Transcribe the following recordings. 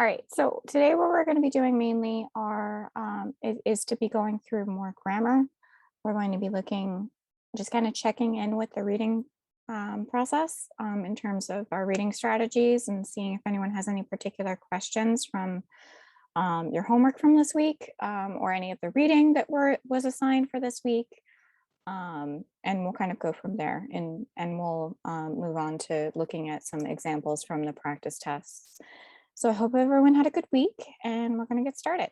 All right, so today what we're going to be doing mainly is to be going through more grammar. We're going to be looking, just kind of checking in with the reading process in terms of our reading strategies and seeing if anyone has any particular questions from your homework from this week or any of the reading that was assigned for this week. And we'll kind of go from there and we'll move on to looking at some examples from the practice tests. So I hope everyone had a good week and we're going to get started.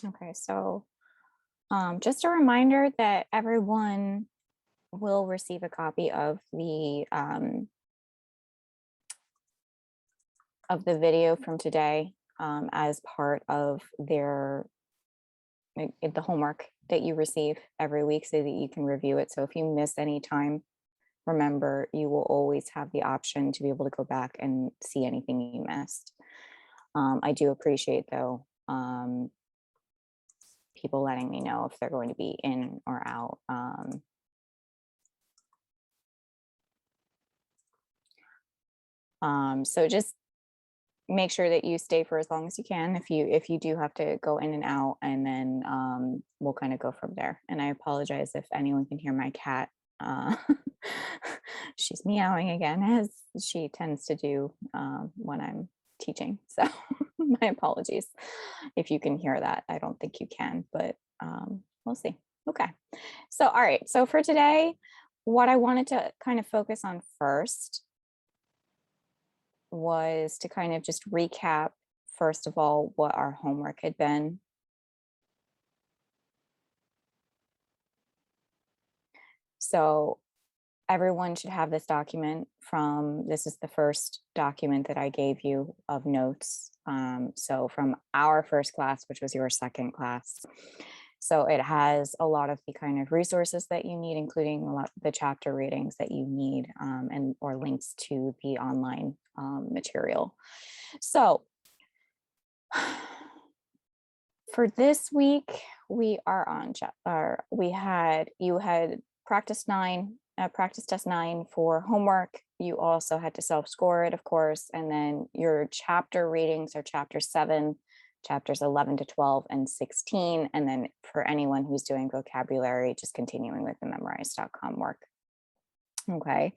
Okay, so just a reminder that everyone will receive a copy of the video from today as part of the homework that you receive every week so that you can review it. So if you miss any time, remember, you will always have the option to be able to go back and see anything you missed. I do appreciate, though, people letting me know if they're going to be in or out. So just make sure that you stay for as long as you can if you do have to go in and out, and then we'll kind of go from there. And I apologize if anyone can hear my cat. She's meowing again, as she tends to do when I'm teaching. So my apologies if you can hear that. I don't think you can, but we'll see. Okay. So, all right. So for today, what I wanted to kind of focus on first was to kind of just recap, first of all, what our homework had been. So everyone should have this document this is the first document that I gave you of notes. So from our first class, which was your second class. So it has a lot of the kind of resources that you need, including a lot of the chapter readings that you need or links to the online material. So for this week, we are on you had practice test 9 for homework. You also had to self-score it, of course, and then your chapter readings are chapter 7, chapters 11 to 12 and 16. And then for anyone who's doing vocabulary, just continuing with the memorize.com work. Okay,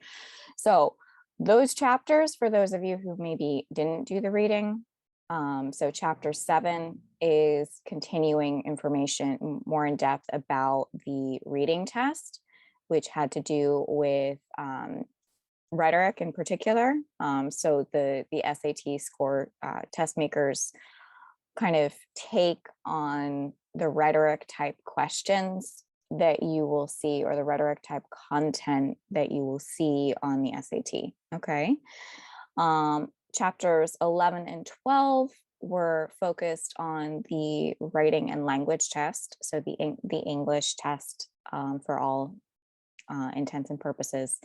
so those chapters, for those of you who maybe didn't do the reading, so chapter 7 is continuing information more in depth about the reading test, which had to do with rhetoric in particular. So the SAT score test makers kind of take on the rhetoric type questions that you will see, or the rhetoric type content that you will see on the SAT. Okay. Chapters 11 and 12 were focused on the writing and language test. So the English test for all intents and purposes.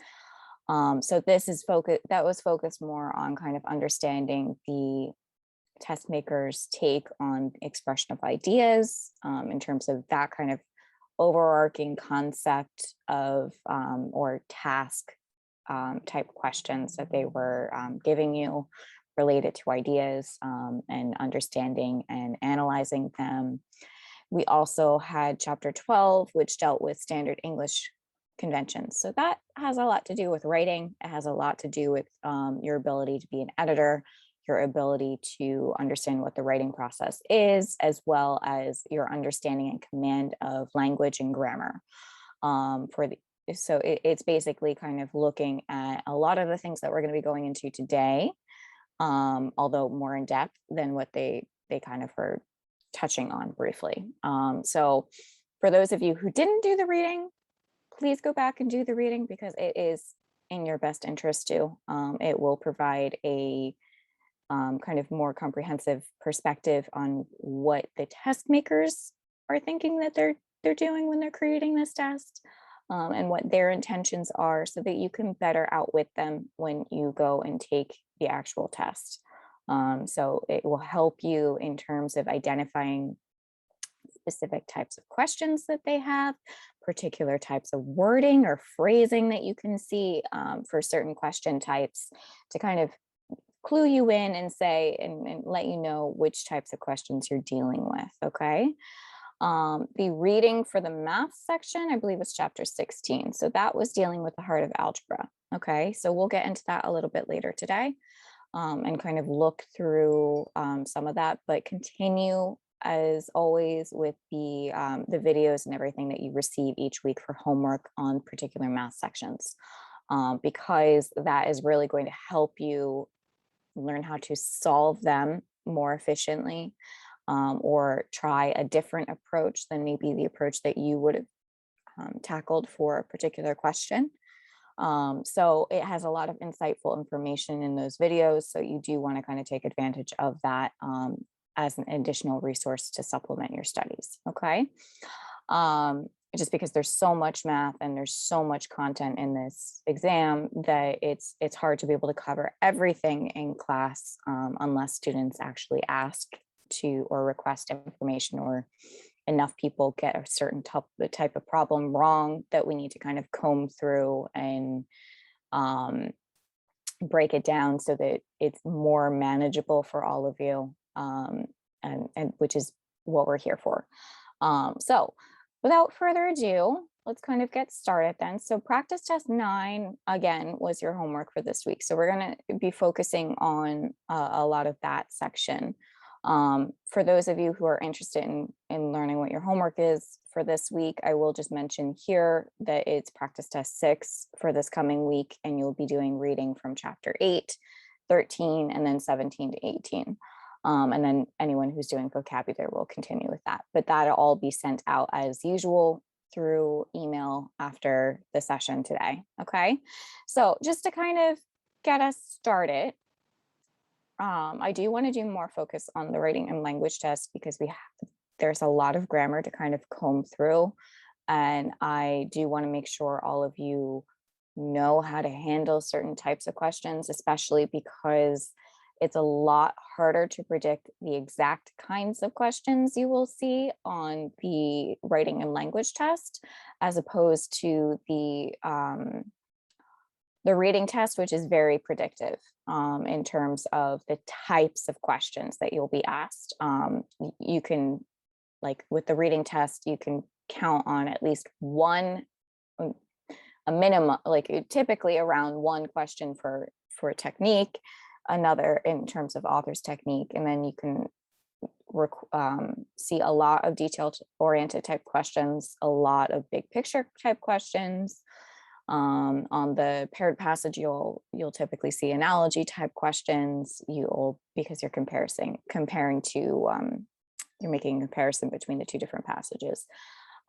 So that was focused more on kind of understanding the test makers' take on expression of ideas in terms of that kind of overarching concept of or task type questions that they were giving you related to ideas and understanding and analyzing them. We also had chapter 12, which dealt with standard English conventions. So that has a lot to do with writing. It has a lot to do with your ability to be an editor, your ability to understand what the writing process is, as well as your understanding and command of language and grammar. So it's basically kind of looking at a lot of the things that we're going to be going into today, although more in depth than what they kind of were touching on briefly. So for those of you who didn't do the reading, please go back and do the reading, because it is in your best interest to. It will provide a kind of more comprehensive perspective on what the test makers are thinking that they're doing when they're creating this test, and what their intentions are, so that you can better outwit them when you go and take the actual test. So it will help you in terms of identifying specific types of questions that they have, particular types of wording or phrasing that you can see for certain question types, to kind of clue you in and say, and let you know which types of questions you're dealing with, okay? The reading for the math section, I believe was chapter 16. So that was dealing with the heart of algebra. Okay, so we'll get into that a little bit later today, and kind of look through some of that, but continue as always with the videos and everything that you receive each week for homework on particular math sections, because that is really going to help you learn how to solve them more efficiently, or try a different approach than maybe the approach that you would have tackled for a particular question. So it has a lot of insightful information in those videos. So you do want to kind of take advantage of that as an additional resource to supplement your studies. Okay. Just because there's so much math and there's so much content in this exam that it's hard to be able to cover everything in class, unless students actually ask to or request information, or enough people get a certain type of problem wrong that we need to kind of comb through and break it down so that it's more manageable for all of you, and which is what we're here for. So without further ado, let's kind of get started then. So practice test 9, again, was your homework for this week. So we're going to be focusing on a lot of that section. For those of you who are interested in learning what your homework is for this week, I will just mention here that it's practice test 6 for this coming week, and you'll be doing reading from chapter 8, 13, and then 17 to 18. And then anyone who's doing vocabulary will continue with that, but that'll all be sent out as usual through email after the session today. Okay, so just to kind of get us started, I do want to do more focus on the writing and language test because there's a lot of grammar to kind of comb through, and I do want to make sure all of you know how to handle certain types of questions, especially because it's a lot harder to predict the exact kinds of questions you will see on the writing and language test, as opposed to the reading test, which is very predictive in terms of the types of questions that you'll be asked. You can, like with the reading test, you can count on at least one, a minimum, like typically around one question for technique, another in terms of author's technique, and then you can see a lot of detailed oriented type questions, a lot of big picture type questions. On the paired passage, you'll typically see analogy type questions. Because you're comparing to, you're making a comparison between the two different passages.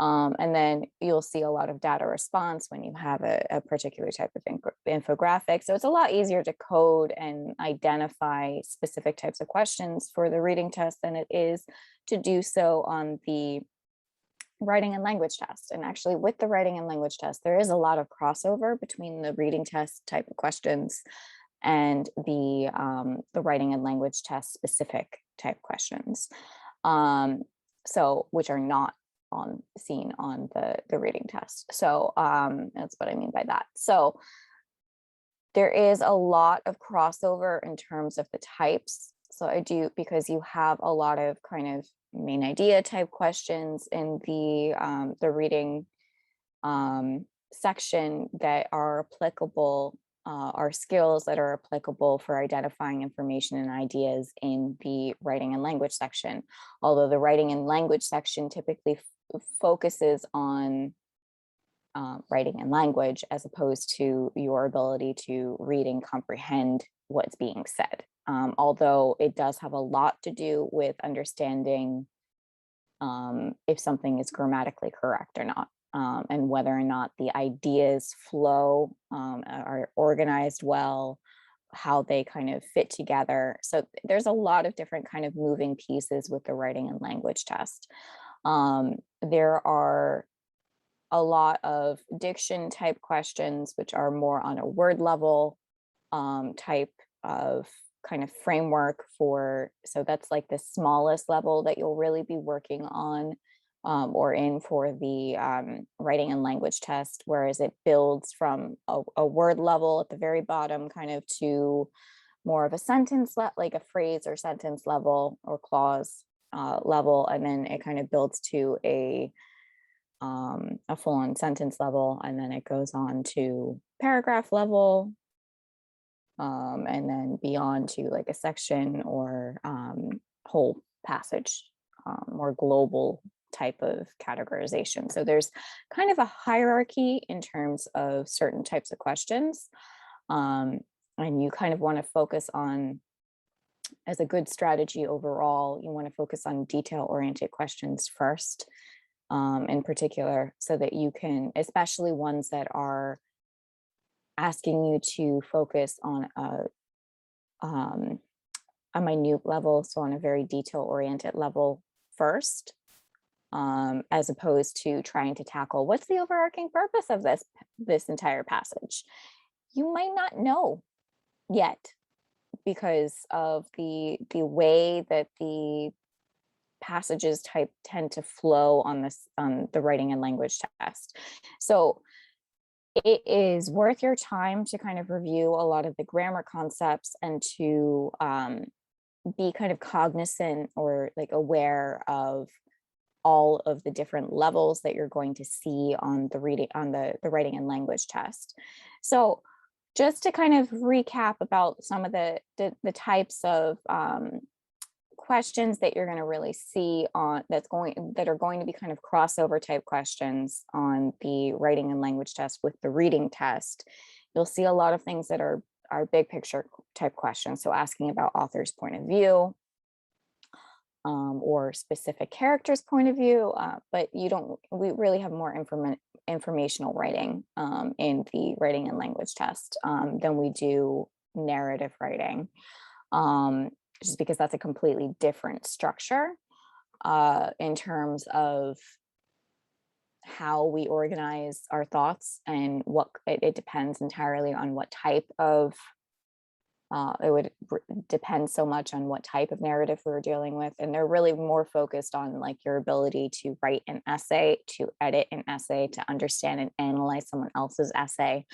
And then you'll see a lot of data response when you have a particular type of infographic. So it's a lot easier to code and identify specific types of questions for the reading test than it is to do so on the writing and language test. And actually with the writing and language test, there is a lot of crossover between the reading test type of questions and the writing and language test specific type questions. So which are not seen on the reading test. So that's what I mean by that. So there is a lot of crossover in terms of the types. So I do, because you have a lot of kind of main idea type questions in the reading section that are applicable, are skills that are applicable for identifying information and ideas in the writing and language section. Although the writing and language section typically focuses on writing and language as opposed to your ability to read and comprehend what's being said. Although it does have a lot to do with understanding if something is grammatically correct or not, and whether or not the ideas flow, are organized well, how they kind of fit together. So there's a lot of different kind of moving pieces with the writing and language test. There are a lot of diction type questions, which are more on a word level type of kind of framework so that's like the smallest level that you'll really be working on or in for the writing and language test, whereas it builds from a word level at the very bottom kind of to more of a sentence, like a phrase or sentence level or clause level, and then it kind of builds to a full-on sentence level, and then it goes on to paragraph level, and then beyond to like a section or whole passage, more global type of categorization. So there's kind of a hierarchy in terms of certain types of questions. And you kind of want to focus on, as a good strategy overall, you want to focus on detail-oriented questions first, in particular, so that you can, especially ones that are asking you to focus on a minute level, so on a very detail-oriented level first, as opposed to trying to tackle what's the overarching purpose of this entire passage. You might not know yet because of the way that the passages tend to flow on the writing and language test. So it is worth your time to kind of review a lot of the grammar concepts and to be kind of cognizant or like aware of all of the different levels that you're going to see on the writing and language test. So just to kind of recap about some of the types of questions that you're going to really see that are going to be kind of crossover type questions on the writing and language test with the reading test. You'll see a lot of things that are big picture type questions. So asking about author's point of view, or specific character's point of view, but we really have more informational writing in the writing and language test than we do narrative writing, just because that's a completely different structure in terms of how we organize our thoughts, and it depends entirely on what type of it would depend so much on what type of narrative we're dealing with. And they're really more focused on like your ability to write an essay, to edit an essay, to understand and analyze someone else's essay.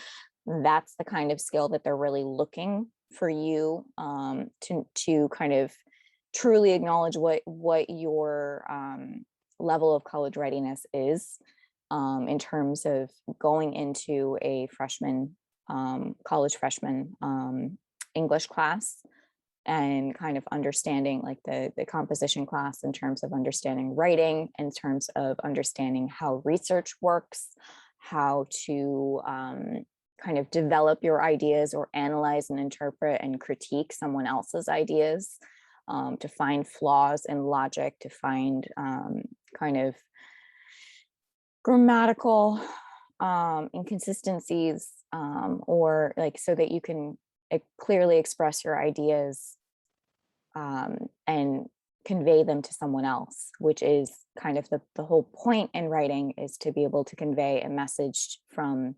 That's the kind of skill that they're really looking for you to kind of truly acknowledge what your level of college readiness is in terms of going into a college freshman English class, and kind of understanding like the composition class in terms of understanding writing, in terms of understanding how research works, how to kind of develop your ideas or analyze and interpret and critique someone else's ideas, to find flaws in logic, to find kind of grammatical inconsistencies, or like so that you can clearly express your ideas and convey them to someone else, which is kind of the whole point in writing, is to be able to convey a message from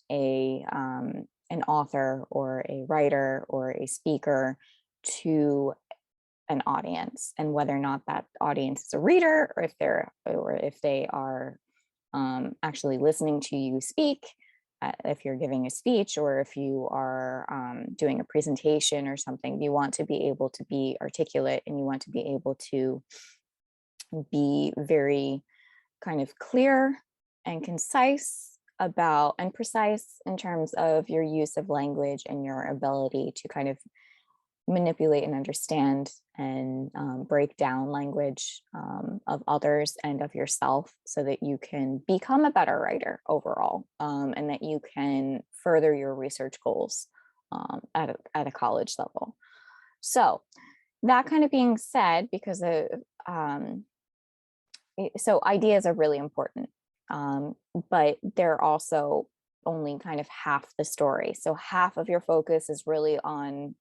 an author or a writer or a speaker to an audience. And whether or not that audience is a reader, or if they are actually listening to you speak, if you're giving a speech, or if you are doing a presentation or something, you want to be able to be articulate, and you want to be able to be very kind of clear and concise and precise in terms of your use of language and your ability to kind of manipulate and understand and break down language of others and of yourself, so that you can become a better writer overall, and that you can further your research goals at a college level. So that kind of being said, because so ideas are really important, but they're also only kind of half the story. So half of your focus is really on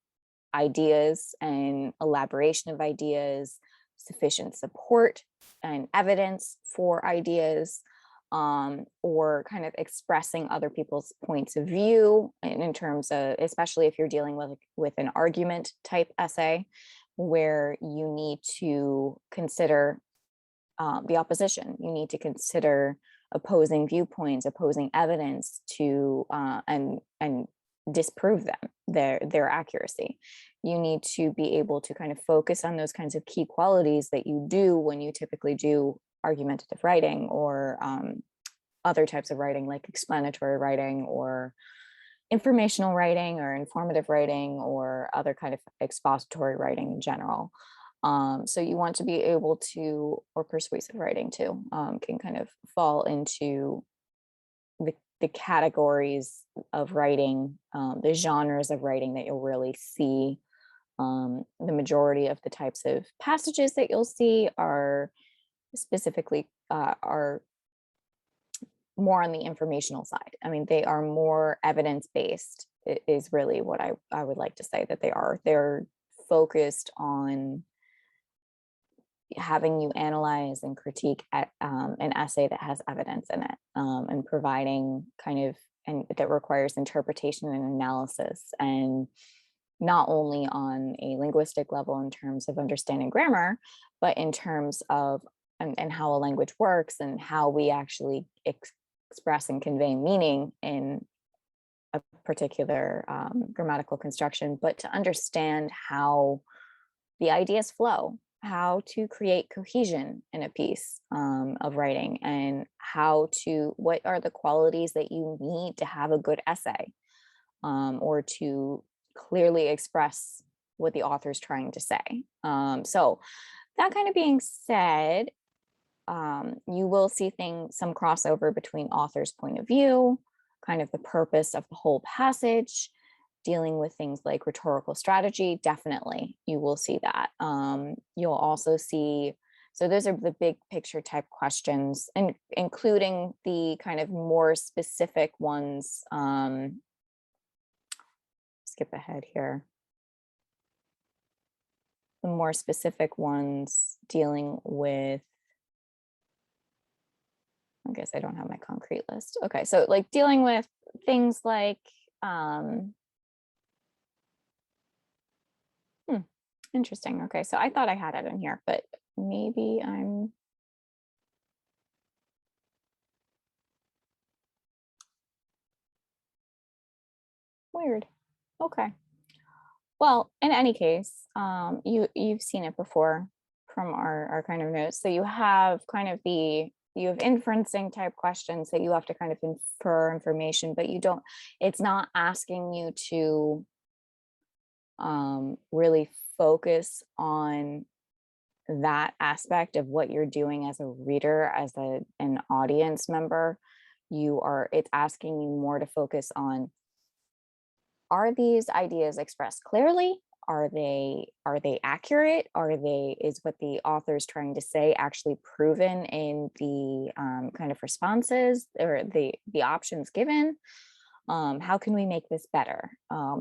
ideas and elaboration of ideas, sufficient support and evidence for ideas, or kind of expressing other people's points of view in terms of, especially if you're dealing with an argument type essay, where you need to consider the opposition. You need to consider opposing viewpoints, opposing evidence to and disprove them, their accuracy. You need to be able to kind of focus on those kinds of key qualities that you do when you typically do argumentative writing, or other types of writing like explanatory writing or informational writing or informative writing or other kind of expository writing in general. So you want to be able to, or persuasive writing too, can kind of fall into the categories of writing, the genres of writing that you'll really see. The majority of the types of passages that you'll see are specifically are more on the informational side. I mean, they are more evidence-based is really what I would like to say that they are. They're focused on having you analyze and critique an essay that has evidence in it, and providing kind of, and that requires interpretation and analysis, and not only on a linguistic level in terms of understanding grammar, but in terms of and how a language works and how we actually express and convey meaning in a particular grammatical construction, but to understand how the ideas flow, how to create cohesion in a piece of writing, and what are the qualities that you need to have a good essay, or to clearly express what the author is trying to say. So that kind of being said, you will see some crossover between author's point of view, kind of the purpose of the whole passage, dealing with things like rhetorical strategy. Definitely, you will see that. You'll also see, so those are the big picture type questions, and including the kind of more specific ones. Skip ahead here. The more specific ones dealing with, I guess I don't have my concrete list. Okay, so like dealing with things like, interesting. Okay, so I thought I had it in here, but maybe I'm weird. Okay. Well, in any case, you've seen it before from our kind of notes. So you have kind of you have inferencing type questions that you have to kind of infer information, but it's not asking you to really focus on that aspect of what you're doing as a reader, as an audience member. It's asking you more to focus on, are these ideas expressed clearly? Are they accurate? Is what the author is trying to say actually proven in the kind of responses or the options given? How can we make this better?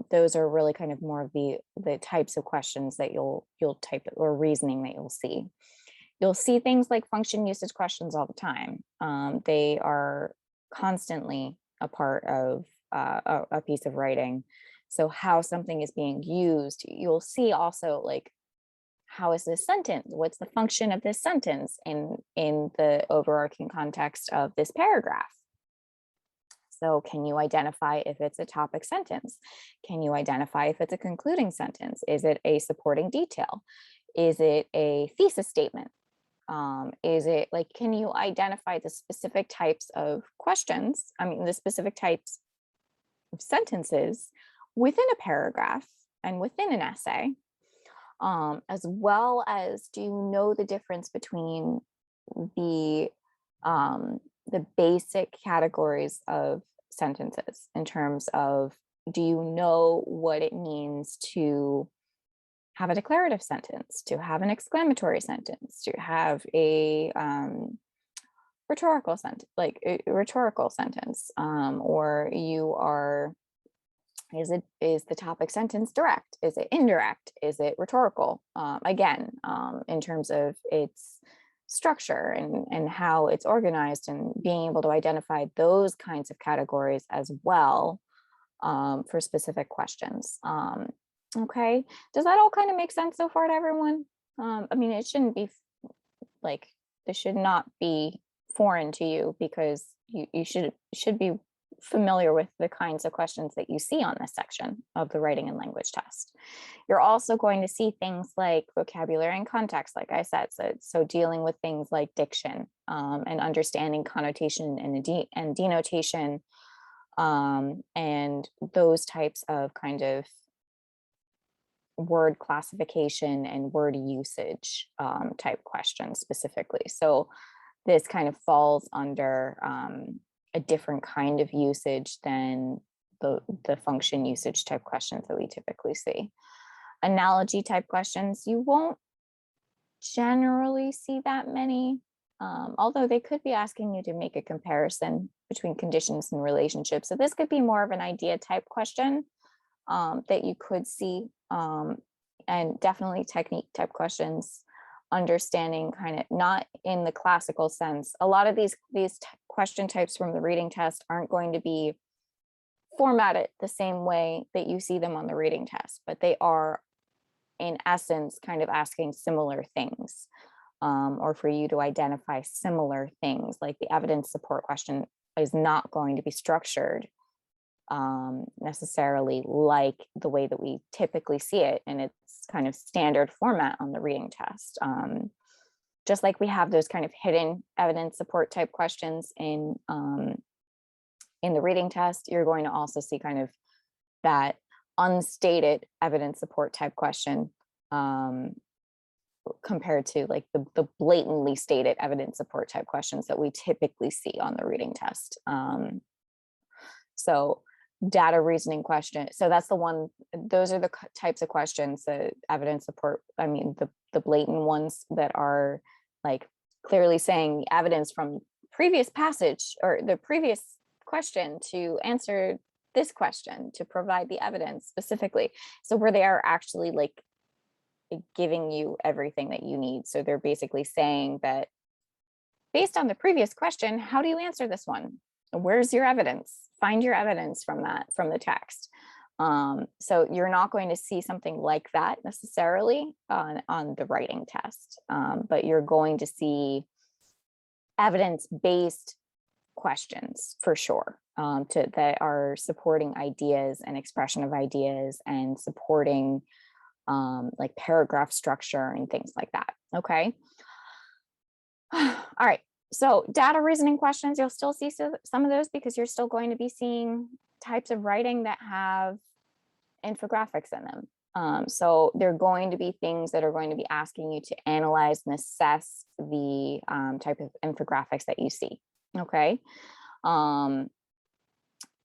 Those are really kind of more of the types of questions that you'll type, or reasoning that you'll see. You'll see things like function usage questions all the time. They are constantly a part of a piece of writing. So how something is being used, you'll see also like, how is this sentence? What's the function of this sentence in the overarching context of this paragraph? So can you identify if it's a topic sentence? Can you identify if it's a concluding sentence? Is it a supporting detail? Is it a thesis statement? Is it like, can you identify the specific types of questions? I mean, the specific types of sentences within a paragraph and within an essay, as well as, do you know the difference between the basic categories of sentences, in terms of, do you know what it means to have a declarative sentence, to have an exclamatory sentence, to have a rhetorical sentence, like a rhetorical sentence, or is the topic sentence direct? Is it indirect? Is it rhetorical? Again, in terms of its structure and how it's organized, and being able to identify those kinds of categories as well, for specific questions. Okay, does that all kind of make sense so far to everyone? I mean, it shouldn't be this should not be foreign to you, because you should be familiar with the kinds of questions that you see on this section of the writing and language test. You're also going to see things like vocabulary and context, like I said, so dealing with things like diction, and understanding connotation and denotation, and those types of kind of word classification and word usage type questions specifically. So this kind of falls under a different kind of usage than the function usage type questions that we typically see. Analogy type questions, you won't generally see that many, although they could be asking you to make a comparison between conditions and relationships. So this could be more of an idea type question that you could see, and definitely technique type questions, understanding kind of not in the classical sense. A lot of these question types from the reading test aren't going to be formatted the same way that you see them on the reading test, but they are in essence kind of asking similar things, or for you to identify similar things. Like the evidence support question is not going to be structured necessarily like the way that we typically see it in its kind of standard format on the reading test. Just like we have those kind of hidden evidence support type questions in the reading test, you're going to also see kind of that unstated evidence support type question compared to like the blatantly stated evidence support type questions that we typically see on the reading test. So data reasoning question. So that's the one, those are the types of questions that evidence support, I mean, the blatant ones that are like clearly saying the evidence from previous passage or the previous question to answer this question to provide the evidence specifically. So where they are actually like giving you everything that you need. So they're basically saying that based on the previous question, how do you answer this one? Where's your evidence? Find your evidence from the text. So you're not going to see something like that necessarily on the writing test, but you're going to see evidence-based questions for sure, that are supporting ideas and expression of ideas and supporting like paragraph structure and things like that. Okay. All right. So data reasoning questions, you'll still see some of those because you're still going to be seeing types of writing that have infographics in them. So they're going to be things that are going to be asking you to analyze and assess the type of infographics that you see. Okay.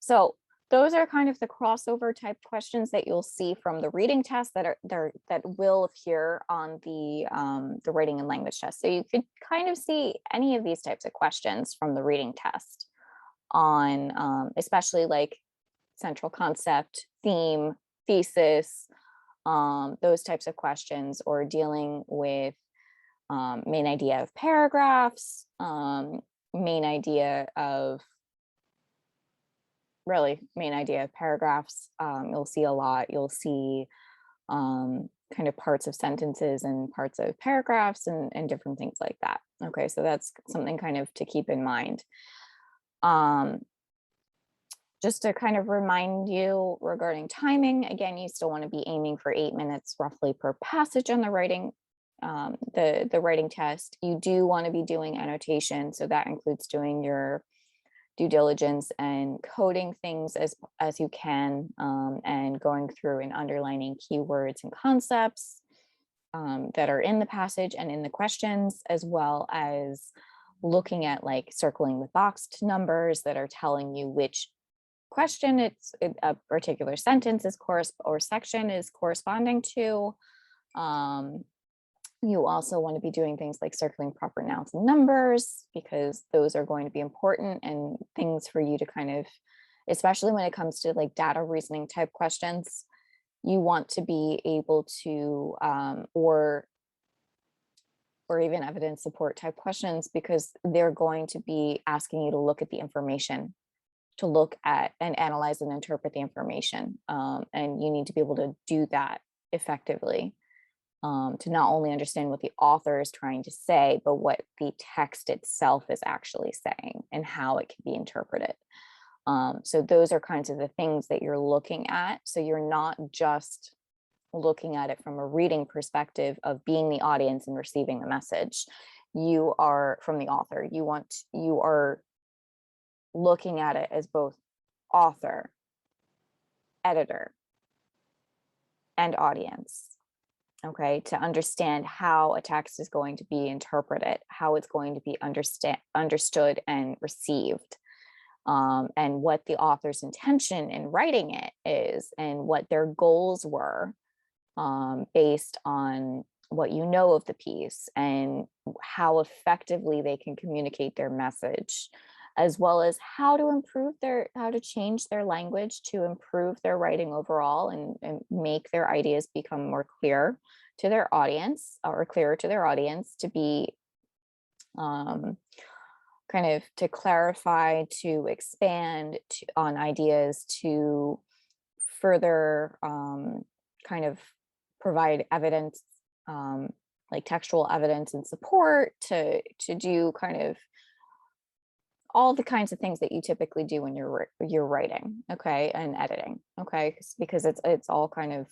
So those are kind of the crossover type questions that you'll see from the reading test that will appear on the writing and language test. So you could kind of see any of these types of questions from the reading test on, especially like central concept, theme, thesis, those types of questions, or dealing with main idea of paragraphs, main idea of paragraphs. You'll see a lot. You'll see kind of parts of sentences and parts of paragraphs and different things like that. Okay, so that's something kind of to keep in mind. Just to kind of remind you regarding timing, again, you still want to be aiming for 8 minutes roughly per passage on the writing, the writing test. You do want to be doing annotation, so that includes doing your due diligence and coding things as you can, and going through and underlining keywords and concepts that are in the passage and in the questions, as well as looking at like circling the boxed numbers that are telling you which question a particular sentence is or section is corresponding to. You also want to be doing things like circling proper nouns and numbers, because those are going to be important and things for you to kind of, especially when it comes to like data reasoning type questions, you want to be able to, or even evidence support type questions, because they're going to be asking you to look at the information, to look at and analyze and interpret the information. And you need to be able to do that effectively. To not only understand what the author is trying to say, but what the text itself is actually saying and how it can be interpreted. So those are kinds of the things that you're looking at. So you're not just looking at it from a reading perspective of being the audience and receiving the message. You are, from the author, you are looking at it as both author, editor, and audience. Okay, to understand how a text is going to be interpreted, how it's going to be understood and received, and what the author's intention in writing it is, and what their goals were, based on what you know of the piece and how effectively they can communicate their message, as well as how to change their language to improve their writing overall, and make their ideas become more clear to their audience, or clearer to their audience, to be kind of to clarify, to expand on ideas, to further kind of provide evidence, like textual evidence and support, to do kind of all the kinds of things that you typically do when you're writing, okay, and editing, okay, because it's all kind of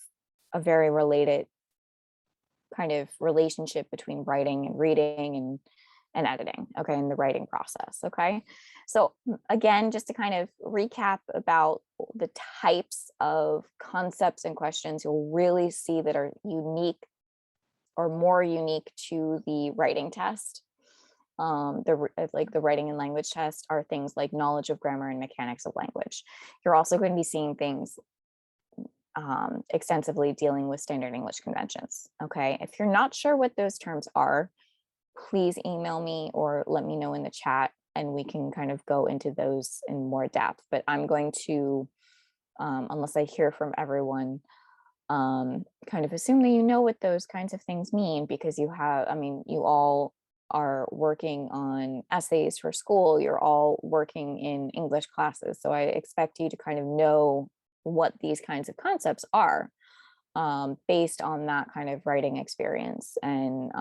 a very related kind of relationship between writing and reading and editing, okay, in the writing process, okay. So again, just to kind of recap about the types of concepts and questions you'll really see that are unique or more unique to the writing test, like the writing and language test, are things like knowledge of grammar and mechanics of language. You're also going to be seeing things extensively dealing with standard English conventions, okay. If you're not sure what those terms are, please email me or let me know in the chat, and we can kind of go into those in more depth. But I'm going to, unless I hear from everyone, kind of assume that you know what those kinds of things mean, because you all are working on essays for school, you're all working in English classes. So I expect you to kind of know what these kinds of concepts are, based on that kind of writing experience and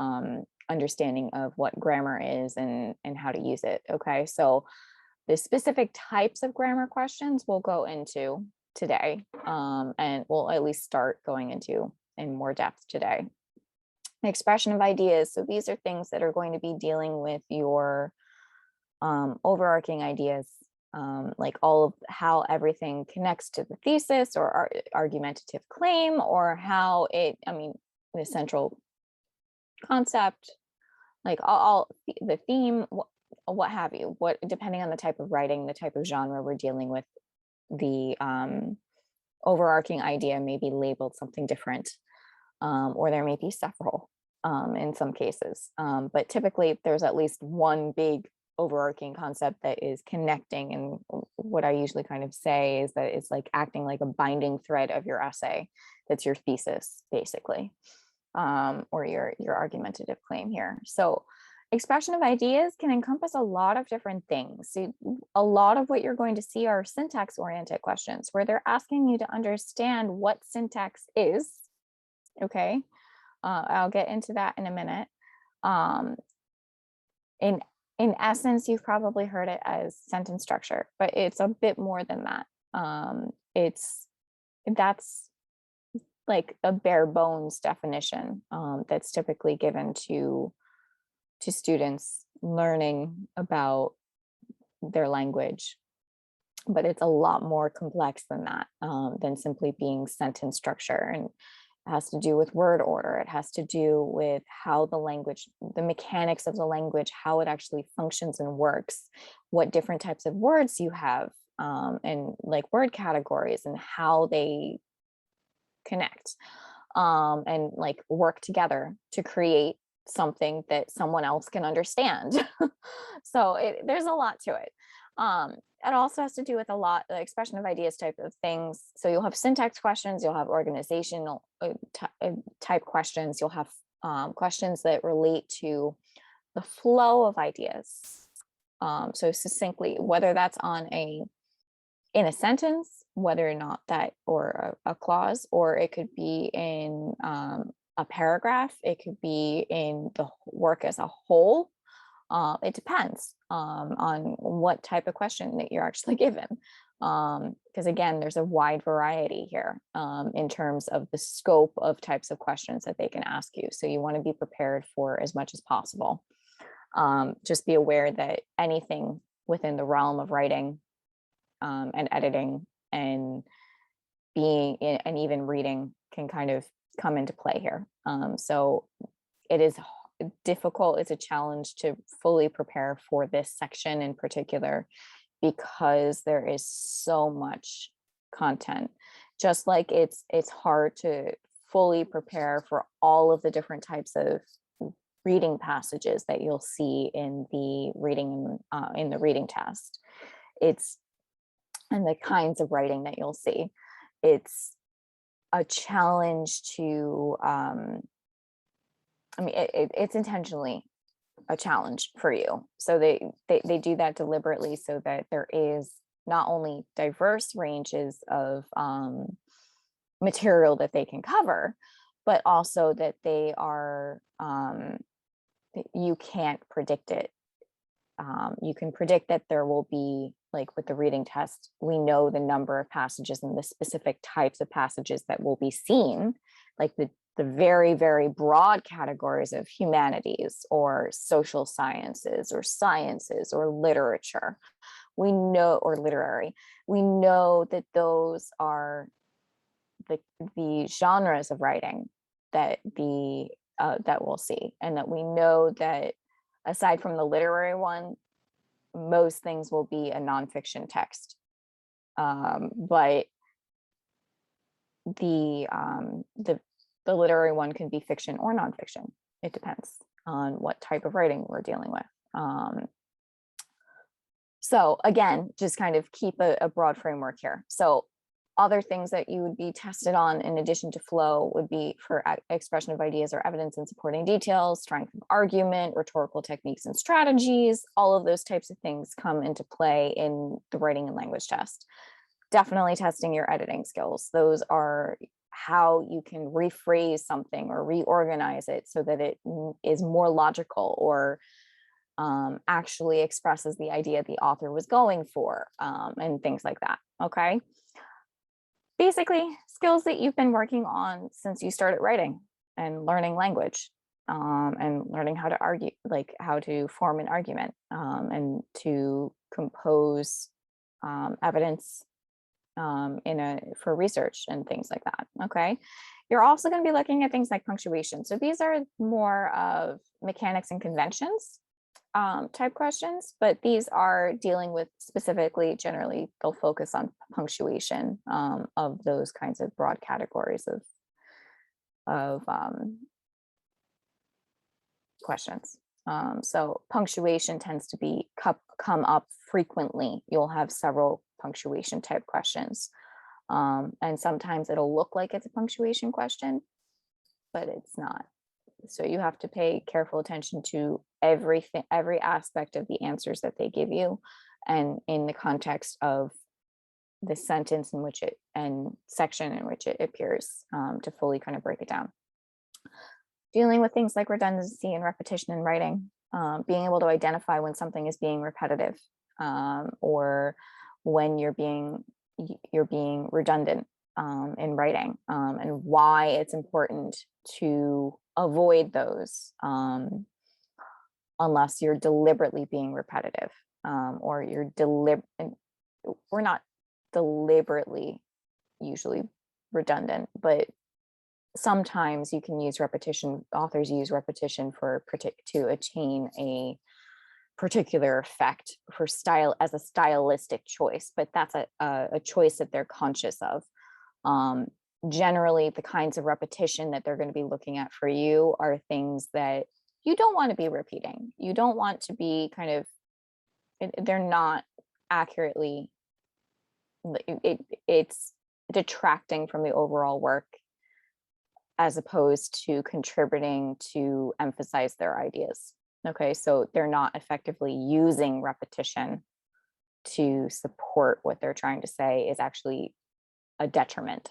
understanding of what grammar is and how to use it. Okay, so the specific types of grammar questions we'll go into today, and we'll at least start going into in more depth today. Expression of ideas. So these are things that are going to be dealing with your overarching ideas, like all of how everything connects to the thesis or argumentative claim, or how the central concept, like all the theme, what have you, what, depending on the type of writing, the type of genre we're dealing with, the overarching idea may be labeled something different, or there may be several in some cases, but typically there's at least one big overarching concept that is connecting. And what I usually kind of say is that it's like acting like a binding thread of your essay. That's your thesis, basically, or your argumentative claim here. So expression of ideas can encompass a lot of different things. So a lot of what you're going to see are syntax oriented questions, where they're asking you to understand what syntax is. Okay, I'll get into that in a minute. In essence, you've probably heard it as sentence structure, but it's a bit more than that. That's like a bare bones definition that's typically given to students learning about their language, but it's a lot more complex than that, than simply being sentence structure. And it has to do with word order. It has to do with how the language, the mechanics of the language, how it actually functions and works, what different types of words you have, and like word categories and how they connect, and like work together to create something that someone else can understand. So there's a lot to it. It also has to do with a lot the expression of ideas type of things. So you'll have syntax questions, you'll have organizational type questions, you'll have questions that relate to the flow of ideas. So succinctly, whether that's in a sentence, whether or not that, or a clause, or it could be in a paragraph, it could be in the work as a whole. It depends on what type of question that you're actually given. Because again, there's a wide variety here in terms of the scope of types of questions that they can ask you. So you want to be prepared for as much as possible. Just be aware that anything within the realm of writing and editing and being in, and even reading can kind of come into play here. So it is difficult. It's a challenge to fully prepare for this section in particular, because there is so much content. Just like it's hard to fully prepare for all of the different types of reading passages that you'll see in the reading in the reading test. It's and the kinds of writing that you'll see. It's a challenge to it's intentionally a challenge for you. So they do that deliberately so that there is not only diverse ranges of material that they can cover, but also that they are you can't predict it. You can predict that there will be, like with the reading test, we know the number of passages and the specific types of passages that will be seen, like the very, very broad categories of humanities or social sciences or literature. We know, or literary, we know that those are the genres of writing that that we'll see, and that we know that aside from the literary one, most things will be a nonfiction text. But the literary one can be fiction or nonfiction. It depends on what type of writing we're dealing with. So again, just kind of keep a broad framework here. So other things that you would be tested on in addition to flow would be for expression of ideas or evidence and supporting details, strength of argument, rhetorical techniques and strategies. All of those types of things come into play in the writing and language test. Definitely testing your editing skills. Those are how you can rephrase something or reorganize it so that it is more logical or actually expresses the idea the author was going for, and things like that. Okay. Basically, skills that you've been working on since you started writing and learning language, and learning how to argue, like how to form an argument, and to compose evidence for research and things like that. Okay. You're also going to be looking at things like punctuation. So these are more of mechanics and conventions type questions, but these are dealing with specifically, generally, they'll focus on punctuation of those kinds of broad categories of questions. So punctuation tends to be come up frequently. You'll have several punctuation type questions. And sometimes it'll look like it's a punctuation question, but it's not. So you have to pay careful attention to everything, every aspect of the answers that they give you, and in the context of the sentence in which it and section in which it appears, to fully kind of break it down. Dealing with things like redundancy and repetition in writing, being able to identify when something is being repetitive, or when you're being redundant in writing, and why it's important to avoid those unless you're deliberately being repetitive, or you're we're not deliberately usually redundant, but sometimes you can use repetition. Authors use repetition to attain a particular effect for style as a stylistic choice, but that's a choice that they're conscious of. Generally, the kinds of repetition that they're going to be looking at for you are things that you don't want to be repeating. You don't want to be kind of, they're not accurately, it's detracting from the overall work as opposed to contributing to emphasize their ideas. Okay, so they're not effectively using repetition to support what they're trying to say, is actually a detriment.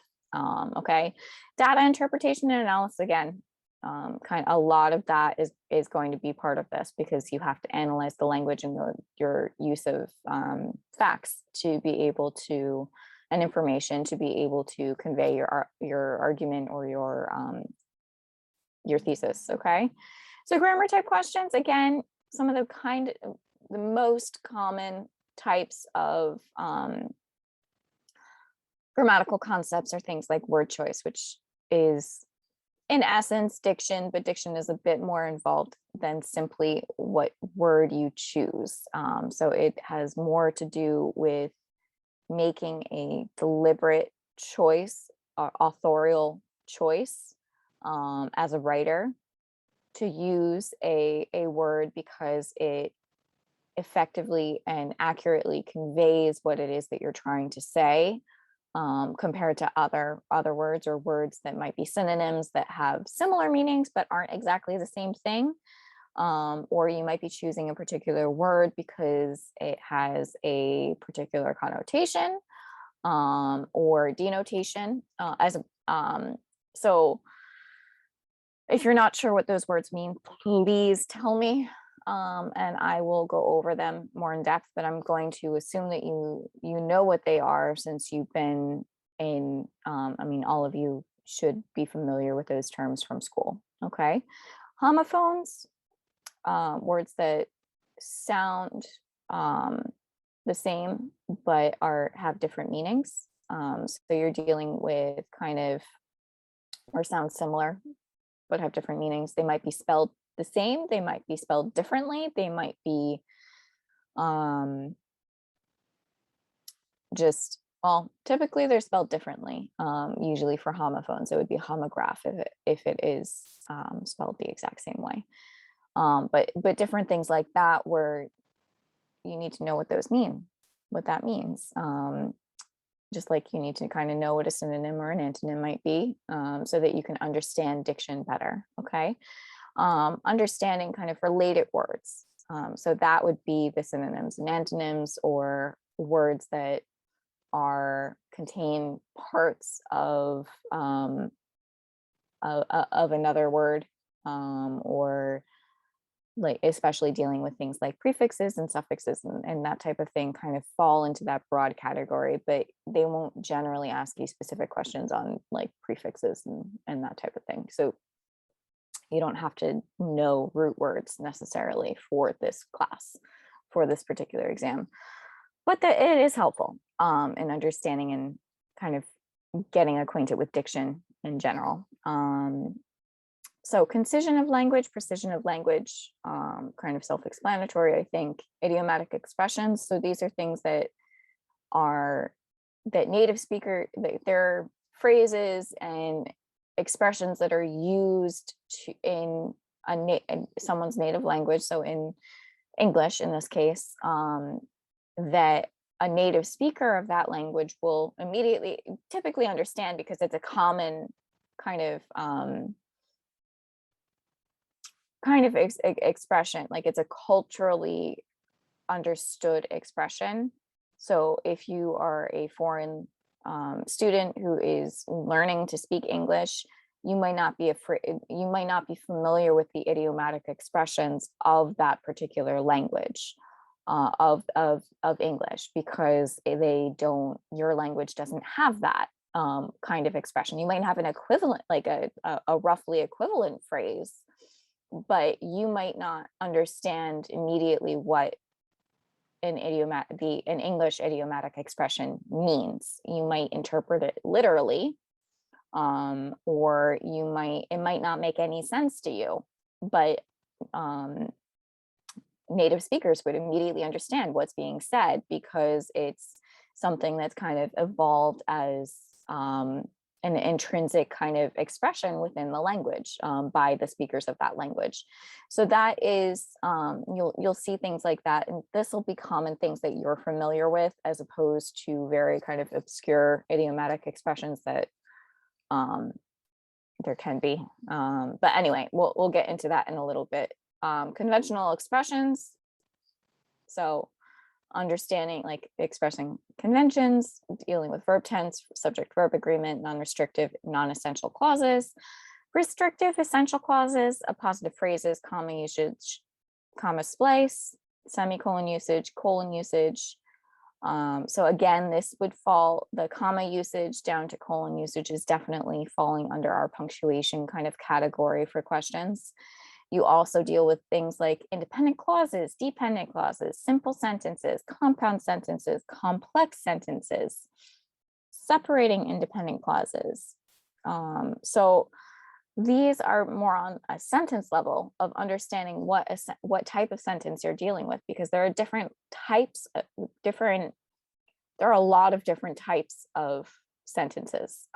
Okay, data interpretation and analysis, again, a lot of that is going to be part of this, because you have to analyze the language and your use of facts to be able to, and information to be able to convey your argument or your thesis. Okay, so grammar type questions, again, some of the most common types of grammatical concepts are things like word choice, which is in essence diction, but diction is a bit more involved than simply what word you choose. So it has more to do with making a deliberate choice, authorial choice, as a writer, to use a word because it effectively and accurately conveys what it is that you're trying to say, compared to other words, or words that might be synonyms that have similar meanings but aren't exactly the same thing. Or you might be choosing a particular word because it has a particular connotation, or denotation, so if you're not sure what those words mean, please tell me, and I will go over them more in depth, but I'm going to assume that you know what they are, since you've been in, I mean, all of you should be familiar with those terms from school. Okay. Homophones, words that sound the same but have different meanings. So you're dealing with kind of, or sound similar but have different meanings. They might be spelled the same, they might be spelled differently, they might be just, well, typically they're spelled differently. Usually for homophones, it would be homograph if it is spelled the exact same way. But different things like that, where you need to know what those mean, what that means. Just like you need to kind of know what a synonym or an antonym might be, so that you can understand diction better. Okay. Understanding kind of related words. So that would be the synonyms and antonyms, or words that contain parts of another word, or like especially dealing with things like prefixes and suffixes and that type of thing, kind of fall into that broad category, but they won't generally ask you specific questions on like prefixes and that type of thing. So you don't have to know root words necessarily for this class, for this particular exam, but it is helpful in understanding and kind of getting acquainted with diction in general. So concision of language, precision of language, kind of self-explanatory, I think. Idiomatic expressions. So these are things that native speaker, they're phrases and expressions that are used in someone's native language. So in English, in this case, that a native speaker of that language will immediately typically understand, because it's a common kind of expression, like it's a culturally understood expression. So if you are a foreign student who is learning to speak English, you might not be familiar with the idiomatic expressions of that particular language, of English, because your language doesn't have that kind of expression. You might have an equivalent, like a roughly equivalent phrase, but you might not understand immediately what an English idiomatic expression means. You might interpret it literally, or it might not make any sense to you, but native speakers would immediately understand what's being said, because it's something that's kind of evolved as an intrinsic kind of expression within the language, by the speakers of that language. So that is, you'll see things like that, and this will be common things that you're familiar with, as opposed to very kind of obscure idiomatic expressions that there can be. But anyway, we'll get into that in a little bit. Conventional expressions. So understanding, like expressing conventions, dealing with verb tense, subject verb agreement, non-restrictive, non-essential clauses, Restrictive essential clauses, appositive phrases, comma usage, comma splice, semicolon usage, colon usage. So again, this would fall, the comma usage down to colon usage is definitely falling under our punctuation kind of category for questions. You also deal with things like independent clauses, dependent clauses, simple sentences, compound sentences, complex sentences, separating independent clauses. So these are more on a sentence level of understanding what type of sentence you're dealing with, because there are different types of there are a lot of different types of sentences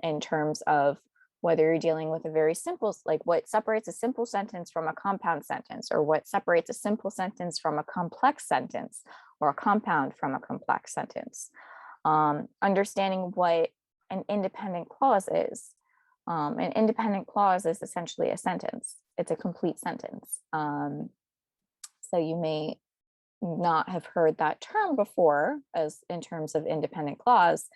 in terms of whether you're dealing with a very simple, like what separates a simple sentence from a compound sentence, or what separates a simple sentence from a complex sentence, or a compound from a complex sentence. Understanding what an independent clause is. An independent clause is essentially a sentence. It's a complete sentence. So you may not have heard that term before as in terms of independent clause,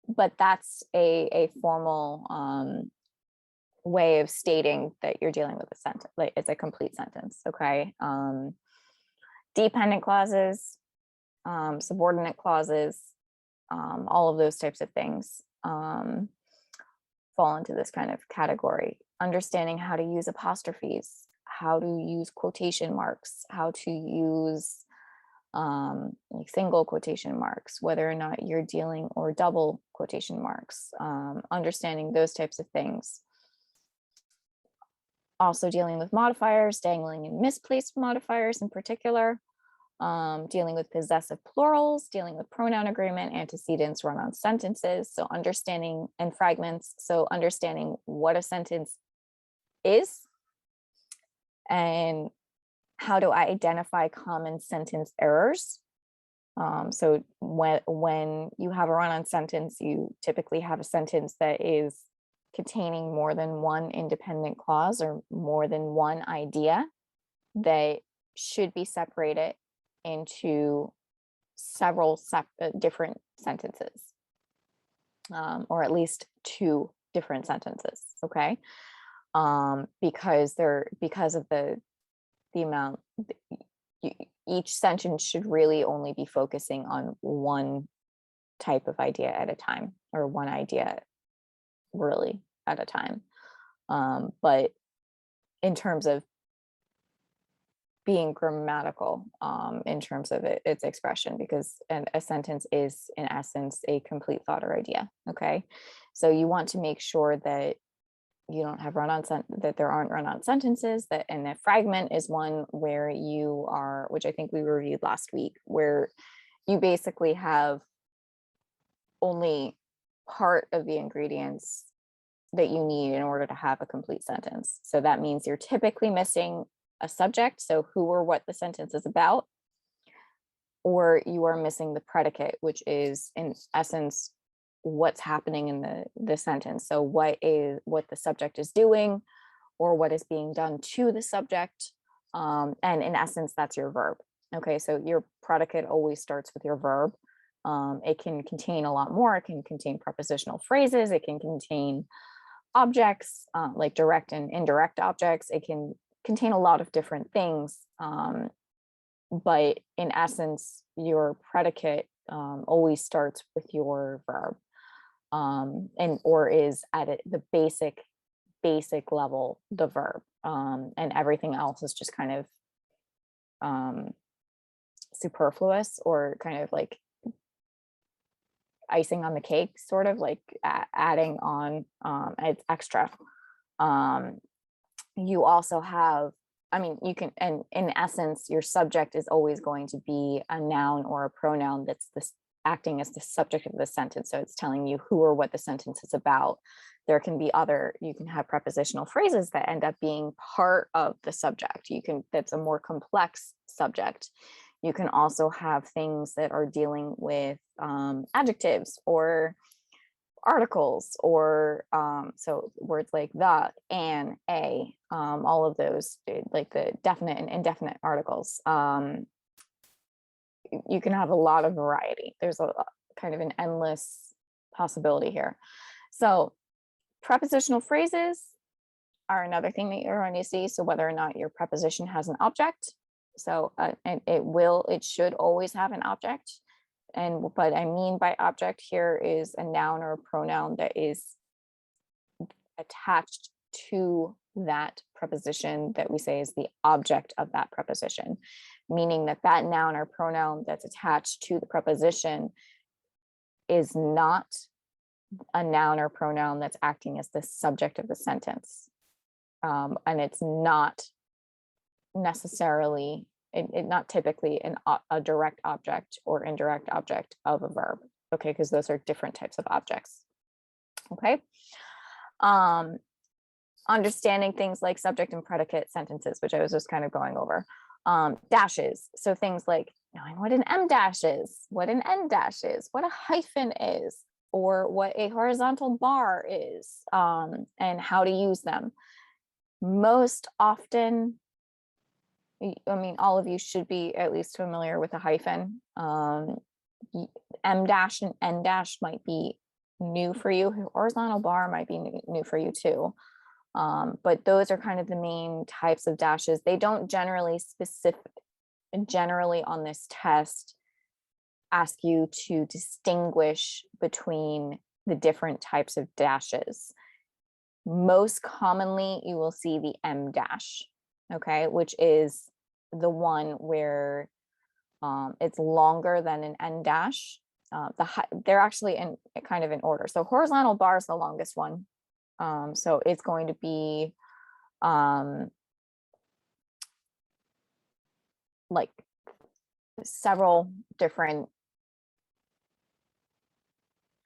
but that's a formal way of stating that you're dealing with a sentence, like it's a complete sentence, okay? Dependent clauses, subordinate clauses, all of those types of things fall into this kind of category. Understanding how to use apostrophes, how to use quotation marks, how to use like single quotation marks, whether or not you're dealing, or double quotation marks, understanding those types of things. Also dealing with modifiers, dangling and misplaced modifiers in particular, dealing with possessive plurals, dealing with pronoun agreement, antecedents, run-on sentences, so understanding, and fragments, so understanding what a sentence is and how to identify common sentence errors. So when you have a run-on sentence, you typically have a sentence that is containing more than one independent clause or more than one idea that should be separated into several different sentences, or at least two different sentences, okay? Because of the amount, each sentence should really only be focusing on one type of idea at a time, or one idea really at a time. But in terms of being grammatical, in terms of its expression, because a sentence is in essence a complete thought or idea, okay? So you want to make sure that you don't have that there aren't run-on sentences, and a fragment is one where you are, which I think we reviewed last week, where you basically have only part of the ingredients that you need in order to have a complete sentence. So that means you're typically missing a subject, so who or what the sentence is about, or you are missing the predicate, which is in essence what's happening in the sentence. So what the subject is doing, or what is being done to the subject, and in essence that's your verb. Okay, so your predicate always starts with your verb. It can contain a lot more. It can contain prepositional phrases. It can contain objects, like direct and indirect objects. It can contain a lot of different things, but in essence your predicate always starts with your verb, and or is at the basic level the verb, and everything else is just kind of superfluous, or kind of like icing on the cake, sort of like adding on, it's extra. You also have, I mean, you can, and in essence your subject is always going to be a noun or a pronoun that's acting as the subject of the sentence. So it's telling you who or what the sentence is about. There can be you can have prepositional phrases that end up being part of the subject. That's a more complex subject. You can also have things that are dealing with adjectives or articles, or so words like the, and, a, all of those, like the definite and indefinite articles. You can have a lot of variety. There's a kind of an endless possibility here. So prepositional phrases, are another thing that you're going to see. So whether or not your preposition has an object. So and it should always have an object. And what I mean by object here is a noun or a pronoun that is attached to that preposition that we say is the object of that preposition, meaning that that noun or pronoun that's attached to the preposition is not a noun or pronoun that's acting as the subject of the sentence. And it's not necessarily, not typically a direct object or indirect object of a verb, okay, because those are different types of objects, okay? Understanding things like subject and predicate sentences, which I was just kind of going over. Dashes, so things like knowing what an em dash is, what an en dash is, what a hyphen is, or what a horizontal bar is, and how to use them. Most often, I mean, all of you should be at least familiar with a hyphen. Em dash and en dash might be new for you. Horizontal bar might be new for you too. But those are kind of the main types of dashes. They don't generally on this test ask you to distinguish between the different types of dashes. Most commonly, you will see the em dash, okay, which is the one where it's longer than an en dash. They're actually in kind of in order. So horizontal bar is the longest one. So it's going to be like several different,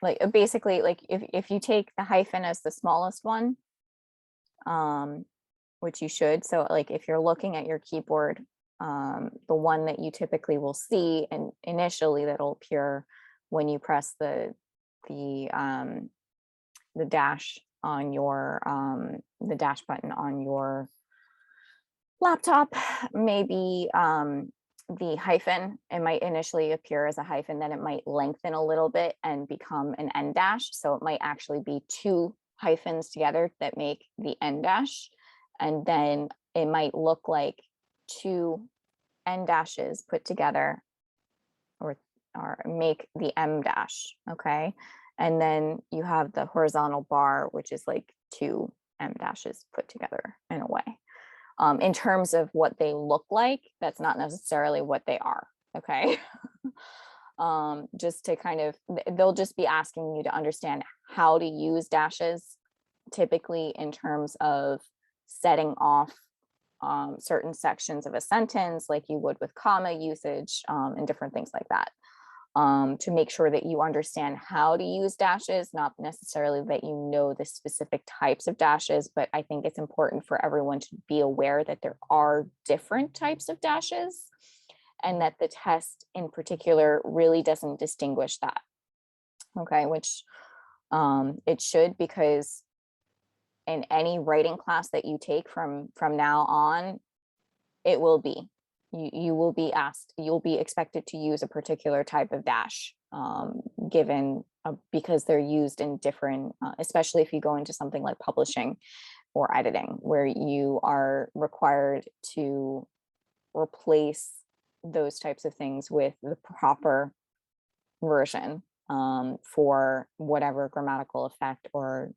like basically like if you take the hyphen as the smallest one, which you should, so like if you're looking at your keyboard, the one that you typically will see and initially that'll appear when you press the dash on your the dash button on your laptop, maybe the hyphen, it might initially appear as a hyphen, then it might lengthen a little bit and become an en dash. So it might actually be two hyphens together that make the en dash. And then it might look like two en dashes put together or make the em dash, okay? And then you have the horizontal bar, which is like two em dashes put together in a way. In terms of what they look like, that's not necessarily what they are, okay? Just to kind of, they'll just be asking you to understand how to use dashes, typically in terms of setting off certain sections of a sentence, like you would with comma usage and different things like that. To make sure that you understand how to use dashes, not necessarily that you know the specific types of dashes, but I think it's important for everyone to be aware that there are different types of dashes and that the test in particular really doesn't distinguish that. Okay, which it should, because in any writing class that you take from now on, it will be. You will be asked, you'll be expected to use a particular type of dash, given because they're used in different, especially if you go into something like publishing or editing, where you are required to replace those types of things with the proper version for whatever grammatical effect or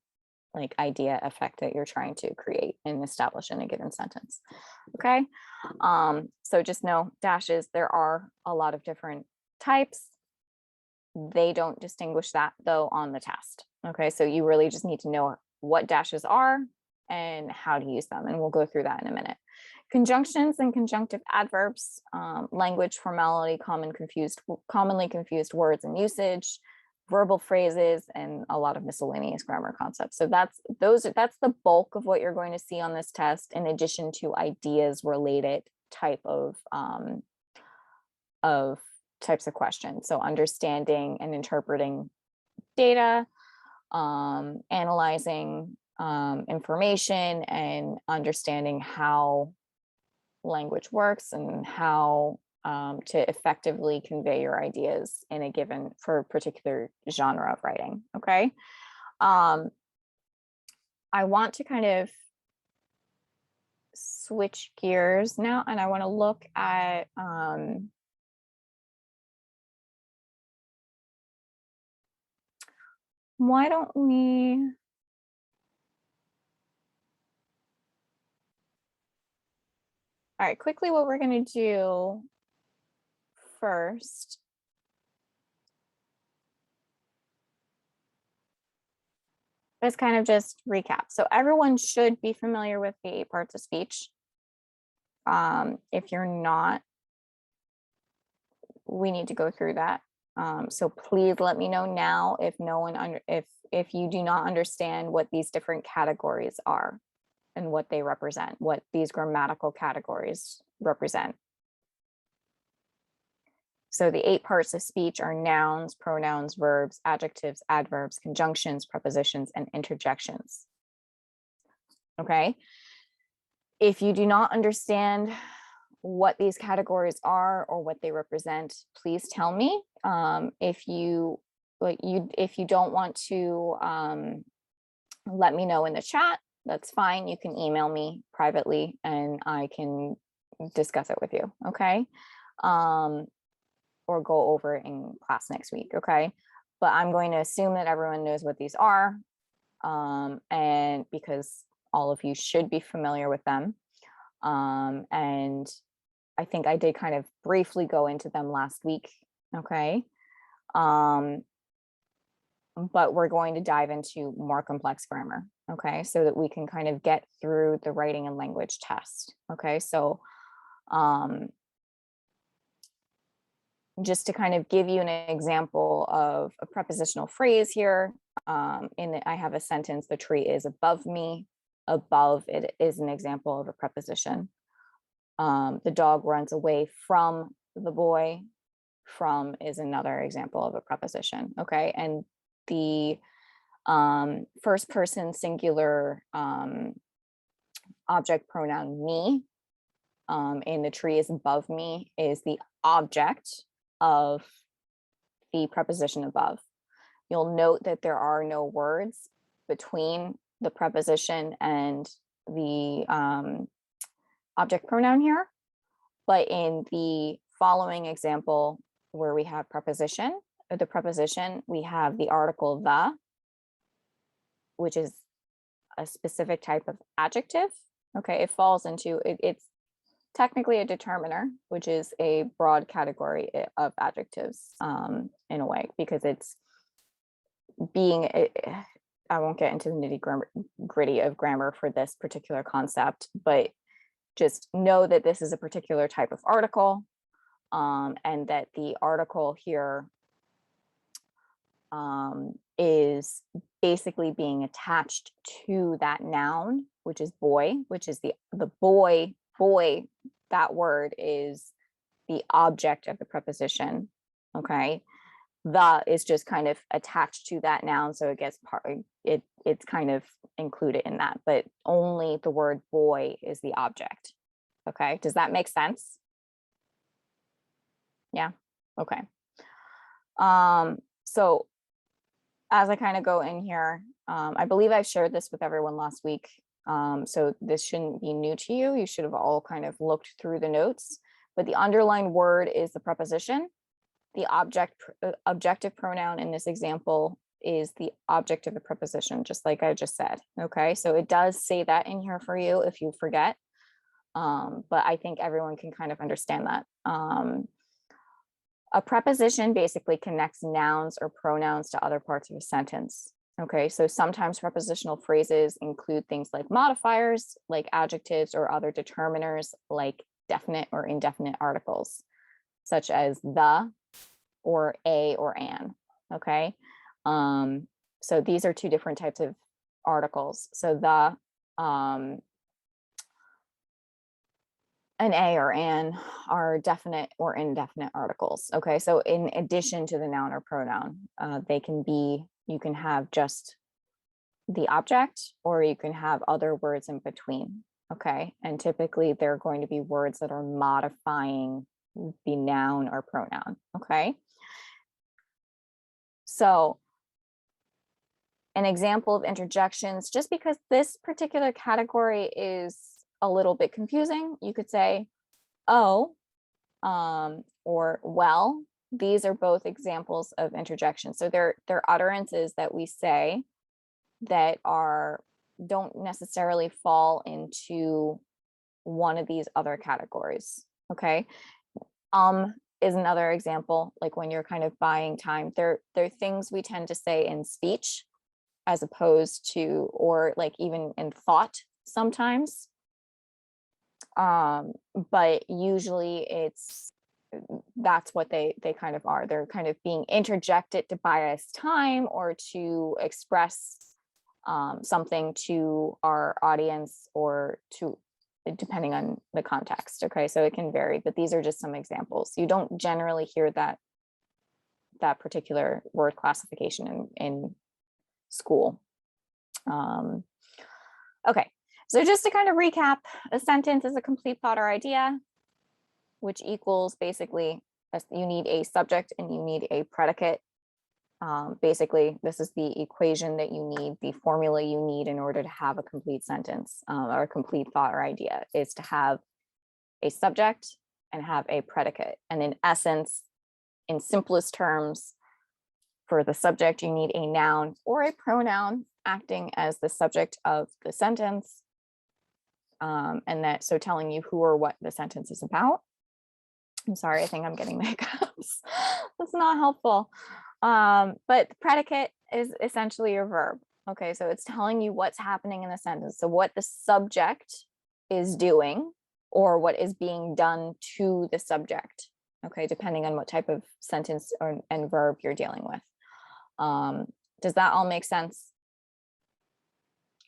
like idea effect that you're trying to create and establish in a given sentence. Okay, so just know dashes, there are a lot of different types. They don't distinguish that though on the test. Okay, so you really just need to know what dashes are and how to use them, and we'll go through that in a minute. Conjunctions and conjunctive adverbs, language, formality, commonly confused words and usage, verbal phrases, and a lot of miscellaneous grammar concepts. So that's the bulk of what you're going to see on this test, in addition to ideas related types of questions. So understanding and interpreting data, analyzing information, and understanding how language works and how to effectively convey your ideas in a given, for a particular genre of writing, okay? I want to kind of switch gears now, and I want to look at why don't we all right, quickly what we're going to do first is kind of just recap. So everyone should be familiar with the 8 parts of speech. If you're not, we need to go through that. So please let me know now if no one if you do not understand what these different categories are and what they represent, what these grammatical categories represent. So the 8 parts of speech are nouns, pronouns, verbs, adjectives, adverbs, conjunctions, prepositions, and interjections. Okay. If you do not understand what these categories are or what they represent, please tell me. If you don't want to let me know in the chat, that's fine. You can email me privately and I can discuss it with you. Okay. Or go over it in class next week. Okay. But I'm going to assume that everyone knows what these are. And because all of you should be familiar with them. And I think I did kind of briefly go into them last week. Okay. But we're going to dive into more complex grammar. Okay. So that we can kind of get through the writing and language test. Okay. So, just to kind of give you an example of a prepositional phrase here, I have a sentence, the tree is above me. Above it is an example of a preposition. The dog runs away from the boy. From is another example of a preposition. Okay. And the first person singular object pronoun me in the tree is above me is the object of the preposition above. You'll note that there are no words between the preposition and the object pronoun here, but in the following example where we have the preposition, we have the article the, which is a specific type of adjective. Okay, it falls into it's technically a determiner, which is a broad category of adjectives in a way, because it's being, I won't get into the nitty gritty of grammar for this particular concept, but just know that this is a particular type of article, and that the article here is basically being attached to that noun, which is boy, which is the boy, that word is the object of the preposition. Okay. The is just kind of attached to that noun. So it gets it's kind of included in that, but only the word boy is the object. Okay. Does that make sense? Yeah. Okay. So as I kind of go in here, I believe I've shared this with everyone last week. So this shouldn't be new to you. You should have all kind of looked through the notes, but the underlined word is the preposition. The objective pronoun in this example is the object of the preposition, just like I just said. Okay, so it does say that in here for you if you forget, but I think everyone can kind of understand that. A preposition basically connects nouns or pronouns to other parts of a sentence. Okay, so sometimes prepositional phrases include things like modifiers, like adjectives, or other determiners, like definite or indefinite articles, such as the, or a, or an. Okay, so these are 2 different types of articles. So the, an a or an are definite or indefinite articles. Okay, so in addition to the noun or pronoun, they can be, you can have just the object, or you can have other words in between. Okay, and typically they're going to be words that are modifying the noun or pronoun. Okay, so an example of interjections, just because this particular category is a little bit confusing, you could say, oh, or well. These are both examples of interjection. So they're utterances that we say that don't necessarily fall into one of these other categories. Okay. Is another example, like when you're kind of buying time. They're things we tend to say in speech as opposed to, or like even in thought sometimes. But usually that's what they kind of are. They're kind of being interjected to buy us time or to express something to our audience or to, depending on the context. Okay, so it can vary, but these are just some examples. You don't generally hear that particular word classification in school. Okay, so just to kind of recap, a sentence is a complete thought or idea, which equals basically you need a subject and you need a predicate. Basically, this is the equation that you need, the formula you need in order to have a complete sentence or a complete thought or idea is to have a subject and have a predicate. And in essence, in simplest terms, for the subject, you need a noun or a pronoun acting as the subject of the sentence. So telling you who or what the sentence is about. I'm sorry, I think I'm getting the hiccups. That's not helpful. But the predicate is essentially your verb. Okay, so it's telling you what's happening in the sentence. So what the subject is doing or what is being done to the subject. Okay, depending on what type of sentence and verb you're dealing with. Does that all make sense?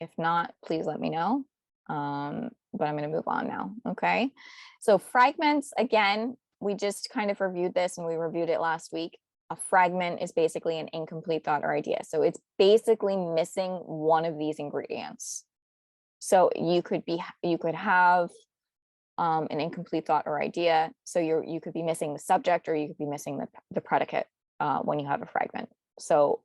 If not, please let me know. But I'm going to move on now. Okay, so fragments, again, we just kind of reviewed this and we reviewed it last week. A fragment is basically an incomplete thought or idea. So it's basically missing one of these ingredients. So you could have an incomplete thought or idea. So you could be missing the subject or you could be missing the predicate when you have a fragment. So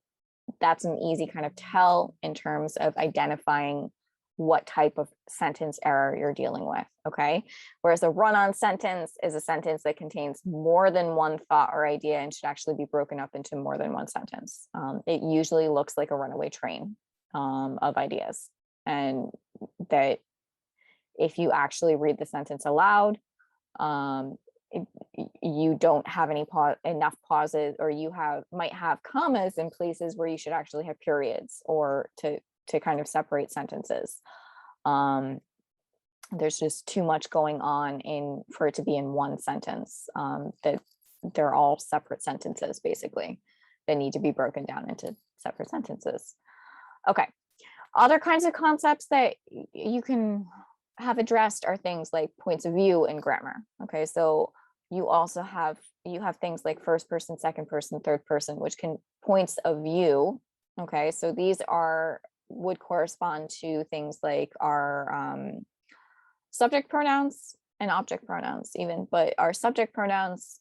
that's an easy kind of tell in terms of identifying what type of sentence error you're dealing with. Okay, whereas a run-on sentence is a sentence that contains more than one thought or idea and should actually be broken up into more than one sentence. It usually looks like a runaway train of ideas, and that if you actually read the sentence aloud, you don't have enough pauses, or you might have commas in places where you should actually have periods, or to kind of separate sentences. There's just too much going on for it to be in one sentence, that they're all separate sentences basically that need to be broken down into separate sentences. Okay, other kinds of concepts that you can have addressed are things like points of view in grammar. Okay, so you have things like first person, second person, third person, which can points of view. Okay, so these would correspond to things like our subject pronouns and object pronouns even, but our subject pronouns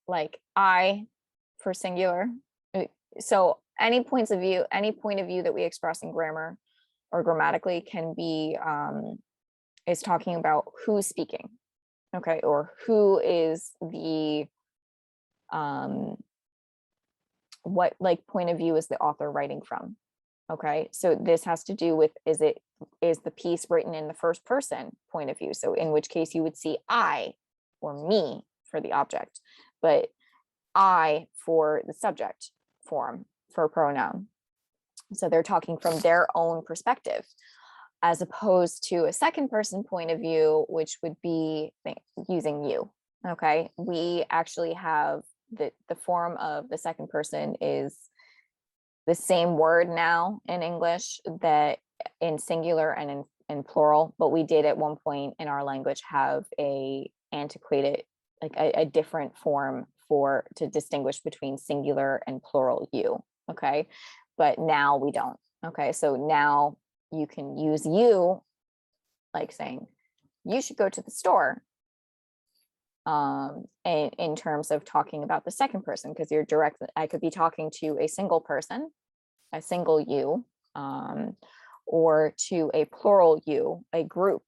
like I for singular. So any point of view that we express in grammar or grammatically can be is talking about who's speaking. Okay, or who is the what like point of view is the author writing from. Okay, so this has to do with is the piece written in the first person point of view, so in which case you would see I or me for the object, but I for the subject form for a pronoun. So they're talking from their own perspective, as opposed to a second person point of view, which would be using you. Okay, we actually have the form of the second person is the same word now in English that in singular and in plural, but we did at one point in our language have a antiquated, like a different form to distinguish between singular and plural you. Okay, but now we don't. Okay, so now you can use you, like saying you should go to the store, in terms of talking about the second person, because I could be talking to a single person, a single you, or to a plural you, a group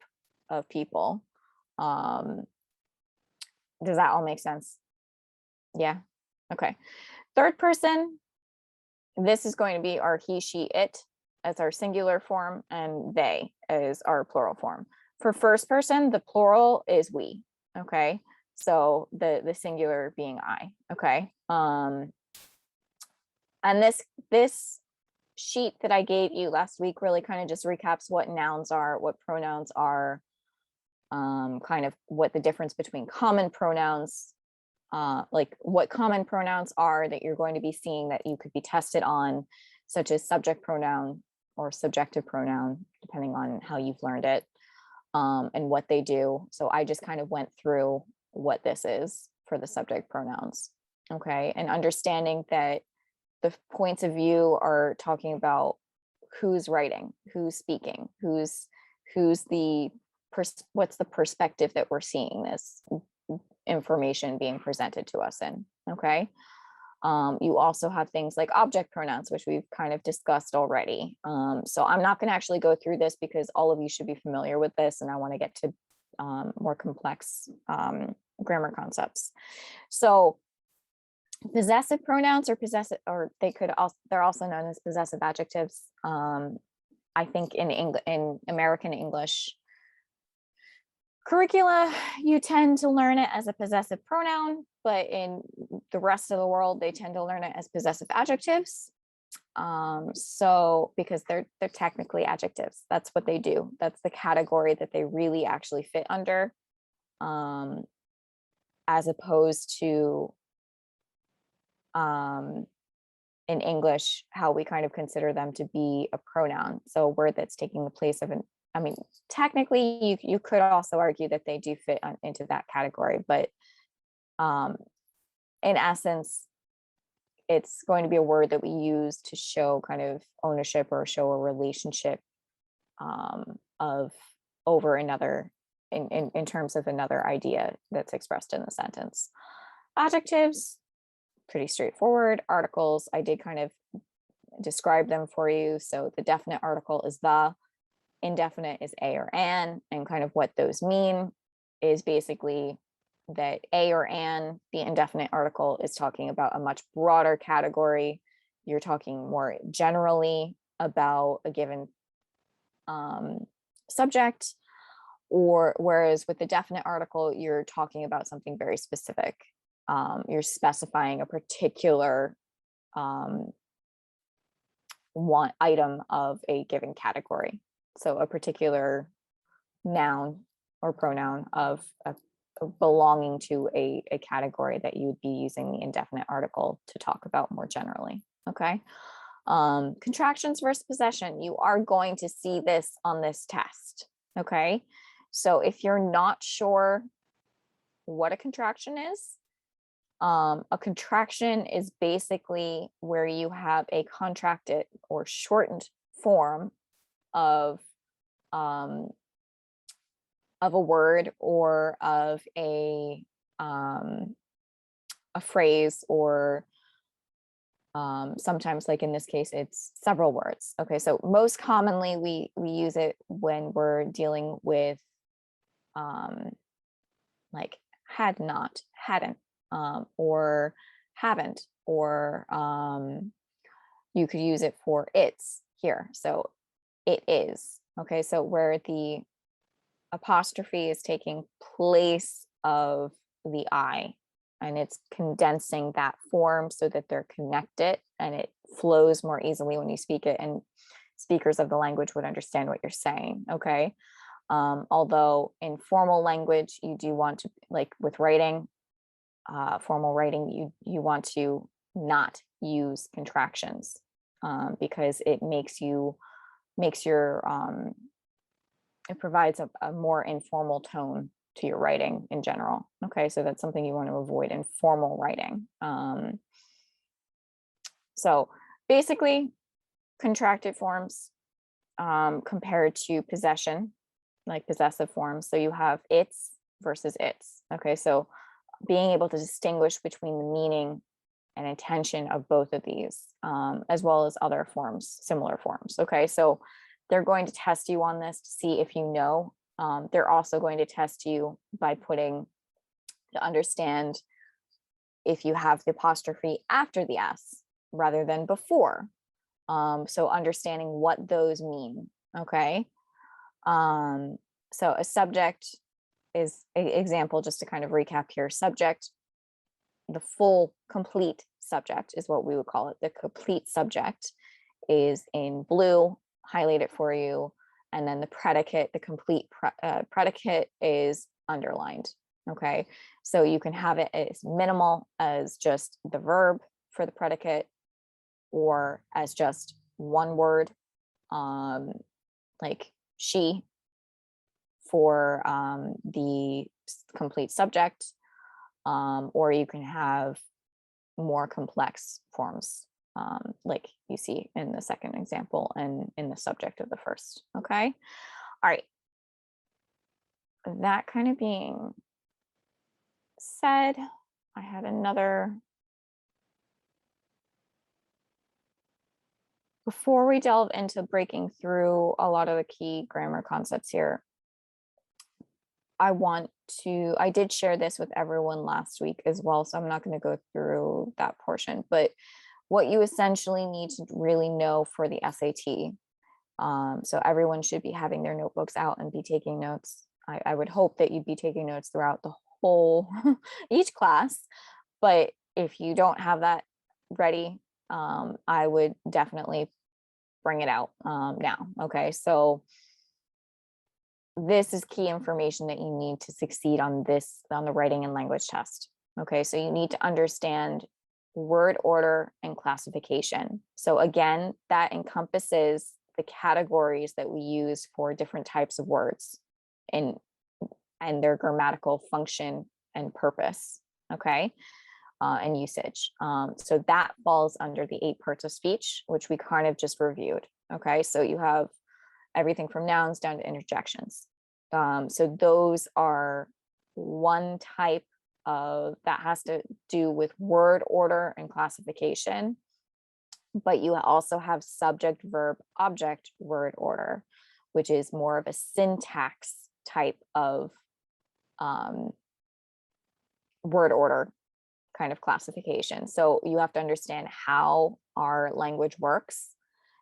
of people. Does that all make sense? Yeah. Okay. Third person, this is going to be our he, she, it as our singular form, and they is our plural form. For first person, the plural is we. Okay. So the singular being I. Okay. And this sheet that I gave you last week really kind of just recaps what nouns are, what pronouns are, kind of what the difference between common pronouns, like what common pronouns are that you're going to be seeing that you could be tested on, such as subject pronoun or subjective pronoun, depending on how you've learned it, and what they do. So I just kind of went through what this is for the subject pronouns. Okay. And understanding that the points of view are talking about who's writing, who's speaking, who's the what's the perspective that we're seeing this information being presented to us in. Okay. You also have things like object pronouns, which we've kind of discussed already. So I'm not going to actually go through this because all of you should be familiar with this, and I want to get to more complex grammar concepts. So possessive pronouns or possessive, or they're also known as possessive adjectives. I think in American English curricula, you tend to learn it as a possessive pronoun, but in the rest of the world, they tend to learn it as possessive adjectives. So because they're technically adjectives, that's what they do. That's the category that they really actually fit under, as opposed to in English, how we kind of consider them to be a pronoun. So a word that's taking the place of I mean, technically you could also argue that they do fit into that category, but in essence, it's going to be a word that we use to show kind of ownership or show a relationship of over another in terms of another idea that's expressed in the sentence. Adjectives, pretty straightforward. Articles, I did kind of describe them for you. So the definite article is the, indefinite is a or an, and kind of what those mean is basically that a or an, the indefinite article, is talking about a much broader category. You're talking more generally about a given subject, or whereas with the definite article, you're talking about something very specific. You're specifying a particular one item of a given category. So a particular noun or pronoun of belonging to a category that you would be using the indefinite article to talk about more generally. Okay. Contractions versus possession. You are going to see this on this test. Okay. So if you're not sure what a contraction is, a contraction is basically where you have a contracted or shortened form of a word or of a phrase, or sometimes, like in this case, it's several words. Okay, so most commonly we use it when we're dealing with like had not, hadn't, or haven't, or you could use it for it's here. So it is. Okay, so where the apostrophe is taking place of the I, and it's condensing that form so that they're connected and it flows more easily when you speak it, and speakers of the language would understand what you're saying. Okay. Although in formal language, you do want to, like with writing, formal writing, you want to not use contractions, because it it provides a more informal tone to your writing in general. Okay, so that's something you want to avoid in formal writing. So basically, contracted forms compared to possession, like possessive forms. So you have it's versus its. Okay, so being able to distinguish between the meaning and intention of both of these, as well as other forms, similar forms. Okay, so they're going to test you on this to see if you know They're also going to test you by to understand if you have the apostrophe after the S rather than before. So understanding what those mean, okay? So a subject is an example, just to kind of recap here. Subject, the full complete subject is what we would call it. The complete subject is in blue, highlight it for you. And then the predicate, the complete predicate is underlined. Okay, so you can have it as minimal as just the verb for the predicate, or as just one word, like she for the complete subject, or you can have more complex forms, like you see in the second example and in the subject of the first. Okay, all right. That kind of being said, I had another. Before we delve into breaking through a lot of the key grammar concepts here, I did share this with everyone last week as well, so I'm not going to go through that portion, but what you essentially need to really know for the SAT. So everyone should be having their notebooks out and be taking notes. I would hope that you'd be taking notes throughout the whole, each class, but if you don't have that ready, I would definitely bring it out now. Okay, so this is key information that you need to succeed on the writing and language test. Okay, so you need to understand word order and classification. So again, that encompasses the categories that we use for different types of words and their grammatical function and purpose. Okay, and usage. So that falls under the 8 parts of speech, which we kind of just reviewed. Okay, so you have everything from nouns down to interjections. So those are one type of that has to do with word order and classification. But you also have subject, verb, object, word order, which is more of a syntax type of word order kind of classification. So you have to understand how our language works.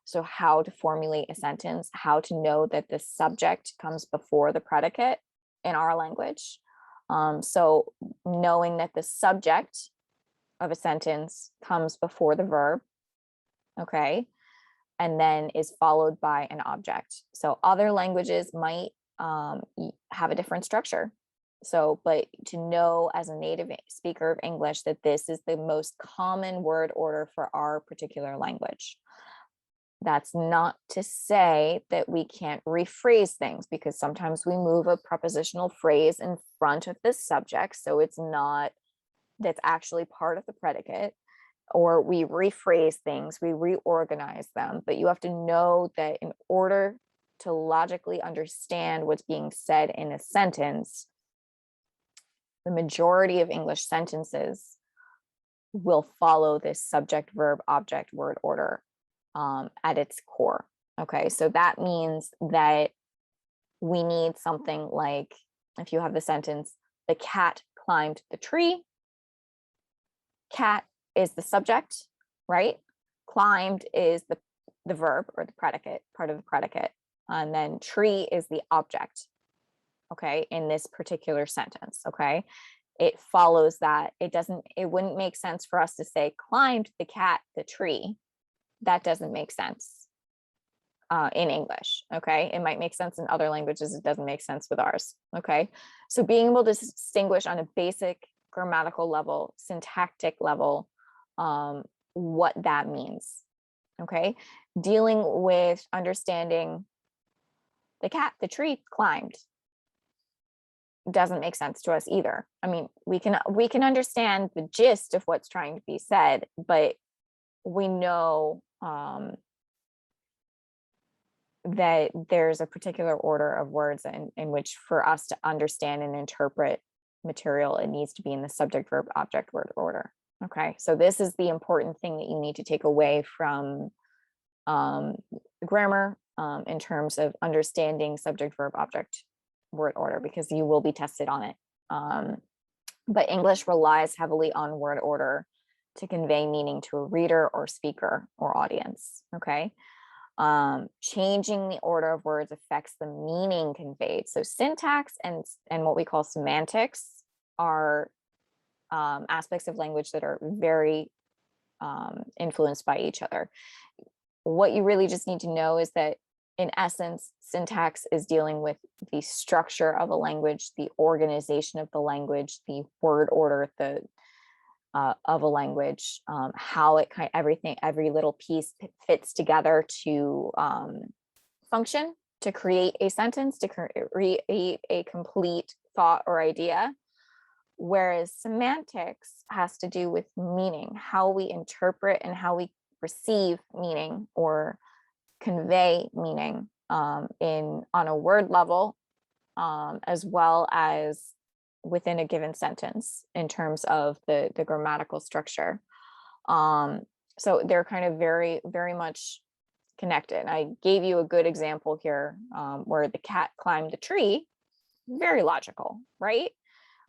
So how to formulate a sentence, how to know that the subject comes before the predicate in our language. So knowing that the subject of a sentence comes before the verb, okay, and then is followed by an object. So other languages might have a different structure. So, but to know as a native speaker of English that this is the most common word order for our particular language. That's not to say that we can't rephrase things, because sometimes we move a prepositional phrase in front of the subject. So it's not, that's actually part of the predicate, or we rephrase things, we reorganize them. But you have to know that in order to logically understand what's being said in a sentence, the majority of English sentences will follow this subject, verb, object, word order at its core. Okay, so that means that we need something like, if you have the sentence, the cat climbed the tree. Cat is the subject, right? Climbed is the verb or the predicate, part of the predicate. And then tree is the object, okay, in this particular sentence, okay? It follows that. It wouldn't make sense for us to say climbed the cat the tree. That doesn't make sense in English, okay? It might make sense in other languages. It doesn't make sense with ours, okay? So being able to distinguish on a basic grammatical level, syntactic level, what that means, okay? Dealing with understanding the cat, the tree climbed doesn't make sense to us either. I mean, we can understand the gist of what's trying to be said, but we know that there's a particular order of words in which for us to understand and interpret material, it needs to be in the subject, verb, object, word order. Okay, so this is the important thing that you need to take away from grammar in terms of understanding subject, verb, object, word order because you will be tested on it. But English relies heavily on word order to convey meaning to a reader or speaker or audience. Okay. Changing the order of words affects the meaning conveyed. So syntax and what we call semantics are aspects of language that are very influenced by each other. What you really just need to know is that in essence, syntax is dealing with the structure of a language, the organization of the language, the word order, of a language, how it kind of every little piece fits together to function, to create a sentence, to create a complete thought or idea. Whereas semantics has to do with meaning, how we interpret and how we receive meaning or convey meaning on a word level, as well as within a given sentence in terms of the grammatical structure. So they're kind of very, very much connected. I gave you a good example here where the cat climbed the tree. Very logical, right?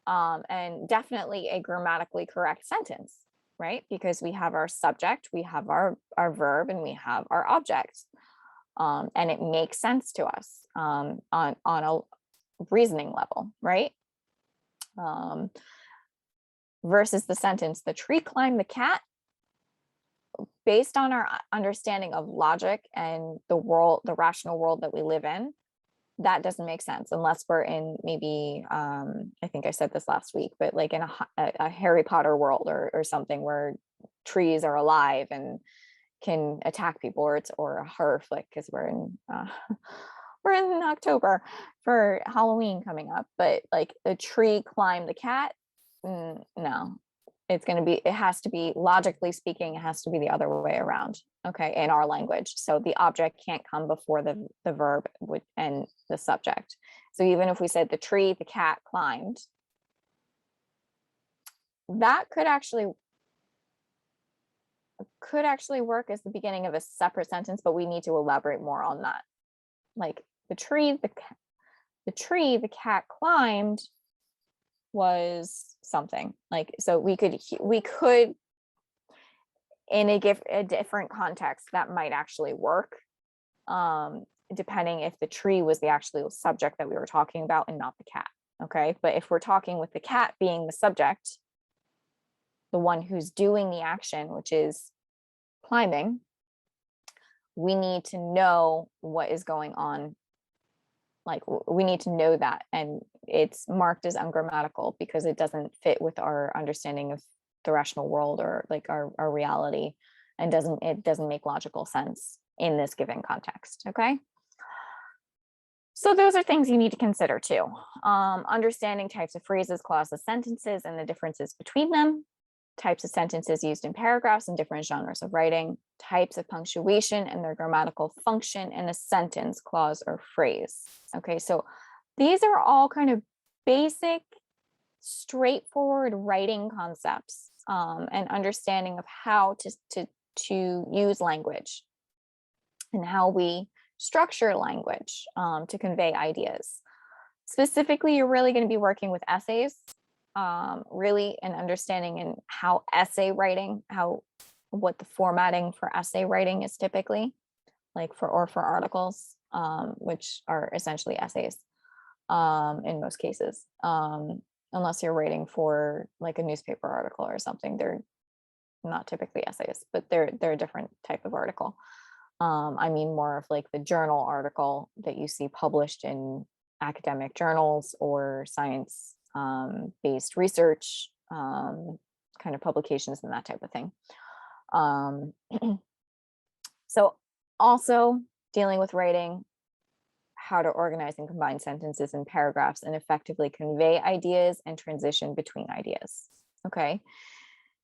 And definitely a grammatically correct sentence, right? Because we have our subject, we have our verb, and we have our object. And it makes sense to us on a reasoning level, right? Versus the sentence, the tree climbed the cat. Based on our understanding of logic and the world, the rational world that we live in, that doesn't make sense unless we're in maybe, I think I said this last week, but like in a Harry Potter world or something where trees are alive and can attack people, or a horror flick because we're in October for Halloween coming up. But like a tree climbed the cat, no, it has to be, logically speaking, it has to be the other way around, okay, in our language. So the object can't come before the verb and the subject. So even if we said the tree the cat climbed, that could actually work as the beginning of a separate sentence, but we need to elaborate more on that. Like the tree the cat climbed was something like, so we could in a different context that might actually work, depending if the tree was the actual subject that we were talking about and not the cat. Okay, but if we're talking with the cat being the subject, the one who's doing the action, which is climbing, we need to know what is going on. Like we need to know that, and it's marked as ungrammatical because it doesn't fit with our understanding of the rational world or like our reality, and it doesn't make logical sense in this given context. Okay, so those are things you need to consider too. Understanding types of phrases, clauses, sentences, and the differences between them, types of sentences used in paragraphs and different genres of writing, types of punctuation and their grammatical function in a sentence, clause, or phrase. Okay, so these are all kind of basic, straightforward writing concepts, and understanding of how to use language and how we structure language to convey ideas. Specifically, you're really going to be working with essays, really, and understanding in how essay writing, what the formatting for essay writing is typically, like for articles, which are essentially essays in most cases, unless you're writing for like a newspaper article or something. They're not typically essays, but they're a different type of article. I mean more of like the journal article that you see published in academic journals or science based research kind of publications and that type of thing. So also dealing with writing, how to organize and combine sentences and paragraphs and effectively convey ideas and transition between ideas. Okay,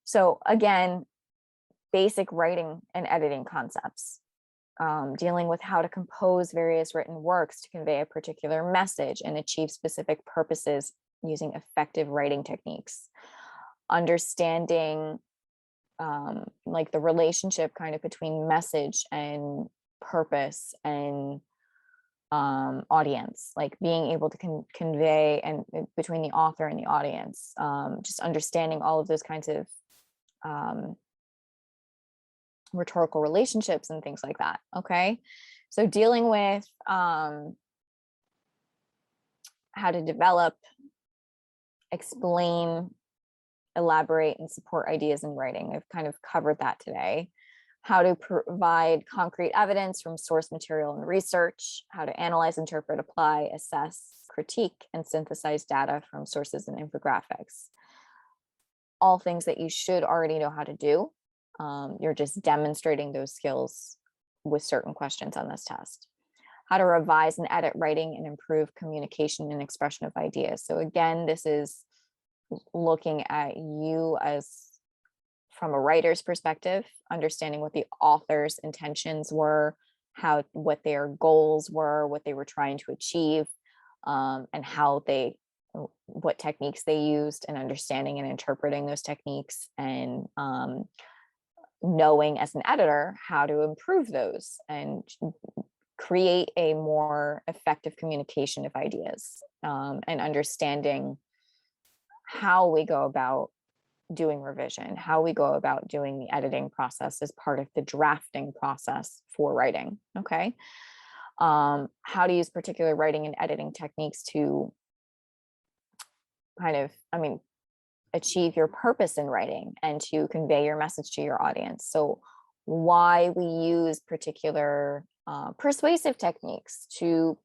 so again, basic writing and editing concepts, dealing with how to compose various written works to convey a particular message and achieve specific purposes using effective writing techniques, understanding like the relationship kind of between message and purpose and audience, like being able to convey and between the author and the audience, just understanding all of those kinds of rhetorical relationships and things like that. Okay. So dealing with how to develop, explain, elaborate, and support ideas in writing. I've kind of covered that today. How to provide concrete evidence from source material and research, how to analyze, interpret, apply, assess, critique, and synthesize data from sources and infographics. All things that you should already know how to do. You're just demonstrating those skills with certain questions on this test. How to revise and edit writing and improve communication and expression of ideas. So again, this is looking at you as from a writer's perspective, understanding what the author's intentions were, what their goals were, what they were trying to achieve, and what techniques they used, and understanding and interpreting those techniques, and knowing as an editor how to improve those and create a more effective communication of ideas, and understanding how we go about doing revision, how we go about doing the editing process as part of the drafting process for writing. Okay. How to use particular writing and editing techniques to kind of, achieve your purpose in writing and to convey your message to your audience. So why we use particular persuasive techniques to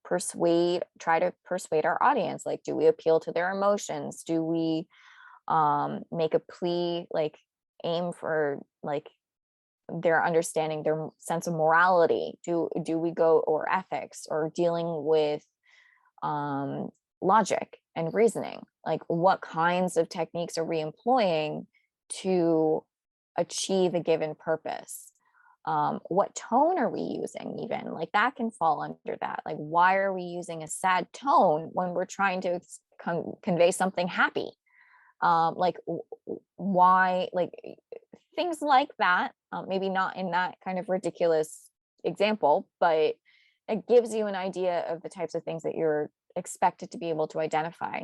try to persuade our audience. Like, do we appeal to their emotions? Do we make a plea, like aim for like their understanding, their sense of morality? Do we go, or ethics, or dealing with logic and reasoning? Like, what kinds of techniques are we employing to achieve a given purpose? What tone are we using? Even like that can fall under that. Like, why are we using a sad tone when we're trying to convey something happy? Like, why, like things like that. Maybe not in that kind of ridiculous example, but it gives you an idea of the types of things that you're expected to be able to identify.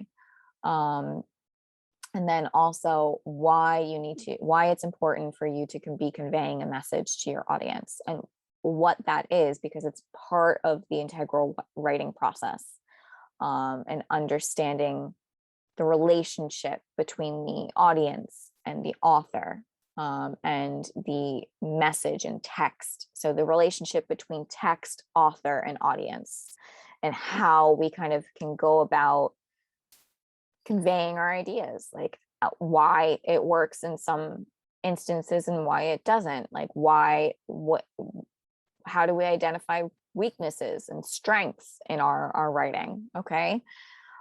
And then also why it's important for you to be conveying a message to your audience, and what that is, because it's part of the integral writing process, and understanding the relationship between the audience and the author, and the message and text. So the relationship between text, author, and audience, and how we kind of can go about conveying our ideas, like why it works in some instances and why it doesn't. Like, how do we identify weaknesses and strengths in our writing? Okay.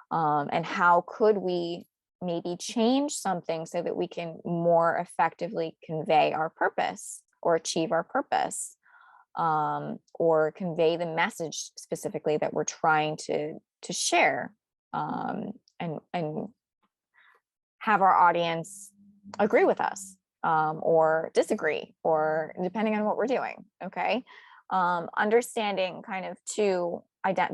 And how could we maybe change something so that we can more effectively convey our purpose or achieve our purpose, or convey the message specifically that we're trying to share, and have our audience agree with us, or disagree, or depending on what we're doing. Okay. Understanding kind of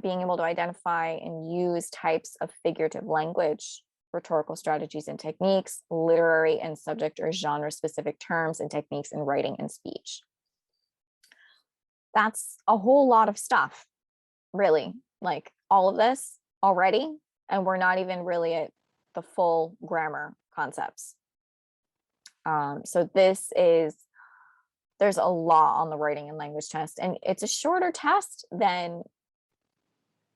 being able to identify and use types of figurative language, rhetorical strategies and techniques, literary and subject or genre specific terms and techniques in writing and speech. That's a whole lot of stuff, really, like all of this already. And we're not even really at the full grammar concepts. So there's a lot on the writing and language test, and it's a shorter test than,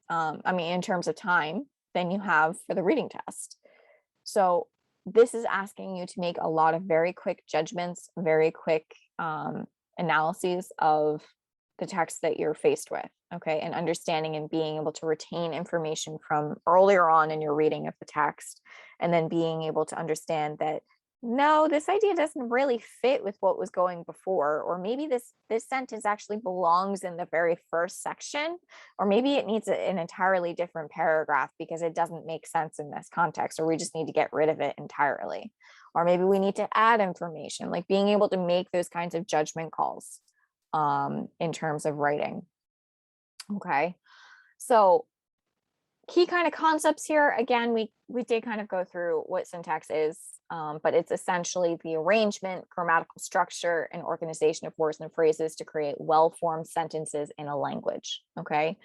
in terms of time, than you have for the reading test. So this is asking you to make a lot of very quick judgments, very quick analyses of the text that you're faced with. Okay. And understanding and being able to retain information from earlier on in your reading of the text, and then being able to understand that, no, this idea doesn't really fit with what was going before, or maybe this sentence actually belongs in the very first section, or maybe it needs an entirely different paragraph because it doesn't make sense in this context, or we just need to get rid of it entirely, or maybe we need to add information. Like, being able to make those kinds of judgment calls in terms of writing. Okay. So key kind of concepts here, again, we did kind of go through what syntax is, but it's essentially the arrangement, grammatical structure, and organization of words and phrases to create well-formed sentences in a language. Okay.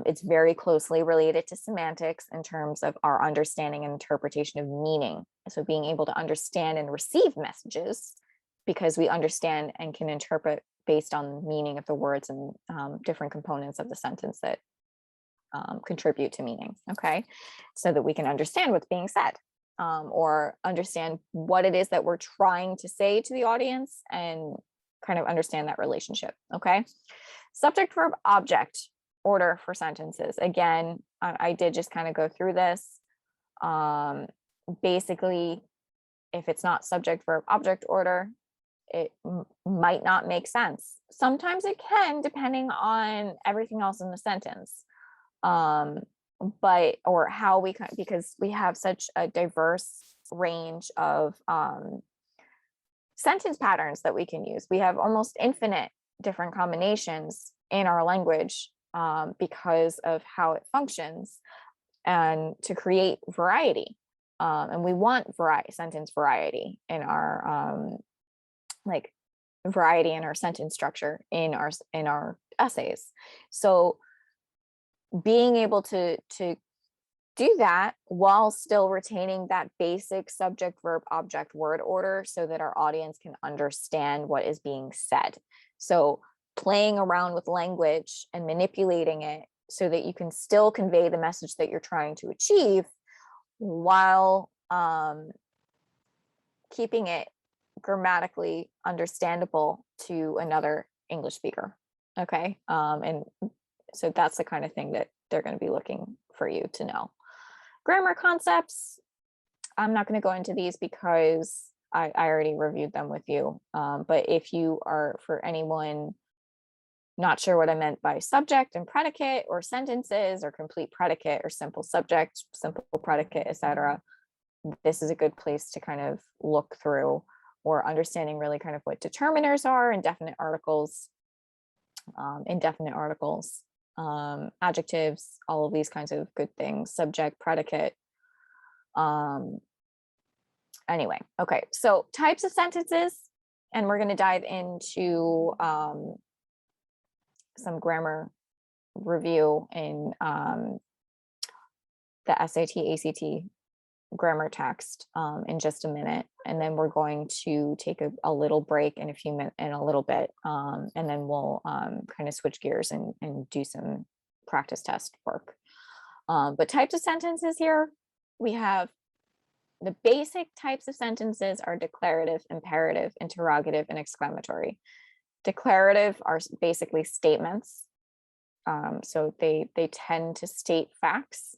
It's very closely related to semantics in terms of our understanding and interpretation of meaning. So being able to understand and receive messages because we understand and can interpret based on the meaning of the words and different components of the sentence that contribute to meaning. Okay. So that we can understand what's being said, or understand what it is that we're trying to say to the audience and kind of understand that relationship. Okay. Subject, verb, object order for sentences. Again, I did just kind of go through this. Basically, if it's not subject, verb, object order, it might not make sense. Sometimes it can, depending on everything else in the sentence. But, or how we can, because we have such a diverse range of sentence patterns that we can use. We have almost infinite different combinations in our language because of how it functions and to create variety. And we want sentence variety in our like variety in our sentence structure in our essays. So being able to do that while still retaining that basic subject, verb, object, word order so that our audience can understand what is being said. So playing around with language and manipulating it so that you can still convey the message that you're trying to achieve while keeping it grammatically understandable to another English speaker. Okay. And so that's the kind of thing that they're going to be looking for you to know. Grammar concepts, I'm not going to go into these because I already reviewed them with you. But if you are, for anyone not sure what I meant by subject and predicate or sentences or complete predicate or simple subject, simple predicate, etc., this is a good place to kind of look through, or understanding really kind of what determiners are, indefinite articles, adjectives, all of these kinds of good things, subject, predicate. Anyway, okay, so types of sentences, and we're going to dive into some grammar review in the SAT, ACT grammar text in just a minute, and then we're going to take a little break in a little bit, and then we'll kind of switch gears and do some practice test work. But types of sentences here, we have the basic types of sentences are declarative, imperative, interrogative, and exclamatory. Declarative are basically statements. So they tend to state facts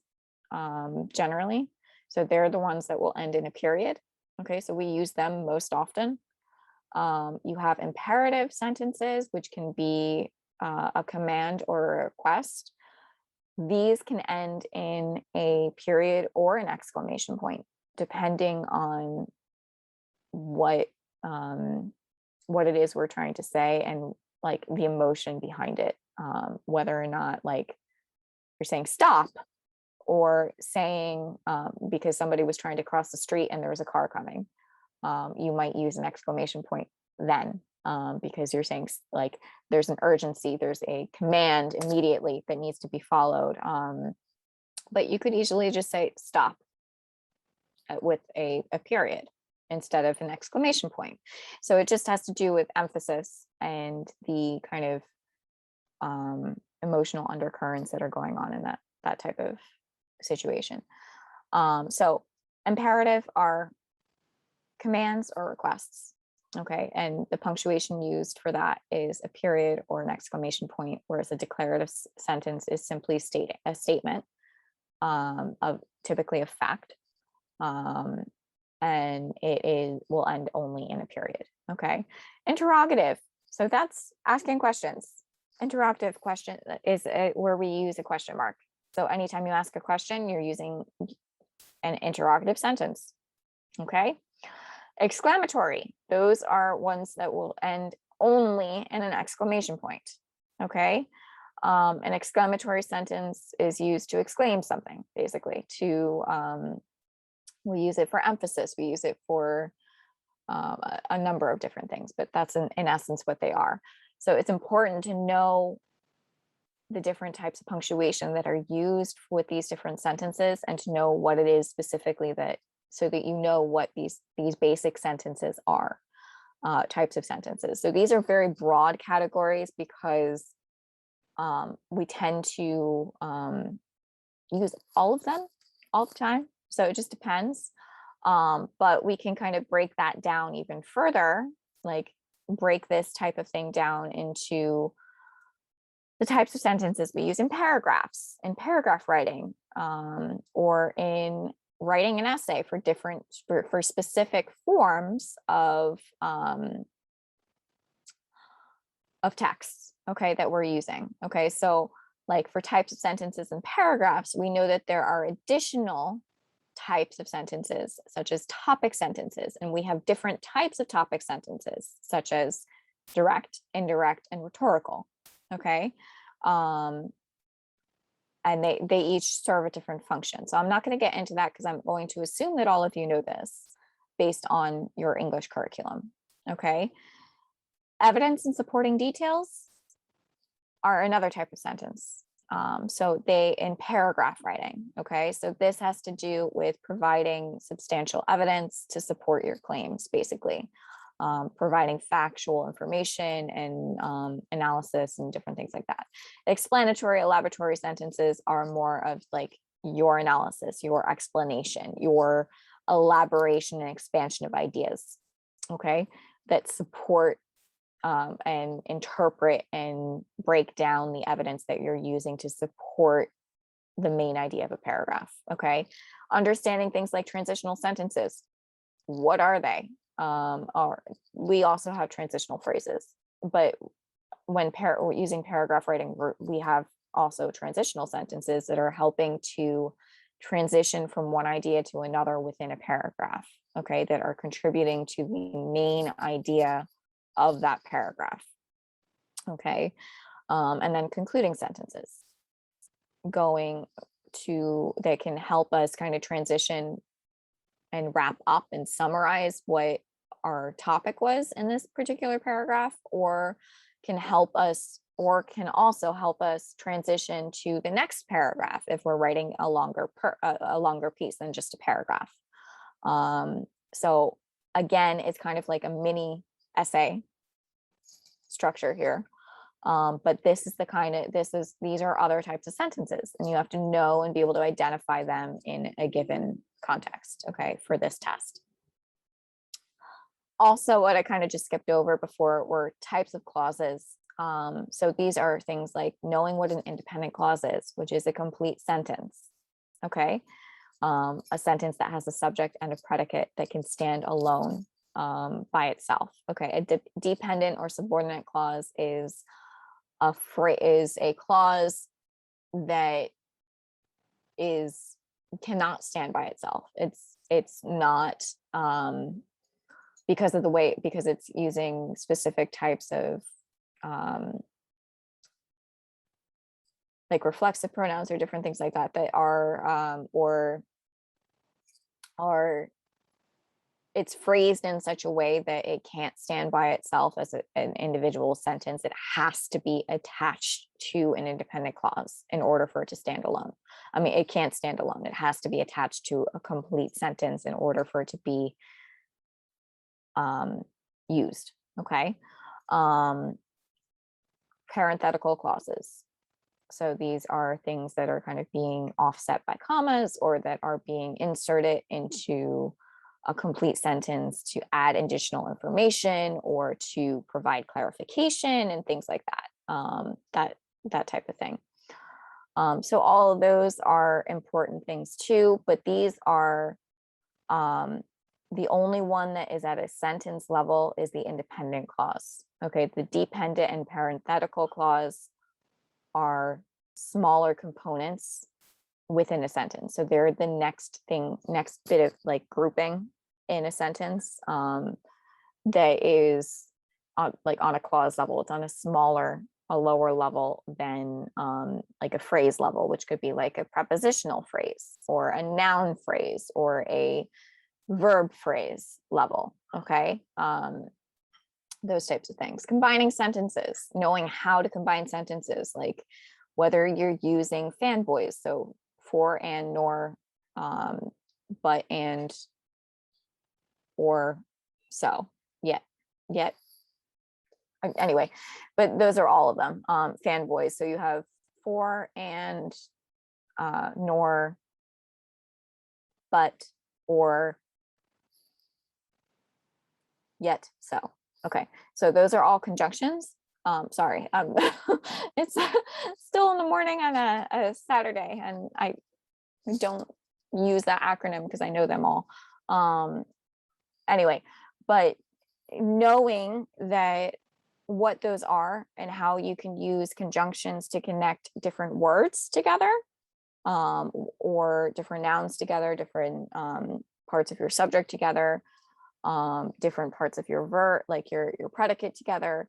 generally. So they're the ones that will end in a period. Okay, so we use them most often. You have imperative sentences, which can be a command or a request. These can end in a period or an exclamation point, depending on what it is we're trying to say and like the emotion behind it. Whether or not like you're saying stop, or saying because somebody was trying to cross the street and there was a car coming, you might use an exclamation point then, because you're saying like there's an urgency, there's a command immediately that needs to be followed. But you could easily just say stop with a period instead of an exclamation point. So it just has to do with emphasis and the kind of emotional undercurrents that are going on in that type of situation. So imperative are commands or requests. Okay, and the punctuation used for that is a period or an exclamation point, whereas a declarative sentence is simply a statement of typically a fact, and will end only in a period. Okay, interrogative. So that's asking questions. Interrogative question is where we use a question mark. So anytime you ask a question, you're using an interrogative sentence. Okay. Exclamatory, those are ones that will end only in an exclamation point. Okay. An exclamatory sentence is used to exclaim something, basically. We use it for emphasis. We use it for a number of different things, but that's in essence what they are. So it's important to know the different types of punctuation that are used with these different sentences, and to know what it is specifically that, so that you know what these basic sentences are, types of sentences. So these are very broad categories because we tend to use all of them all the time. So it just depends. But we can kind of break that down even further, like break this type of thing down into the types of sentences we use in paragraphs, in paragraph writing, or in writing an essay for for specific forms of texts, okay, that we're using. Okay, so like for types of sentences and paragraphs, we know that there are additional types of sentences, such as topic sentences, and we have different types of topic sentences, such as direct, indirect, and rhetorical. Okay, and they each serve a different function. So I'm not going to get into that because I'm going to assume that all of you know this based on your English curriculum. Okay, evidence and supporting details are another type of sentence. So they in paragraph writing. Okay, so this has to do with providing substantial evidence to support your claims, basically. Providing factual information and analysis and different things like that. Explanatory, elaboratory sentences are more of like your analysis, your explanation, your elaboration and expansion of ideas, okay, that support and interpret and break down the evidence that you're using to support the main idea of a paragraph, okay? Understanding things like transitional sentences. What are they? We also have transitional phrases, but when we're using paragraph writing, we have also transitional sentences that are helping to transition from one idea to another within a paragraph, okay, that are contributing to the main idea of that paragraph, okay? And then concluding sentences that can help us kind of transition and wrap up and summarize what our topic was in this particular paragraph, or can also help us transition to the next paragraph if we're writing a longer piece than just a paragraph. So again, it's kind of like a mini essay structure here. But these are other types of sentences, and you have to know and be able to identify them in a given context, okay, for this test. Also, what I kind of just skipped over before were types of clauses. So these are things like knowing what an independent clause is, which is a complete sentence, okay? A sentence that has a subject and a predicate that can stand alone by itself, okay? A dependent or subordinate clause is a clause that cannot stand by itself. It's not because it's using specific types of like reflexive pronouns or different things like that are it's phrased in such a way that it can't stand by itself as an individual sentence. It has to be attached to an independent clause in order for it to stand alone. I mean, it can't stand alone. It has to be attached to a complete sentence in order for it to be used, okay? Parenthetical clauses. So these are things that are kind of being offset by commas, or that are being inserted into a complete sentence to add additional information or to provide clarification and things like that, that type of thing. So all of those are important things too, but these are the only one that is at a sentence level is the independent clause. Okay, the dependent and parenthetical clause are smaller components within a sentence. So they're the next bit of like grouping in a sentence that is on a clause level. It's on a smaller a lower level than like a phrase level, which could be like a prepositional phrase or a noun phrase or a verb phrase level. Okay. Those types of things. Combining sentences, knowing how to combine sentences, like whether you're using fanboys, so for and nor, but and or so, yet anyway, but those are all of them. Fanboys, so you have for and nor, but, or, yet, so. Okay, so those are all conjunctions. Sorry, it's still in the morning on a Saturday, and I don't use that acronym because I know them all. Anyway, but knowing that what those are and how you can use conjunctions to connect different words together, or different nouns together, different parts of your subject together, different parts of your verb, like your predicate together,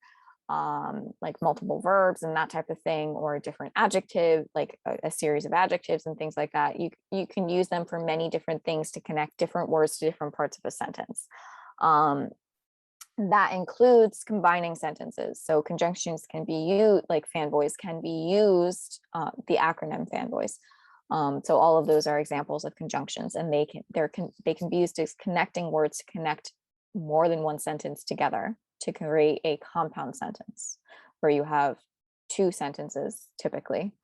like multiple verbs and that type of thing, or a different adjective, like a series of adjectives and things like that. You can use them for many different things to connect different words to different parts of a sentence. That includes combining sentences. So conjunctions can be used, like fanboys can be used, the acronym fanboys. So all of those are examples of conjunctions, and they can be used as connecting words to connect more than one sentence together to create a compound sentence, where you have two sentences typically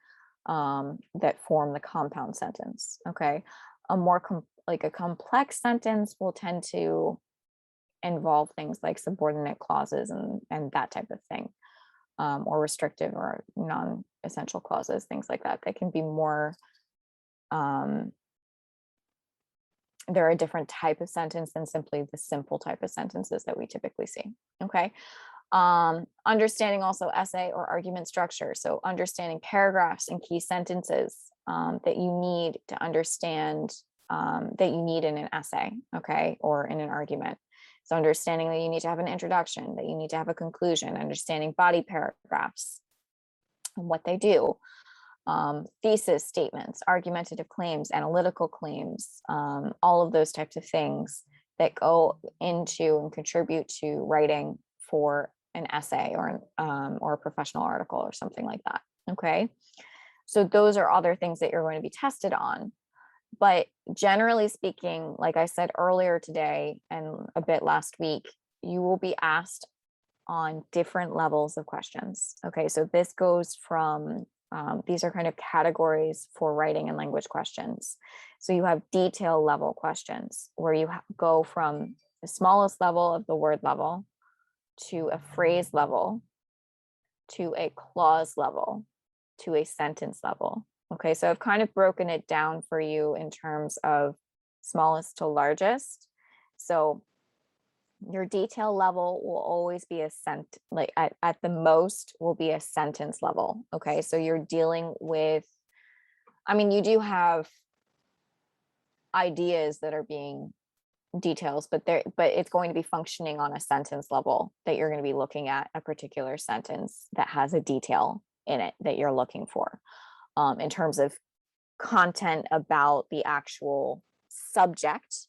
that form the compound sentence. Okay, a more like a complex sentence will tend to involve things like subordinate clauses and that type of thing, or restrictive or non-essential clauses, things like that. They can be more. They're a different type of sentence than simply the simple type of sentences that we typically see. Okay. Understanding also essay or argument structure. So understanding paragraphs and key sentences that you need to understand, that you need in an essay, okay, or in an argument. So understanding that you need to have an introduction, that you need to have a conclusion, understanding body paragraphs and what they do. Thesis statements, argumentative claims, analytical claims, all of those types of things that go into and contribute to writing for an essay or a professional article or something like that. Okay, so those are other things that you're going to be tested on. But generally speaking, like I said earlier today and a bit last week, you will be asked on different levels of questions. Okay, so this goes from these are kind of categories for writing and language questions. So you have detail level questions where you go from the smallest level of the word level to a phrase level to a clause level to a sentence level. Okay, so I've kind of broken it down for you in terms of smallest to largest. So your detail level will always be like at the most will be a sentence level. Okay, so you're dealing with, I mean, you do have ideas that are being details, but it's going to be functioning on a sentence level, that you're going to be looking at a particular sentence that has a detail in it that you're looking for, in terms of content about the actual subject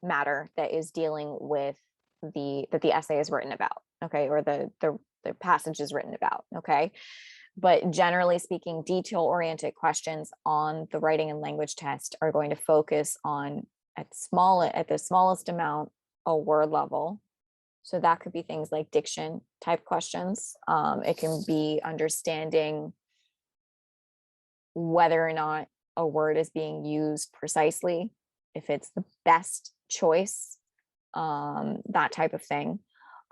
matter that is dealing with that the essay is written about, okay, or the passage is written about, okay. But generally speaking, detail oriented questions on the writing and language test are going to focus on at the smallest amount, a word level. So that could be things like diction type questions. It can be understanding whether or not a word is being used precisely, if it's the best choice, that type of thing.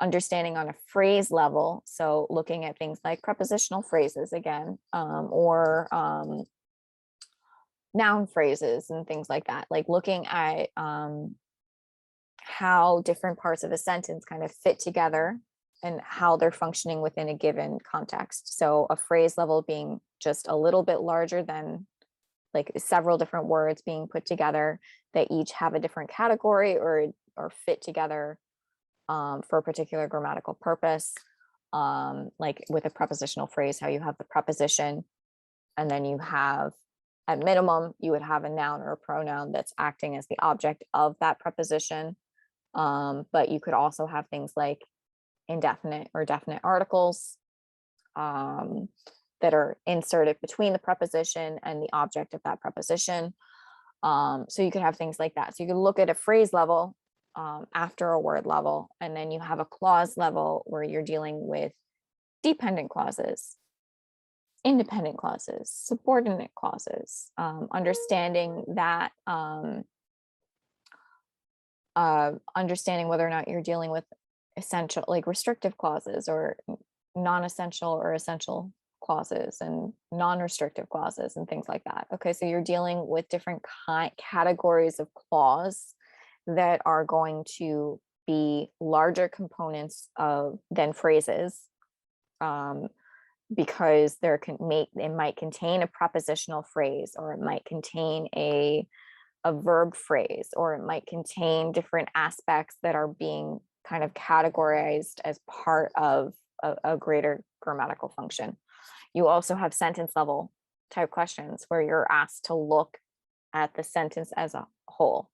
Understanding on a phrase level, so looking at things like prepositional phrases again, or noun phrases and things like that, like looking at how different parts of a sentence kind of fit together and how they're functioning within a given context. So a phrase level being just a little bit larger than like several different words being put together that each have a different category or fit together for a particular grammatical purpose. like with a prepositional phrase, how you have the preposition, and then you have, at minimum, you would have a noun or a pronoun that's acting as the object of that preposition. But you could also have things like indefinite or definite articles that are inserted between the preposition and the object of that preposition. So you could have things like that. So you could look at a phrase level after a word level, and then you have a clause level where you're dealing with dependent clauses, independent clauses, subordinate clauses, understanding that, understanding whether or not you're dealing with essential, like restrictive clauses, or non-essential or essential clauses, and non-restrictive clauses, and things like that. Okay, so you're dealing with different categories of clause that are going to be larger components of than phrases, because it might contain a prepositional phrase, or it might contain a verb phrase, or it might contain different aspects that are being kind of categorized as part of a greater grammatical function. You also have sentence level type questions where you're asked to look at the sentence as a whole.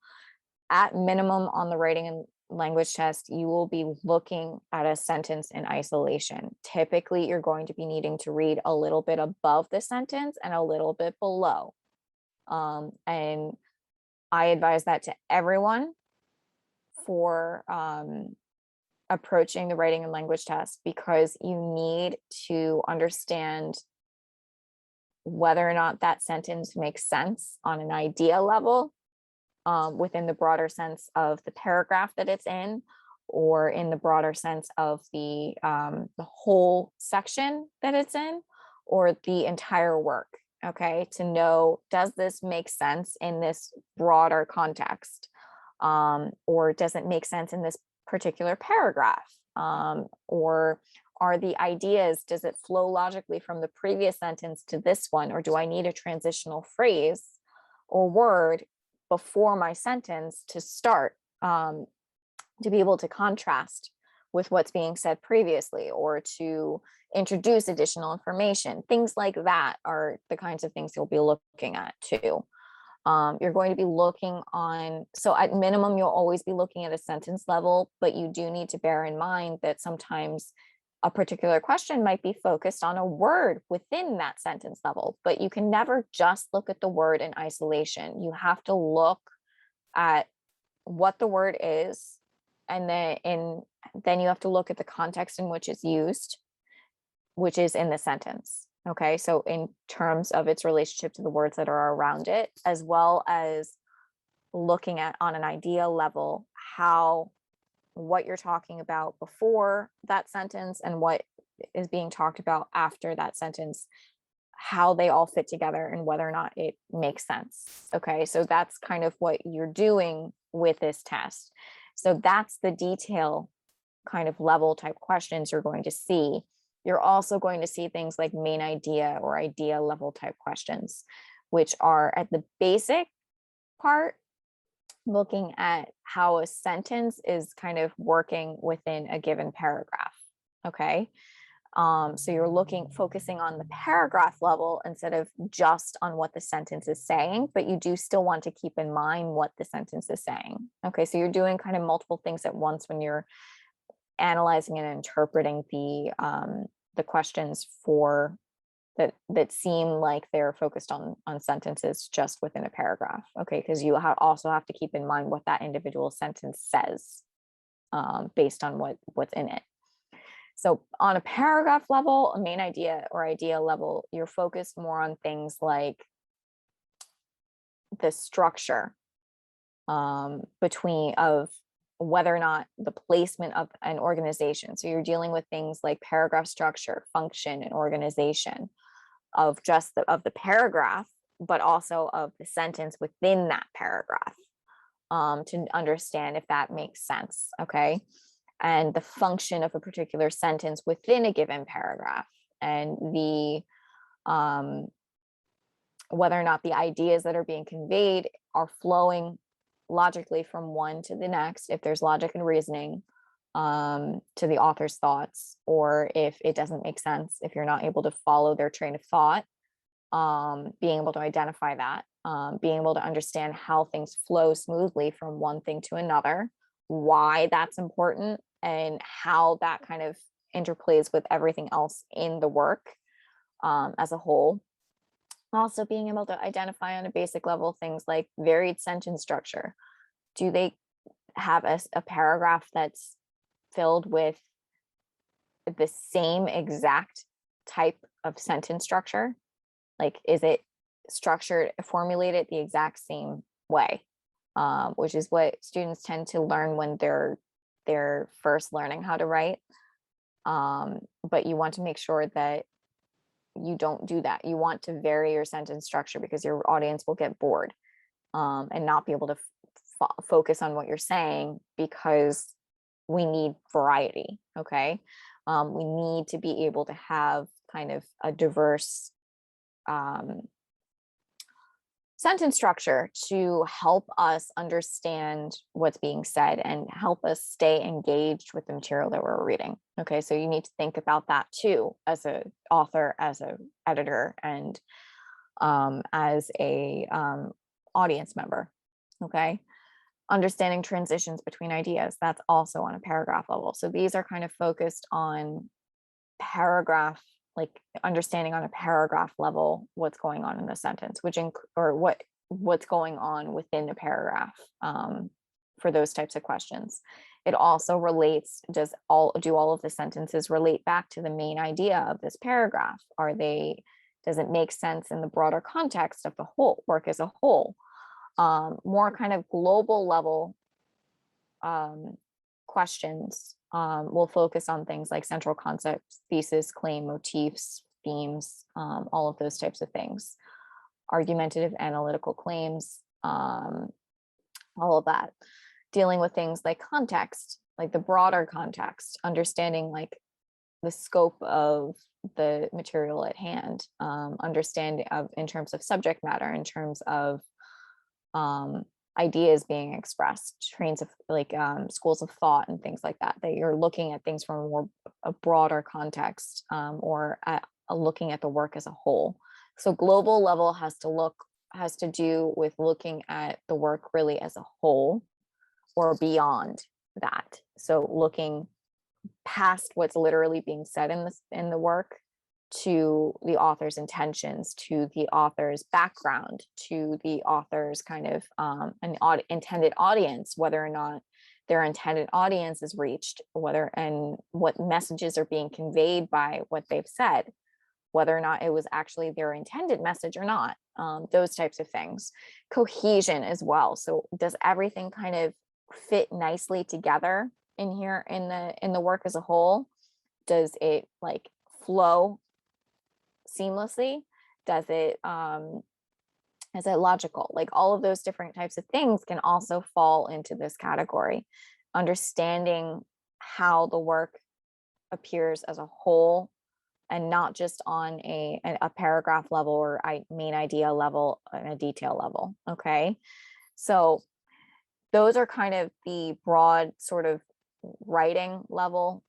At minimum, on the writing and language test, you will be looking at a sentence in isolation. Typically, you're going to be needing to read a little bit above the sentence and a little bit below. And I advise that to everyone for approaching the writing and language test, because you need to understand whether or not that sentence makes sense on an idea level, within the broader sense of the paragraph that it's in, or in the broader sense of the whole section that it's in, or the entire work. Okay, to know, does this make sense in this broader context, or does it make sense in this particular paragraph, or are the ideas, does it flow logically from the previous sentence to this one, or do I need a transitional phrase or word before my sentence to start, to be able to contrast with what's being said previously, or to introduce additional information. Things like that are the kinds of things you'll be looking at too. You're going to be looking on, so at minimum, you'll always be looking at a sentence level, but you do need to bear in mind that sometimes a particular question might be focused on a word within that sentence level, but you can never just look at the word in isolation. You have to look at what the word is, and then you have to look at the context in which it's used, which is in the sentence. Okay, so in terms of its relationship to the words that are around it, as well as looking at, on an idea level, what you're talking about before that sentence and what is being talked about after that sentence, how they all fit together and whether or not it makes sense. Okay, so that's kind of what you're doing with this test. So that's the detail kind of level type questions you're going to see. You're also going to see things like main idea or idea level type questions, which are at the basic part, looking at how a sentence is kind of working within a given paragraph. Okay. So you're focusing on the paragraph level instead of just on what the sentence is saying, but you do still want to keep in mind what the sentence is saying. Okay. So you're doing kind of multiple things at once when you're analyzing and interpreting the questions for that seem like they're focused on sentences just within a paragraph. Okay, because you also have to keep in mind what that individual sentence says, based on what's in it. So on a paragraph level, a main idea or idea level, you're focused more on things like the structure, between of whether or not the placement of an organization. So you're dealing with things like paragraph structure, function, and organization of just of the paragraph, but also of the sentence within that paragraph, to understand if that makes sense. Okay. And the function of a particular sentence within a given paragraph, and the whether or not the ideas that are being conveyed are flowing logically from one to the next, if there's logic and reasoning, to the author's thoughts, or if it doesn't make sense, if you're not able to follow their train of thought, being able to identify that, being able to understand how things flow smoothly from one thing to another, why that's important, and how that kind of interplays with everything else in the work as a whole. Also being able to identify on a basic level things like varied sentence structure. Do they have a paragraph that's filled with the same exact type of sentence structure? Like, is it structured, formulated the exact same way? Which is what students tend to learn when they're first learning how to write. But you want to make sure that you don't do that. You want to vary your sentence structure because your audience will get bored and not be able to focus on what you're saying, because we need variety. Okay. We need to be able to have kind of a diverse sentence structure to help us understand what's being said and help us stay engaged with the material that we're reading. Okay, so you need to think about that too, as an author, as an editor, and as a audience member. Okay, understanding transitions between ideas, that's also on a paragraph level. So these are kind of focused on paragraph, like understanding on a paragraph level what's going on in the sentence, or what's going on within the paragraph, for those types of questions. It also relates, do all of the sentences relate back to the main idea of this paragraph? Does it make sense in the broader context of the whole work as a whole? More kind of global level questions will focus on things like central concepts, thesis, claim, motifs, themes, all of those types of things. Argumentative analytical claims, all of that. Dealing with things like context, like the broader context, understanding like the scope of the material at hand, understanding of in terms of subject matter, in terms of ideas being expressed, trains of like schools of thought and things like that, that you're looking at things from a broader context, or looking at the work as a whole. So global level has to do with looking at the work really as a whole or beyond that. So looking past what's literally being said in the work, to the author's intentions, to the author's background, to the author's kind of intended audience, whether or not their intended audience is reached, and what messages are being conveyed by what they've said, whether or not it was actually their intended message or not, those types of things. Cohesion as well. So does everything kind of fit nicely together in here in the work as a whole? Does it like flow seamlessly? Is it logical? Like all of those different types of things can also fall into this category. Understanding how the work appears as a whole, and not just on a paragraph level or main idea level and a detail level. Okay, so those are kind of the broad sort of writing level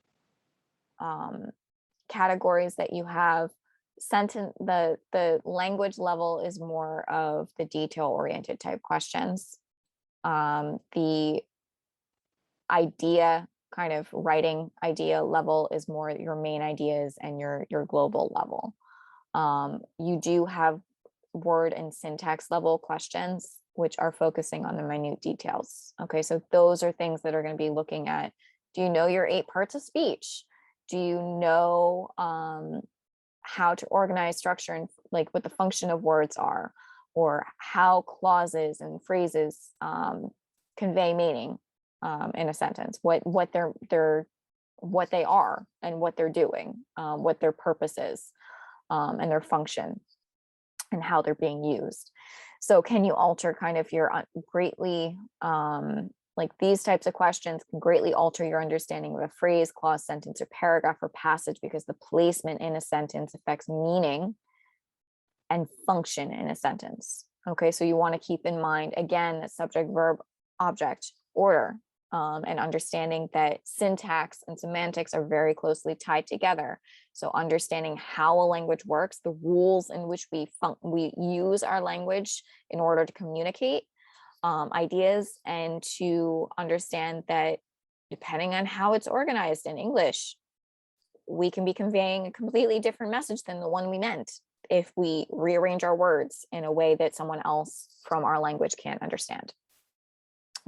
categories that you have. The language level is more of the detail oriented type questions. The idea kind of writing idea level is more your main ideas and your global level. You do have word and syntax level questions, which are focusing on the minute details. Okay, so those are things that are going to be looking at, do you know your 8 parts of speech? Do you know how to organize structure and like what the function of words are, or how clauses and phrases convey meaning in a sentence, what they are and what they're doing, what their purpose is, and their function, and how they're being used. So can you alter kind of your greatly like these types of questions can greatly alter your understanding of a phrase, clause, sentence, or paragraph or passage, because the placement in a sentence affects meaning and function in a sentence. Okay, so you want to keep in mind, again, the subject, verb, object, order. and understanding that syntax and semantics are very closely tied together. So understanding how a language works, the rules in which we use our language in order to communicate ideas, and to understand that depending on how it's organized in English, we can be conveying a completely different message than the one we meant if we rearrange our words in a way that someone else from our language can't understand.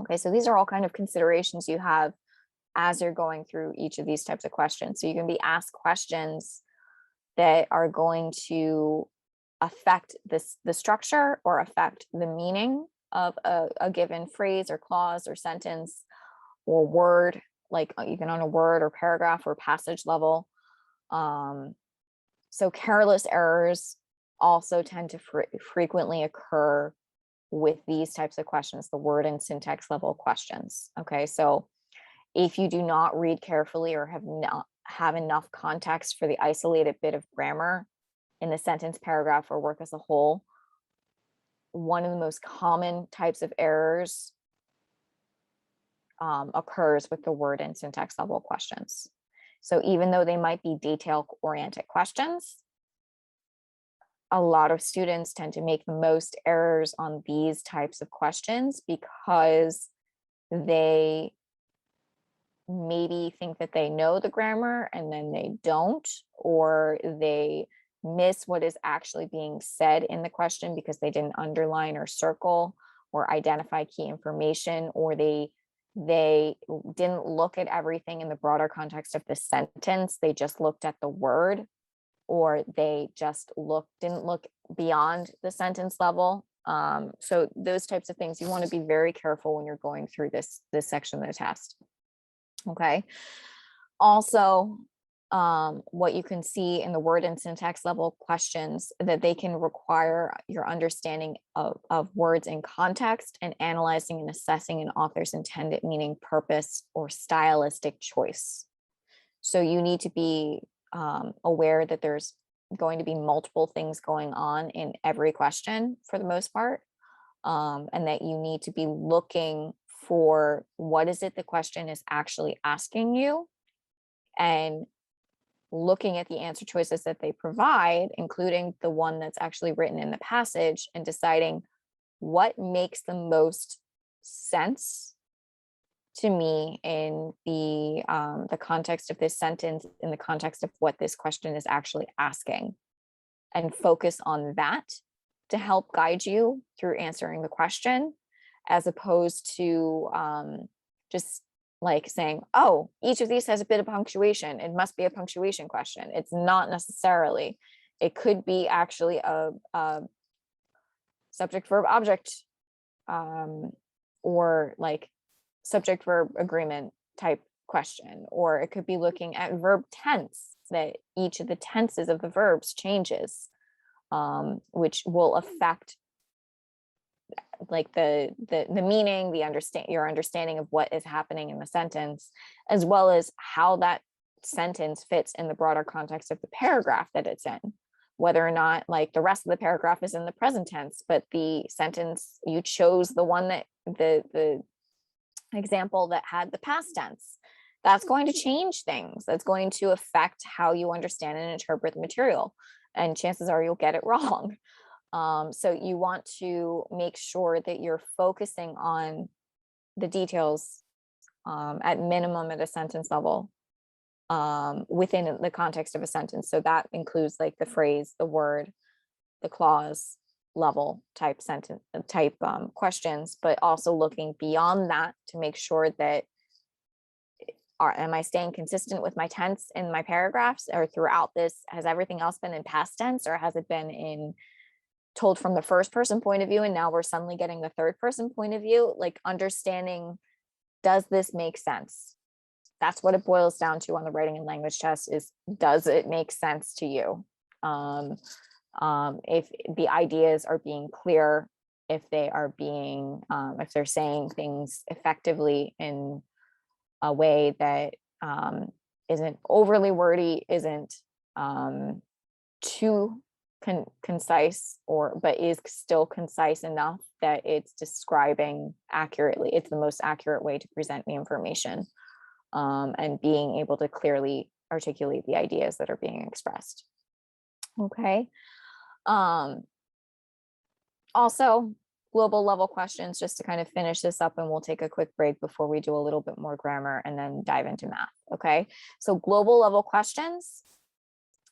Okay, so these are all kind of considerations you have as you're going through each of these types of questions. So you can be asked questions that are going to affect the structure or affect the meaning of a given phrase or clause or sentence or word, like even on a word or paragraph or passage level. So careless errors also tend to frequently occur with these types of questions, the word and syntax level questions. Okay, so if you do not read carefully or have enough context for the isolated bit of grammar in the sentence, paragraph, or work as a whole, one of the most common types of errors occurs with the word and syntax level questions. So even though they might be detail-oriented questions, a lot of students tend to make the most errors on these types of questions because they maybe think that they know the grammar and then they don't, or they miss what is actually being said in the question because they didn't underline or circle or identify key information, or they didn't look at everything in the broader context of the sentence. They just looked at the word, or they just didn't look beyond the sentence level. So those types of things, you want to be very careful when you're going through this section of the test. Okay. Also, what you can see in the word and syntax level questions, that they can require your understanding of words in context and analyzing and assessing an author's intended meaning, purpose, or stylistic choice. So you need to be aware that there's going to be multiple things going on in every question for the most part, and that you need to be looking for what is it the question is actually asking you, and looking at the answer choices that they provide, including the one that's actually written in the passage, and deciding what makes the most sense to me in the context of this sentence, in the context of what this question is actually asking, and focus on that to help guide you through answering the question, as opposed to just like saying, oh, each of these has a bit of punctuation, it must be a punctuation question. It's not necessarily. It could be actually a subject verb object, or like subject verb agreement type question, or it could be looking at verb tense, that each of the tenses of the verbs changes, which will affect like the meaning, your understanding of what is happening in the sentence, as well as how that sentence fits in the broader context of the paragraph that it's in, whether or not like the rest of the paragraph is in the present tense, but the sentence, you chose the one that the example that had the past tense. That's going to change things. That's going to affect how you understand and interpret the material, and chances are you'll get it wrong. So you want to make sure that you're focusing on the details, at minimum at a sentence level, within the context of a sentence. So that includes like the phrase, the word, the clause level type sentence type questions, but also looking beyond that to make sure that am I staying consistent with my tense in my paragraphs, or throughout this, has everything else been in past tense, or has it been in told from the first person point of view, and now we're suddenly getting the third person point of view? Like understanding, does this make sense? That's what it boils down to on the writing and language test, is does it make sense to you? If the ideas are being clear, if they are being, if they're saying things effectively in a way that isn't overly wordy, isn't too concise, but is still concise enough that it's describing accurately. It's the most accurate way to present the information, and being able to clearly articulate the ideas that are being expressed. Okay. Also, global level questions, just to kind of finish this up, and we'll take a quick break before we do a little bit more grammar and then dive into math. Okay. So global level questions,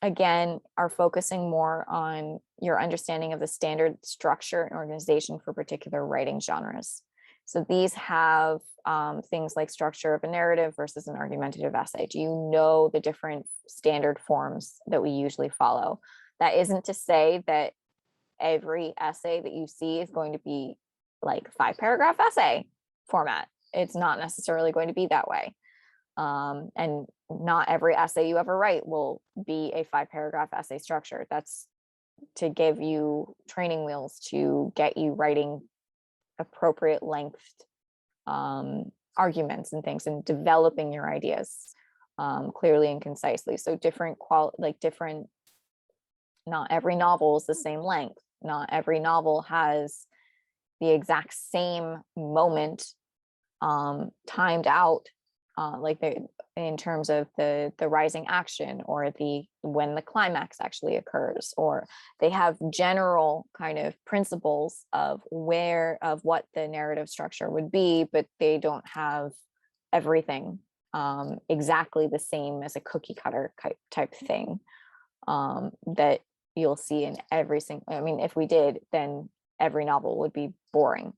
again, are focusing more on your understanding of the standard structure and organization for particular writing genres. So these have things like structure of a narrative versus an argumentative essay. Do you know the different standard forms that we usually follow? That isn't to say that every essay that you see is going to be like 5-paragraph essay format. It's not necessarily going to be that way. And not every essay you ever write will be a 5-paragraph essay structure. That's to give you training wheels to get you writing appropriate length arguments and things, and developing your ideas clearly and concisely. So not every novel is the same length. Not every novel has the exact same moment timed out, in terms of the rising action, or when the climax actually occurs, or they have general kind of principles of what the narrative structure would be, but they don't have everything exactly the same as a cookie cutter type thing that you'll see in every single. I mean, if we did, then every novel would be boring.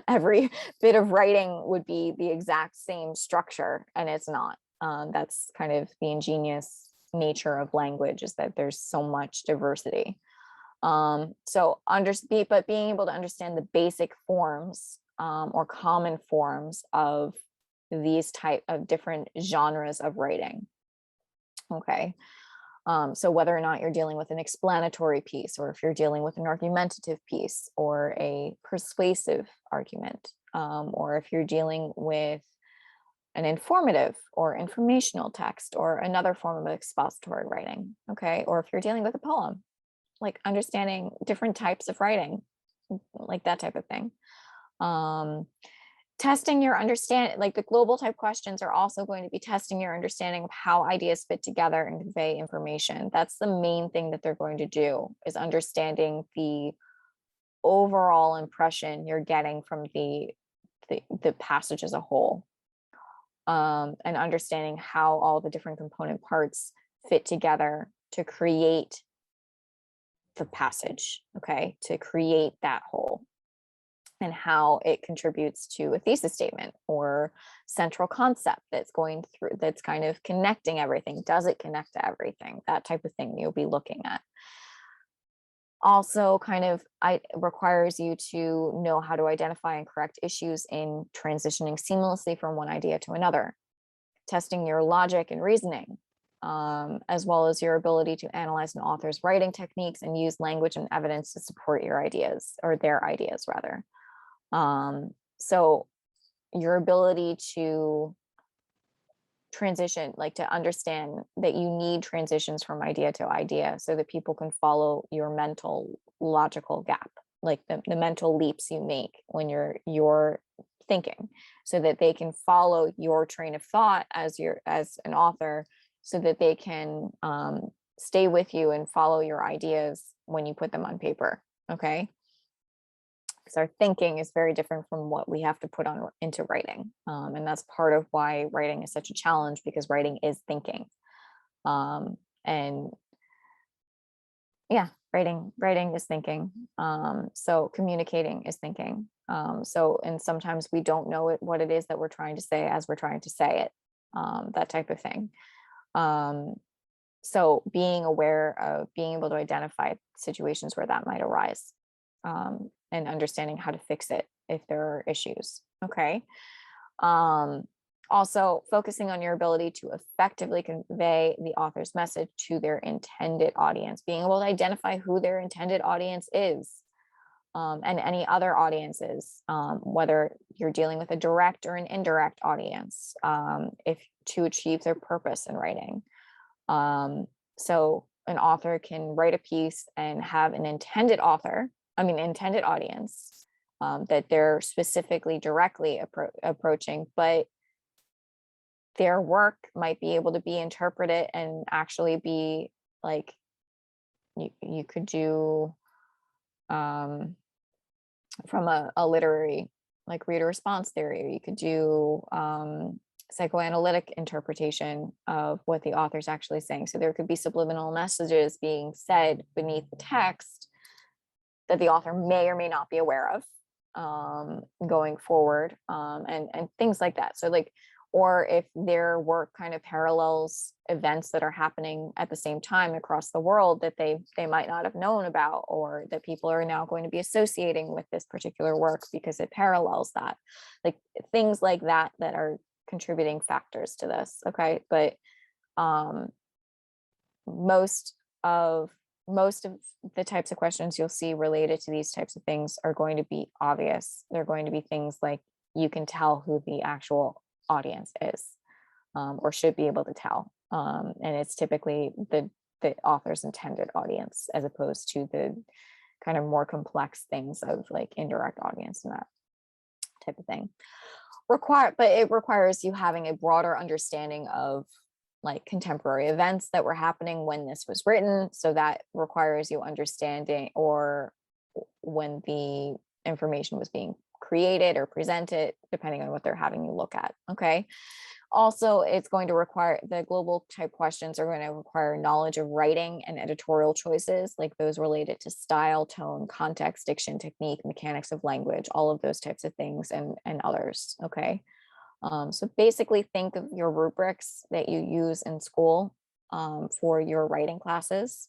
Every bit of writing would be the exact same structure, and it's not. That's kind of the ingenious nature of language, is that there's so much diversity. But being able to understand the basic forms or common forms of these type of different genres of writing. Okay. So whether or not you're dealing with an explanatory piece, or if you're dealing with an argumentative piece, or a persuasive argument, or if you're dealing with an informative or informational text, or another form of expository writing, okay, or if you're dealing with a poem, like understanding different types of writing, like that type of thing. Testing your understanding, like the global type questions are also going to be testing your understanding of how ideas fit together and convey information. That's the main thing that they're going to do, is understanding the overall impression you're getting from the passage as a whole, and understanding how all the different component parts fit together to create the passage, okay, to create that whole, and how it contributes to a thesis statement or central concept that's kind of connecting everything. Does it connect to everything? That type of thing you'll be looking at. Also requires you to know how to identify and correct issues in transitioning seamlessly from one idea to another, testing your logic and reasoning, as well as your ability to analyze an author's writing techniques and use language and evidence to support your ideas, or their ideas rather. So your ability to transition, like to understand that you need transitions from idea to idea so that people can follow your mental logical gap, like the mental leaps you make when you're thinking, so that they can follow your train of thought as an author, so that they can stay with you and follow your ideas when you put them on paper. Okay. Because our thinking is very different from what we have to put into writing. And that's part of why writing is such a challenge, because writing is thinking. And yeah, writing is thinking. So communicating is thinking. And sometimes we don't know what it is that we're trying to say as we're trying to say it, that type of thing. So being aware of being able to identify situations where that might arise, and understanding how to fix it if there are issues. Okay. Also focusing on your ability to effectively convey the author's message to their intended audience, being able to identify who their intended audience is, and any other audiences, whether you're dealing with a direct or an indirect audience, if to achieve their purpose in writing. So an author can write a piece and have an intended audience that they're specifically directly approaching, but their work might be able to be interpreted and actually be like, you could do from a literary, like reader response theory, or you could do psychoanalytic interpretation of what the author's actually saying. So there could be subliminal messages being said beneath the text that the author may or may not be aware of going forward, and things like that. So like, or if their work kind of parallels events that are happening at the same time across the world that they might not have known about, or that people are now going to be associating with this particular work because it parallels that, like things like that that are contributing factors to this. Okay, but most of the types of questions you'll see related to these types of things are going to be obvious. They're going to be things like, you can tell who the actual audience is, or should be able to tell, and it's typically the author's intended audience, as opposed to the kind of more complex things of like indirect audience and that type of thing. But it requires you having a broader understanding of like contemporary events that were happening when this was written. So that requires you understanding, or when the information was being created or presented, depending on what they're having you look at. Okay. Also, it's going to require, the global type questions are going to require knowledge of writing and editorial choices, like those related to style, tone, context, diction, technique, mechanics of language, all of those types of things, and others. Okay. So basically think of your rubrics that you use in school for your writing classes,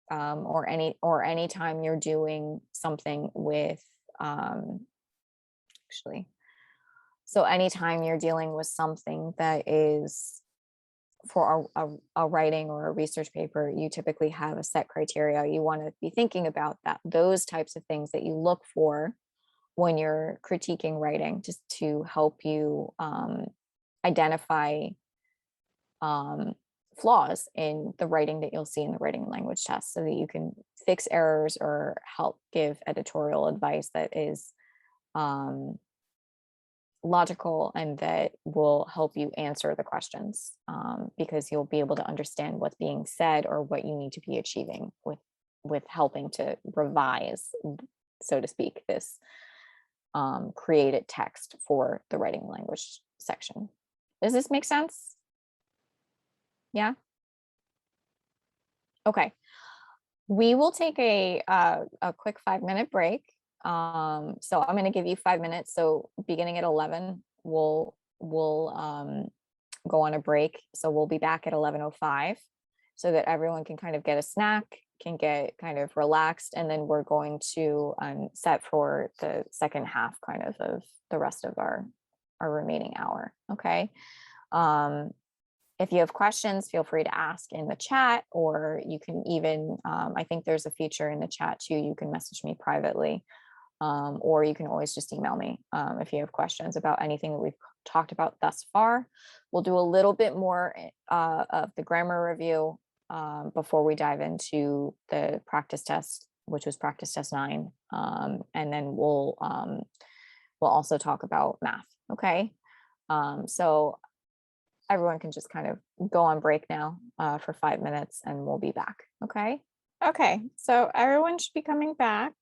or any time you're doing something with so anytime you're dealing with something that is for a writing or a research paper, you typically have a set criteria. You want to be thinking about those types of things that you look for when you're critiquing writing, just to help you identify flaws in the writing that you'll see in the writing and language test, so that you can fix errors or help give editorial advice that is logical and that will help you answer the questions, because you'll be able to understand what's being said or what you need to be achieving with helping to revise, so to speak, this created text for the writing and language section. Does this make sense? Yeah. Okay. We will take a quick 5-minute break. So I'm going to give you 5 minutes. So beginning at 11, we'll go on a break. So we'll be back at 11:05, so that everyone can kind of get a snack, can get kind of relaxed, and then we're going to set for the second half kind of the rest of our remaining hour. Okay. If you have questions, feel free to ask in the chat, or you can even, I think there's a feature in the chat too, you can message me privately, or you can always just email me if you have questions about anything that we've talked about thus far. We'll do a little bit more of the grammar review before we dive into the practice test, which was practice test 9. And then we'll also talk about math. Okay. So everyone can just kind of go on break now for 5 minutes, and we'll be back. Okay. Okay. So everyone should be coming back.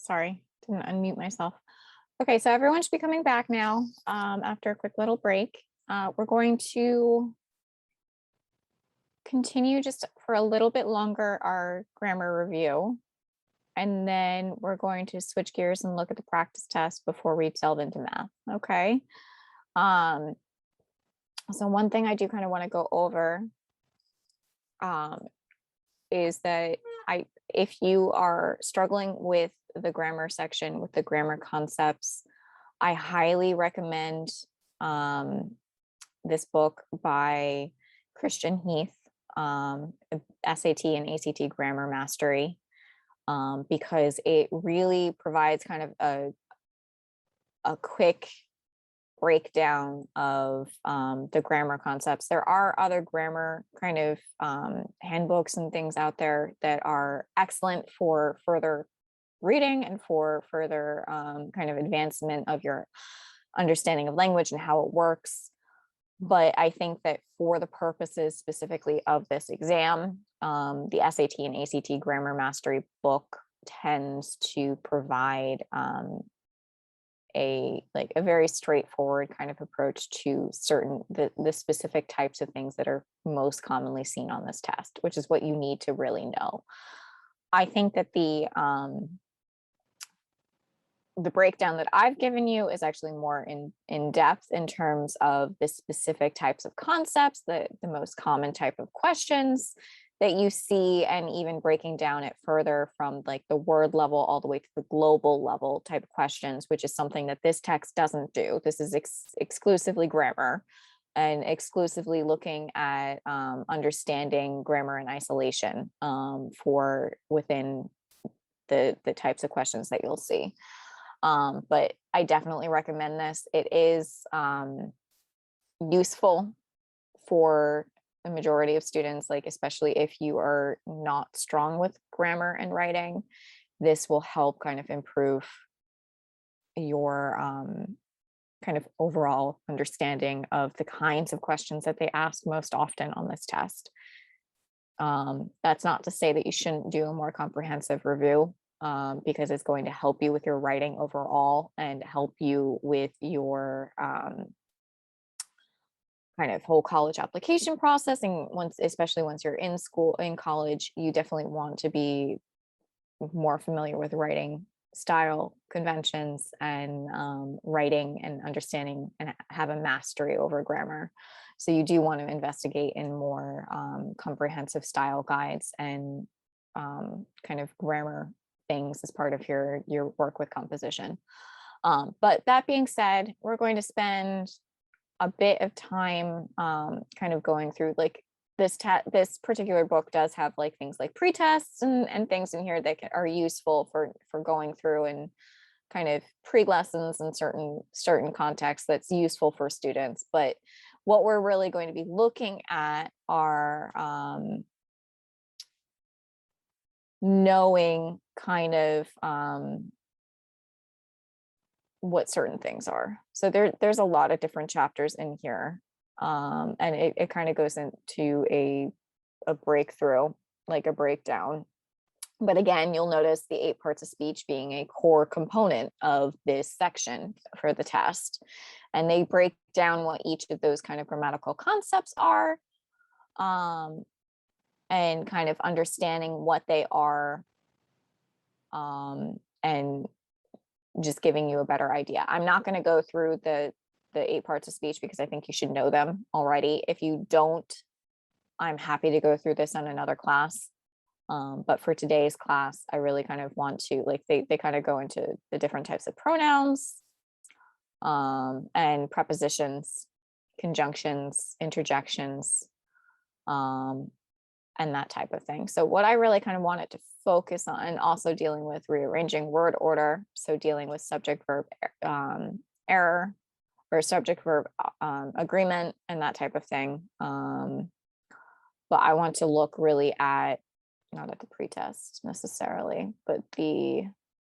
Sorry, didn't unmute myself. Okay. So everyone should be coming back now after a quick little break. We're going to continue just for a little bit longer our grammar review, and then we're going to switch gears and look at the practice test before we delve into math. Okay. So one thing I do kind of want to go over is that if you are struggling with the grammar section, with the grammar concepts, I highly recommend this book by Christian Heath, SAT and ACT Grammar Mastery, because it really provides kind of a quick breakdown of the grammar concepts. There are other grammar kind of handbooks and things out there that are excellent for further reading and for further kind of advancement of your understanding of language and how it works. But I think that for the purposes specifically of this exam, the SAT and ACT grammar mastery book tends to provide a very straightforward kind of approach to the specific types of things that are most commonly seen on this test, which is what you need to really know. I think that the breakdown that I've given you is actually more in depth in terms of the specific types of concepts, the most common type of questions that you see, and even breaking down it further from like the word level all the way to the global level type of questions, which is something that this text doesn't do. This is exclusively grammar and exclusively looking at understanding grammar in isolation for within the types of questions that you'll see. But I definitely recommend this. It is useful for the majority of students, like especially if you are not strong with grammar and writing. This will help kind of improve your kind of overall understanding of the kinds of questions that they ask most often on this test. That's not to say that you shouldn't do a more comprehensive review, because it's going to help you with your writing overall and help you with your kind of whole college application process. And especially once you're in school, in college, you definitely want to be more familiar with writing style conventions and writing and understanding and have a mastery over grammar. So you do want to investigate in more comprehensive style guides and kind of grammar things as part of your work with composition. But that being said, we're going to spend a bit of time kind of going through like this particular book does have like things like pre-tests and things in here that are useful for going through and kind of pre-lessons in certain contexts that's useful for students. But what we're really going to be looking at are knowing kind of what certain things are. So there's a lot of different chapters in here. And it kind of goes into a breakthrough, like a breakdown. But again, you'll notice the 8 parts of speech being a core component of this section for the test. And they break down what each of those kind of grammatical concepts are, and kind of understanding what they are, and just giving you a better idea. I'm not going to go through the 8 parts of speech because I think you should know them already. If you don't, I'm happy to go through this in another class. But for today's class, I really kind of want to, like, they kind of go into the different types of pronouns, and prepositions, conjunctions, interjections, and that type of thing. So what I really kind of wanted to focus on, and also dealing with rearranging word order, so dealing with subject verb error or subject verb agreement and that type of thing. But I want to look really at, not at the pretest necessarily, but the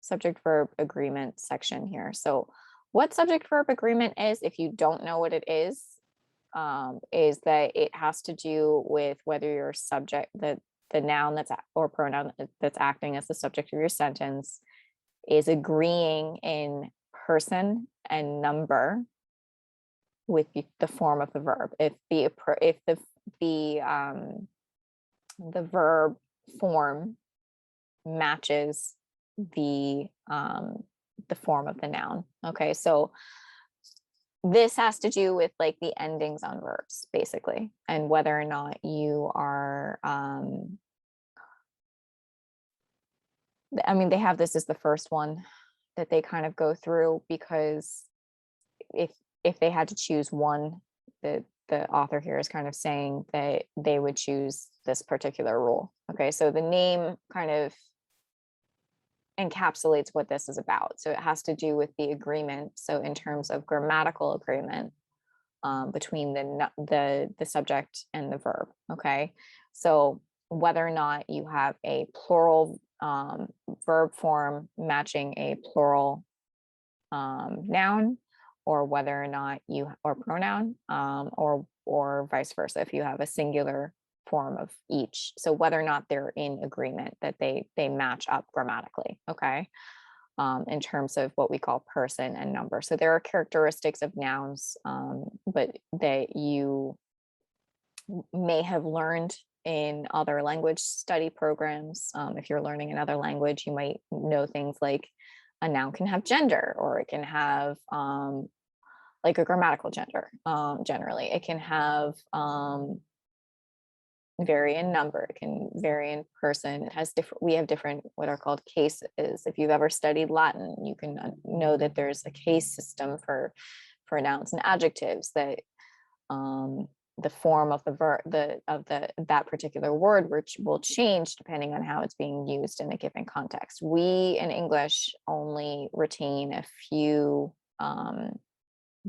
subject verb agreement section here. So what subject verb agreement is, if you don't know what it is that it has to do with whether your subject, the noun that's or pronoun that's acting as the subject of your sentence is agreeing in person and number with the form of the verb. If the verb form matches the form of the noun. Okay, so this has to do with like the endings on verbs basically, and whether or not you are I mean, they have this as the first one that they kind of go through, because if they had to choose one, the author here is kind of saying that they would choose this particular rule. Okay, so the name kind of encapsulates what this is about. So it has to do with the agreement. So in terms of grammatical agreement between the subject and the verb. Okay, so whether or not you have a plural verb form matching a plural noun, or whether or not you or pronoun, or vice versa if you have a singular form of each. So whether or not they're in agreement, that they match up grammatically. Okay, in terms of what we call person and number. So there are characteristics of nouns, but that you may have learned in other language study programs. If you're learning another language, you might know things like a noun can have gender, or it can have like a grammatical gender. Generally, it can have vary in number, it can vary in person. It has different, we have different what are called cases. If you've ever studied Latin, you can know that there's a case system for nouns and adjectives, that the form of the verb, that particular word, which will change depending on how it's being used in a given context. We in English only retain a few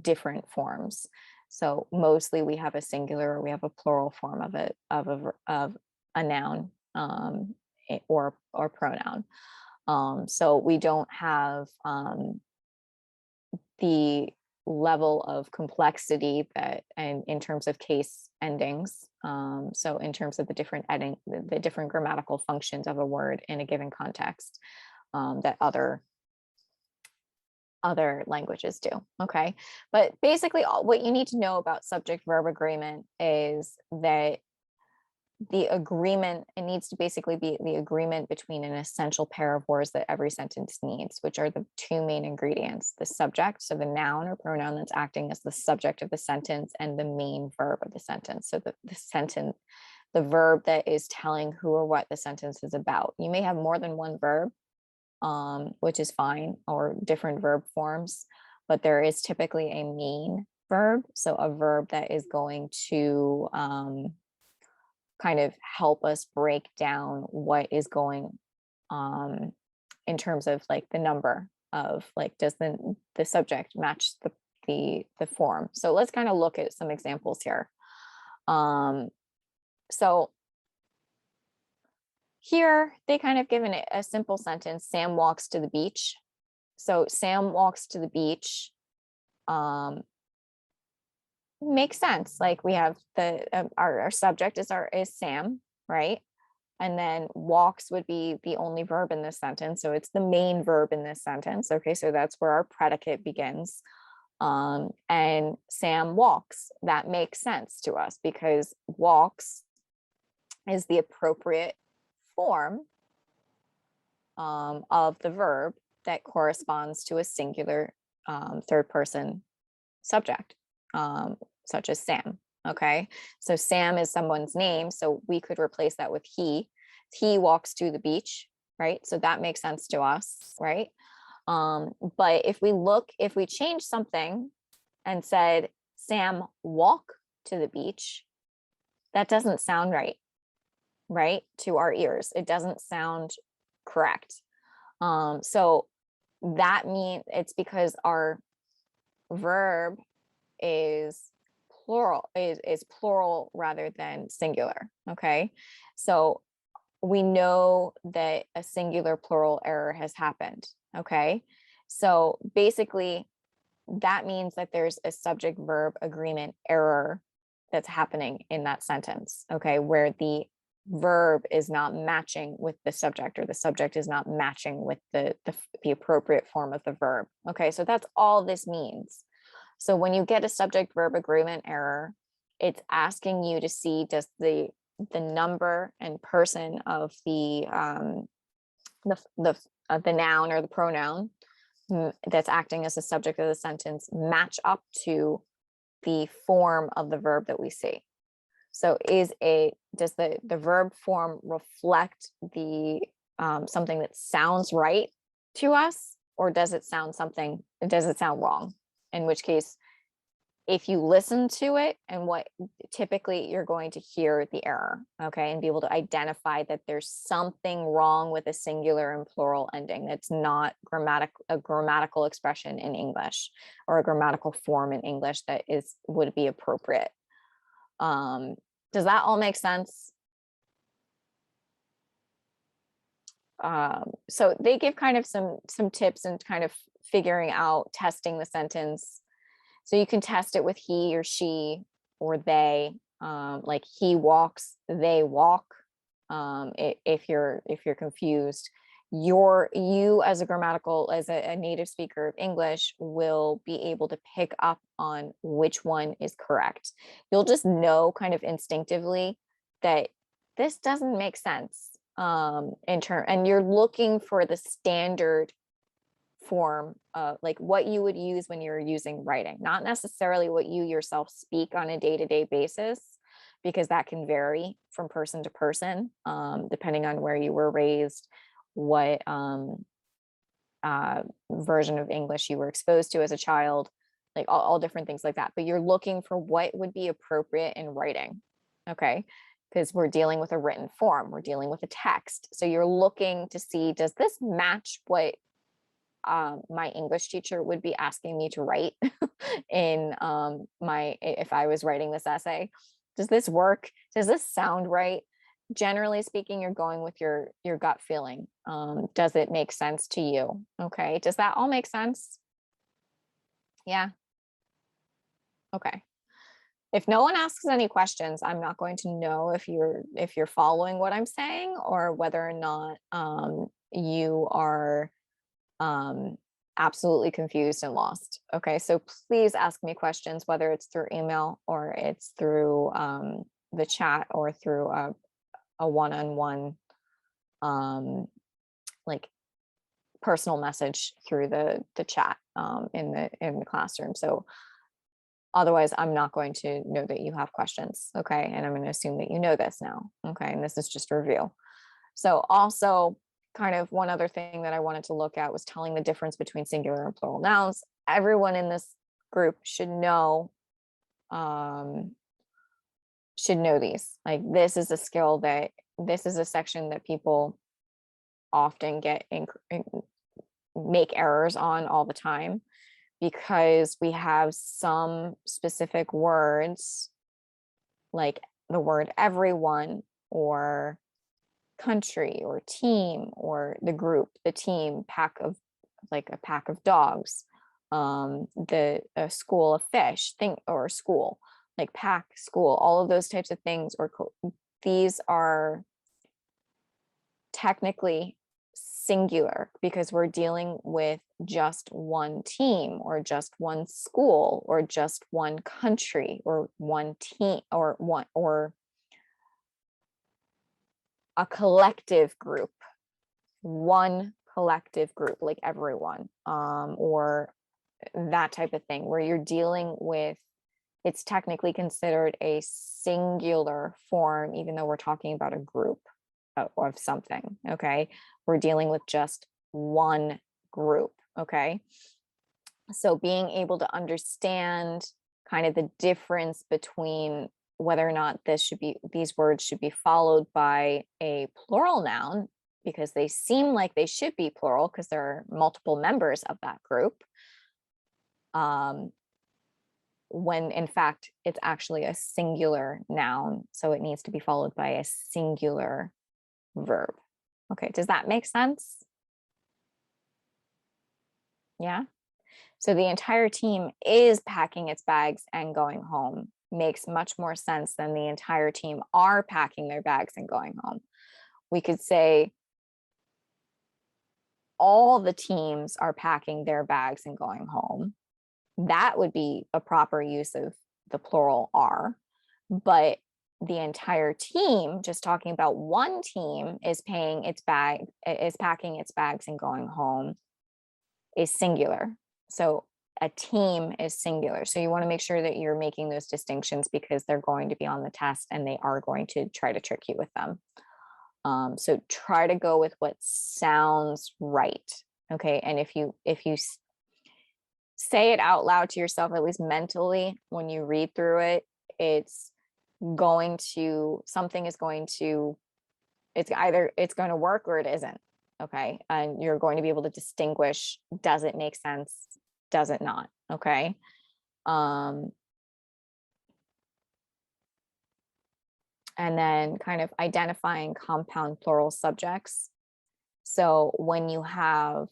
different forms. So mostly we have a singular, or we have a plural form of a noun or pronoun. So we don't have the level of complexity that, and in terms of case endings. So in terms of the different the different grammatical functions of a word in a given context, that other languages do. Okay, but basically what you need to know about subject verb agreement is that the agreement, it needs to basically be the agreement between an essential pair of words that every sentence needs, which are the two main ingredients: the subject, so the noun or pronoun that's acting as the subject of the sentence, and the main verb of the sentence, so the sentence, the verb that is telling who or what the sentence is about. You may have more than one verb, which is fine, or different verb forms, but there is typically a main verb, so a verb that is going to kind of help us break down what is going in terms of like the number of, like, does the subject match the form. So let's kind of look at some examples here. So here they kind of given it a simple sentence: Sam walks to the beach. So Sam walks to the beach makes sense. Like, we have our subject is Sam, right? And then walks would be the only verb in this sentence, so it's the main verb in this sentence. Okay, so that's where our predicate begins. And Sam walks, that makes sense to us because walks is the appropriate form of the verb that corresponds to a singular third person subject, such as Sam. Okay, so Sam is someone's name, so we could replace that with he. He walks to the beach, right? So that makes sense to us, right? But if we change something and said Sam walk to the beach, that doesn't sound right to our ears. It doesn't sound correct. So that means it's because our verb is plural rather than singular. Okay, so we know that a singular plural error has happened. Okay, so basically that means that there's a subject verb agreement error that's happening in that sentence. Okay, where the verb is not matching with the subject, or the subject is not matching with the appropriate form of the verb. Okay, so that's all this means. So when you get a subject verb agreement error, it's asking you to see, does the number and person of the noun or the pronoun that's acting as a subject of the sentence match up to the form of the verb that we see. So does the verb form reflect the something that sounds right to us, or does it sound wrong? In which case if you listen to it, and what typically you're going to hear the error, okay, and be able to identify that there's something wrong with a singular and plural ending. That's not a grammatical expression in English, or a grammatical form in English that would be appropriate. Does that all make sense? So they give kind of some tips and kind of figuring out testing the sentence. So you can test it with he or she or they, like he walks, they walk. If you're confused, you as a native speaker of English will be able to pick up on which one is correct. You'll just know kind of instinctively that this doesn't make sense, and you're looking for the standard form, like what you would use when you're using writing, not necessarily what you yourself speak on a day-to-day basis, because that can vary from person to person, depending on where you were raised, what version of English you were exposed to as a child, like all different things like that. But you're looking for what would be appropriate in writing, okay? Because we're dealing with a written form, we're dealing with a text. So you're looking to see, does this match what my English teacher would be asking me to write in if I was writing this essay? Does this work? Does this sound right? Generally speaking, you're going with your gut feeling. Does it make sense to you? Okay. Does that all make sense? Yeah. Okay. If no one asks any questions, I'm not going to know if you're following what I'm saying, or whether or not you are absolutely confused and lost. Okay, so please ask me questions, whether it's through email or it's through the chat, or through a one-on-one like personal message through the chat in the classroom. So otherwise, I'm not going to know that you have questions. Okay, and I'm going to assume that you know this now. Okay, and this is just a review. So also, kind of one other thing that I wanted to look at was telling the difference between singular and plural nouns. Everyone in this group should know these. Like, this is a skill that this is a section that people often make errors on all the time, because we have some specific words, like the word everyone, or country, or team, or the group, the team, like a pack of dogs, a school of fish, or school, like pack, school, all of those types of things, these are technically singular, because we're dealing with just one team, or just one school, or just one country, or one team, or a collective group, one collective group, like everyone, or that type of thing, where you're dealing with, it's technically considered a singular form, even though we're talking about a group of something. Okay, we're dealing with just one group. Okay, so being able to understand kind of the difference between whether or not these words should be followed by a plural noun, because they seem like they should be plural because there are multiple members of that group, when in fact it's actually a singular noun, so it needs to be followed by a singular verb. Okay, does that make sense? Yeah. So the entire team is packing its bags and going home makes much more sense than the entire team are packing their bags and going home. We could say all the teams are packing their bags and going home. That would be a proper use of the plural are. But the entire team, just talking about one team, is packing its bags and going home, is singular. So a team is singular. So you want to make sure that you're making those distinctions, because they're going to be on the test and they are going to try to trick you with them. So try to go with what sounds right. Okay. And if you say it out loud to yourself, at least mentally, when you read through it, it's something is going to, it's either it's going to work or it isn't. Okay. And you're going to be able to distinguish, does it make sense? Does it not? Okay. And then kind of identifying compound plural subjects. So when you have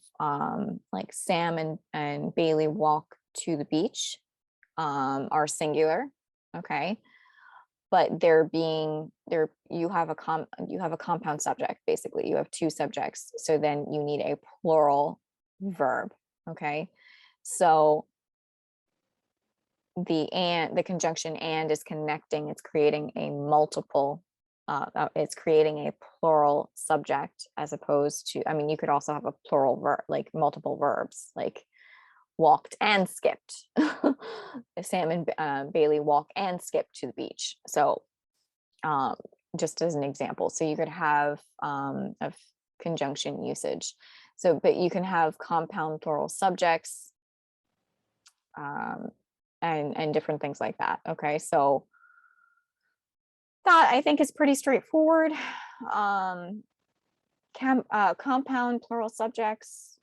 like Sam and Bailey walk to the beach, are singular, okay, but you have a compound subject. Basically you have two subjects, so then you need a plural verb. Okay, so the conjunction and is connecting, it's creating a multiple, it's creating a plural subject, as opposed to, I mean, you could also have a plural verb, like multiple verbs, like walked and skipped. Sam and Bailey walk and skip to the beach. So just as an example, so you could have of conjunction usage. So, but you can have compound plural subjects and different things like that. Okay, so that I think is pretty straightforward. Compound plural subjects,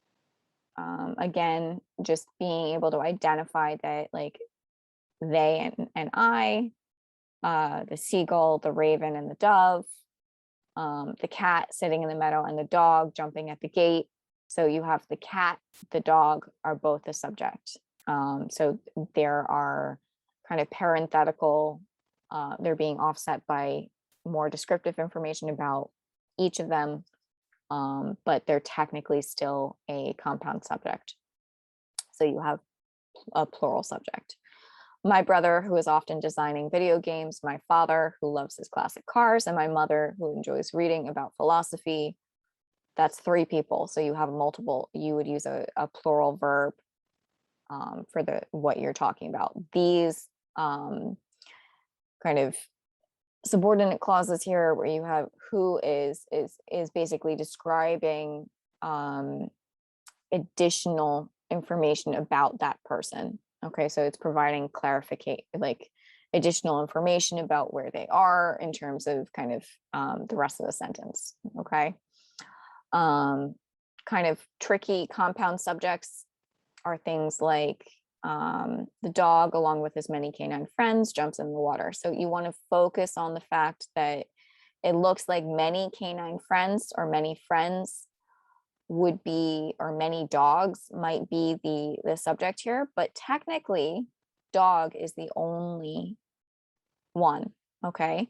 again, just being able to identify that, like they and I, the seagull, the raven, and the dove, the cat sitting in the meadow, and the dog jumping at the gate. So you have the cat, the dog are both the subject. So there are kind of parenthetical, they're being offset by more descriptive information about each of them, but they're technically still a compound subject. So you have a plural subject. My brother, who is often designing video games, my father, who loves his classic cars, and my mother, who enjoys reading about philosophy. That's three people. So you have multiple, you would use a plural verb for what you're talking about. These kind of subordinate clauses here, where you have who is basically describing additional information about that person. Okay, so it's providing clarification, like additional information about where they are in terms of kind of the rest of the sentence. Okay, kind of tricky compound subjects are things like the dog, along with his many canine friends, jumps in the water. So you want to focus on the fact that it looks like many canine friends or many friends would be, or many dogs might be the subject here, but technically dog is the only one. Okay,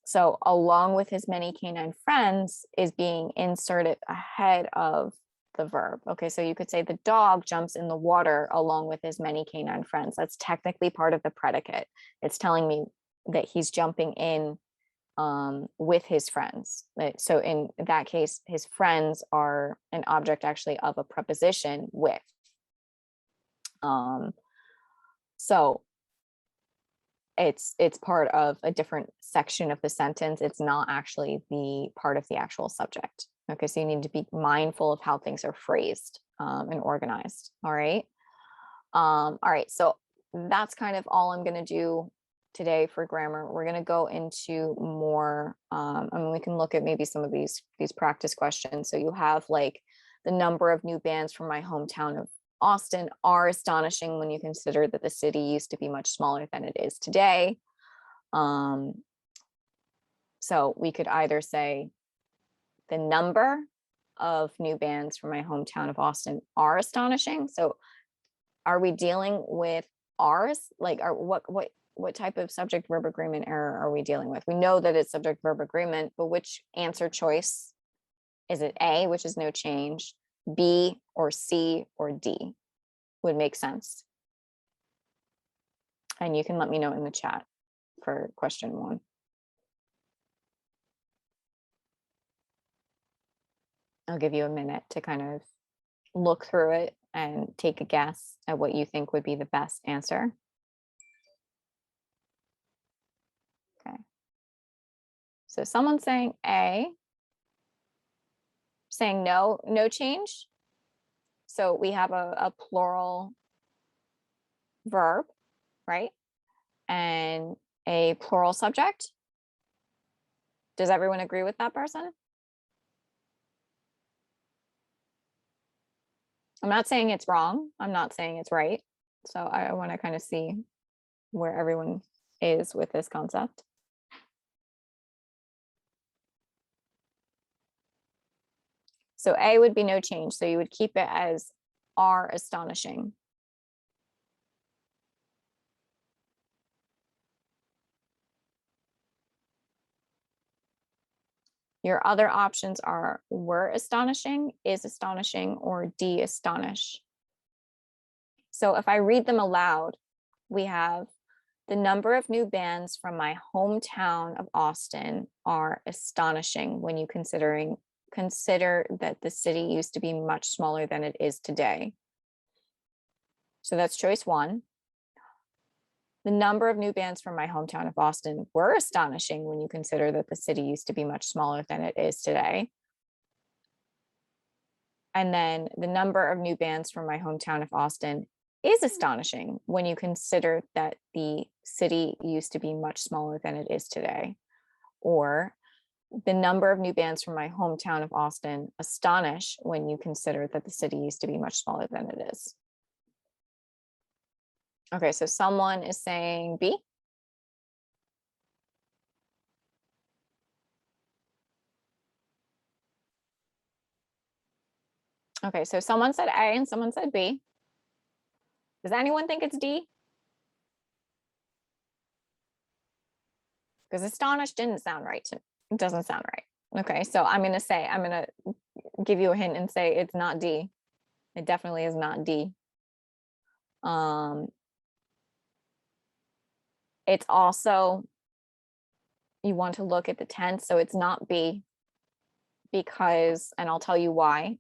so along with his many canine friends is being inserted ahead of the verb. Okay, so you could say the dog jumps in the water along with his many canine friends. That's technically part of the predicate. It's telling me that he's jumping in with his friends. So in that case, his friends are an object actually of a preposition with. So it's part of a different section of the sentence. It's not actually the part of the actual subject. Okay, so you need to be mindful of how things are phrased and organized. All right. All right, so that's kind of all I'm going to do today for grammar. We're going to go into more, I mean, we can look at maybe some of these practice questions. So you have like the number of new bands from my hometown of Austin are astonishing when you consider that the city used to be much smaller than it is today. So we could either say the number of new bands from my hometown of Austin are astonishing. So are we dealing with ours? Like, what type of subject verb agreement error are we dealing with? We know that it's subject verb agreement, but which answer choice? Is it A, which is no change, B or C or D would make sense? And you can let me know in the chat for question 1. I'll give you a minute to kind of look through it and take a guess at what you think would be the best answer. Okay. So someone's saying A, saying no change. So we have a plural verb, right? And a plural subject. Does everyone agree with that person? I'm not saying it's wrong. I'm not saying it's right. So I want to kind of see where everyone is with this concept. So A would be no change. So you would keep it as are astonishing. Your other options are were astonishing, is astonishing, or D astonish. So if I read them aloud, we have the number of new bands from my hometown of Austin are astonishing when you consider that the city used to be much smaller than it is today. So that's choice one. The number of new bands from my hometown of Austin were astonishing when you consider that the city used to be much smaller than it is today. And then the number of new bands from my hometown of Austin is astonishing when you consider that the city used to be much smaller than it is today. Or the number of new bands from my hometown of Austin astonish when you consider that the city used to be much smaller than it is. Okay, so someone is saying B. Okay, so someone said A and someone said B. Does anyone think it's D? Because astonished didn't sound right to me. It doesn't sound right. Okay, so I'm going to give you a hint and say it's not D. It definitely is not D. It's also, you want to look at the tense, so it's not B because, and I'll tell you why,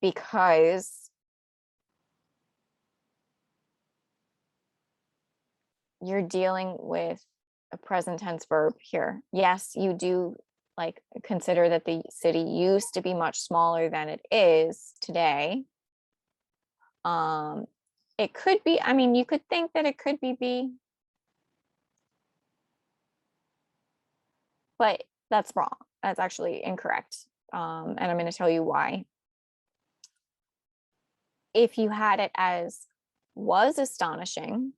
because you're dealing with a present tense verb here. Yes, you do like consider that the city used to be much smaller than it is today. It could be, I mean, you could think that it could be B, but that's wrong. That's actually incorrect. And I'm going to tell you why. If you had it as was astonishing,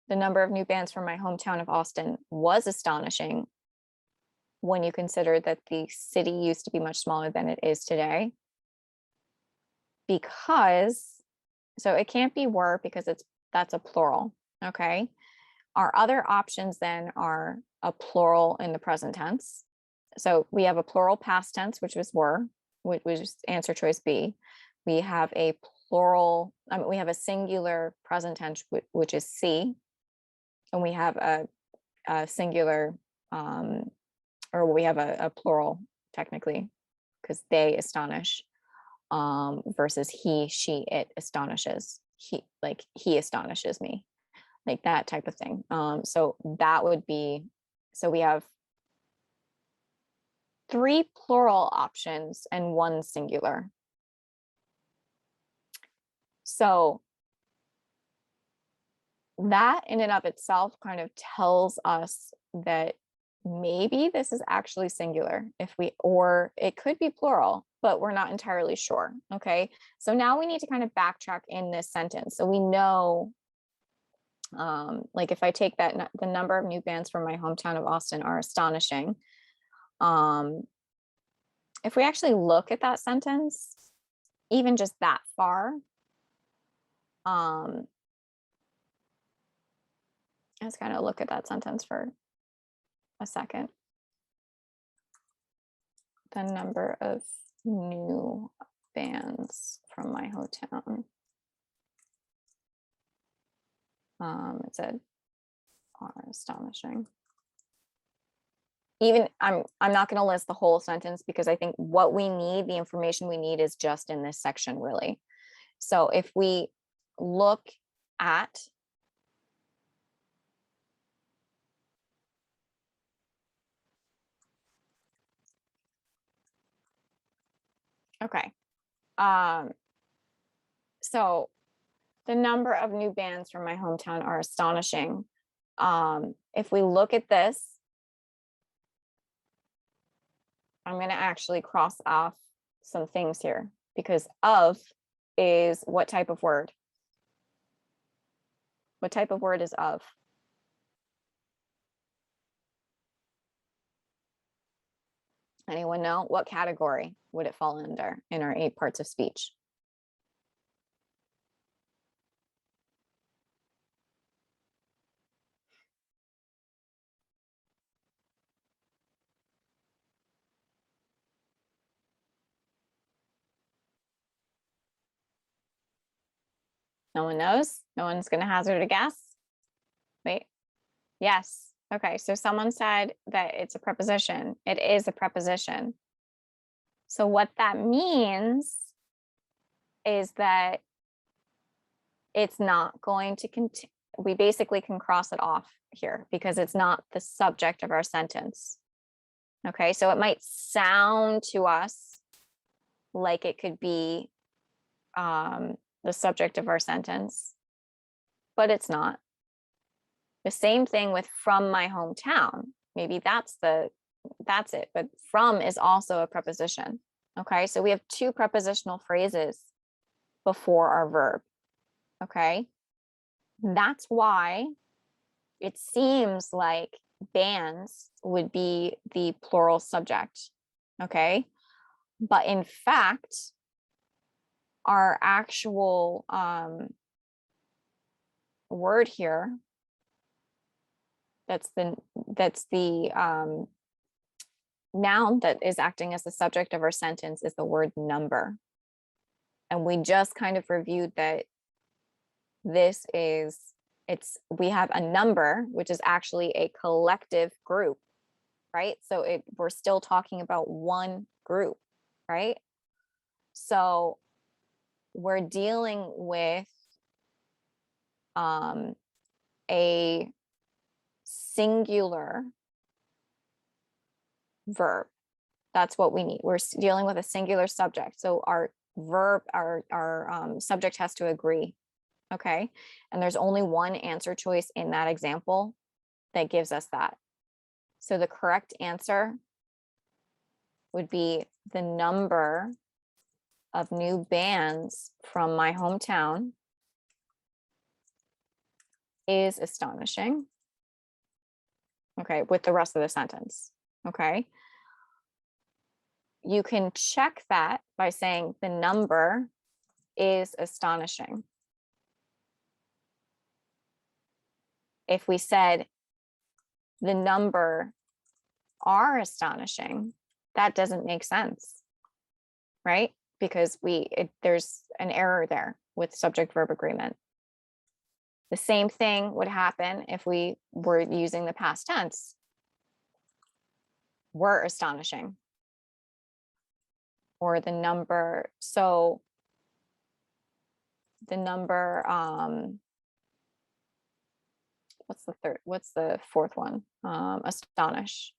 the number of new bands from my hometown of Austin was astonishing when you consider that the city used to be much smaller than it is today. Because, so it can't be were because that's a plural, okay? Our other options then are a plural in the present tense. So we have a plural past tense, which was were, which was answer choice B. We have a plural, we have a singular present tense, which is C. And we have a singular, or we have a plural technically, because they astonish, versus he, she, it astonishes. He astonishes me, like that type of thing. So that would be, so we have 3 plural options and 1 singular. So that in and of itself kind of tells us that maybe this is actually singular or it could be plural, but we're not entirely sure. Okay, so now we need to kind of backtrack in this sentence. So we know, like if I take that, the number of new bands from my hometown of Austin are astonishing. If we actually look at that sentence, even just that far, let's kind of look at that sentence for a second. The number of new bands from my hometown. It said are astonishing. Even I'm not going to list the whole sentence because I think what we need, the information we need is just in this section really. So if we look at okay. So The number of new bands from my hometown are astonishing. If we look at this, I'm going to actually cross off some things here because of is what type of word? What type of word is of? Anyone know? What category would it fall under in our 8 parts of speech? No one knows? No one's going to hazard a guess? Wait. Yes. Okay. So someone said that it's a preposition. It is a preposition. So what that means is that it's not going to continue. We basically can cross it off here because it's not the subject of our sentence. Okay. So it might sound to us like it could be the subject of our sentence, but it's not. The same thing with from my hometown. Maybe that's it, but from is also a preposition. Okay, so we have 2 prepositional phrases before our verb. Okay, that's why it seems like bands would be the plural subject. Okay, but in fact, our actual word here that's the noun that is acting as the subject of our sentence is the word number. And we just kind of reviewed that we have a number, which is actually a collective group, right? So we're still talking about one group, right? So we're dealing with a singular verb. That's what we need. We're dealing with a singular subject. So our verb, our subject has to agree. Okay. And there's only one answer choice in that example that gives us that. So the correct answer would be the number of new bands from my hometown is astonishing. Okay, with the rest of the sentence. Okay. You can check that by saying the number is astonishing. If we said the number are astonishing, that doesn't make sense, right? Because there's an error there with subject verb agreement. The same thing would happen if we were using the past tense. Were astonishing. Or the number, so the number, what's the 4th one? Astonish.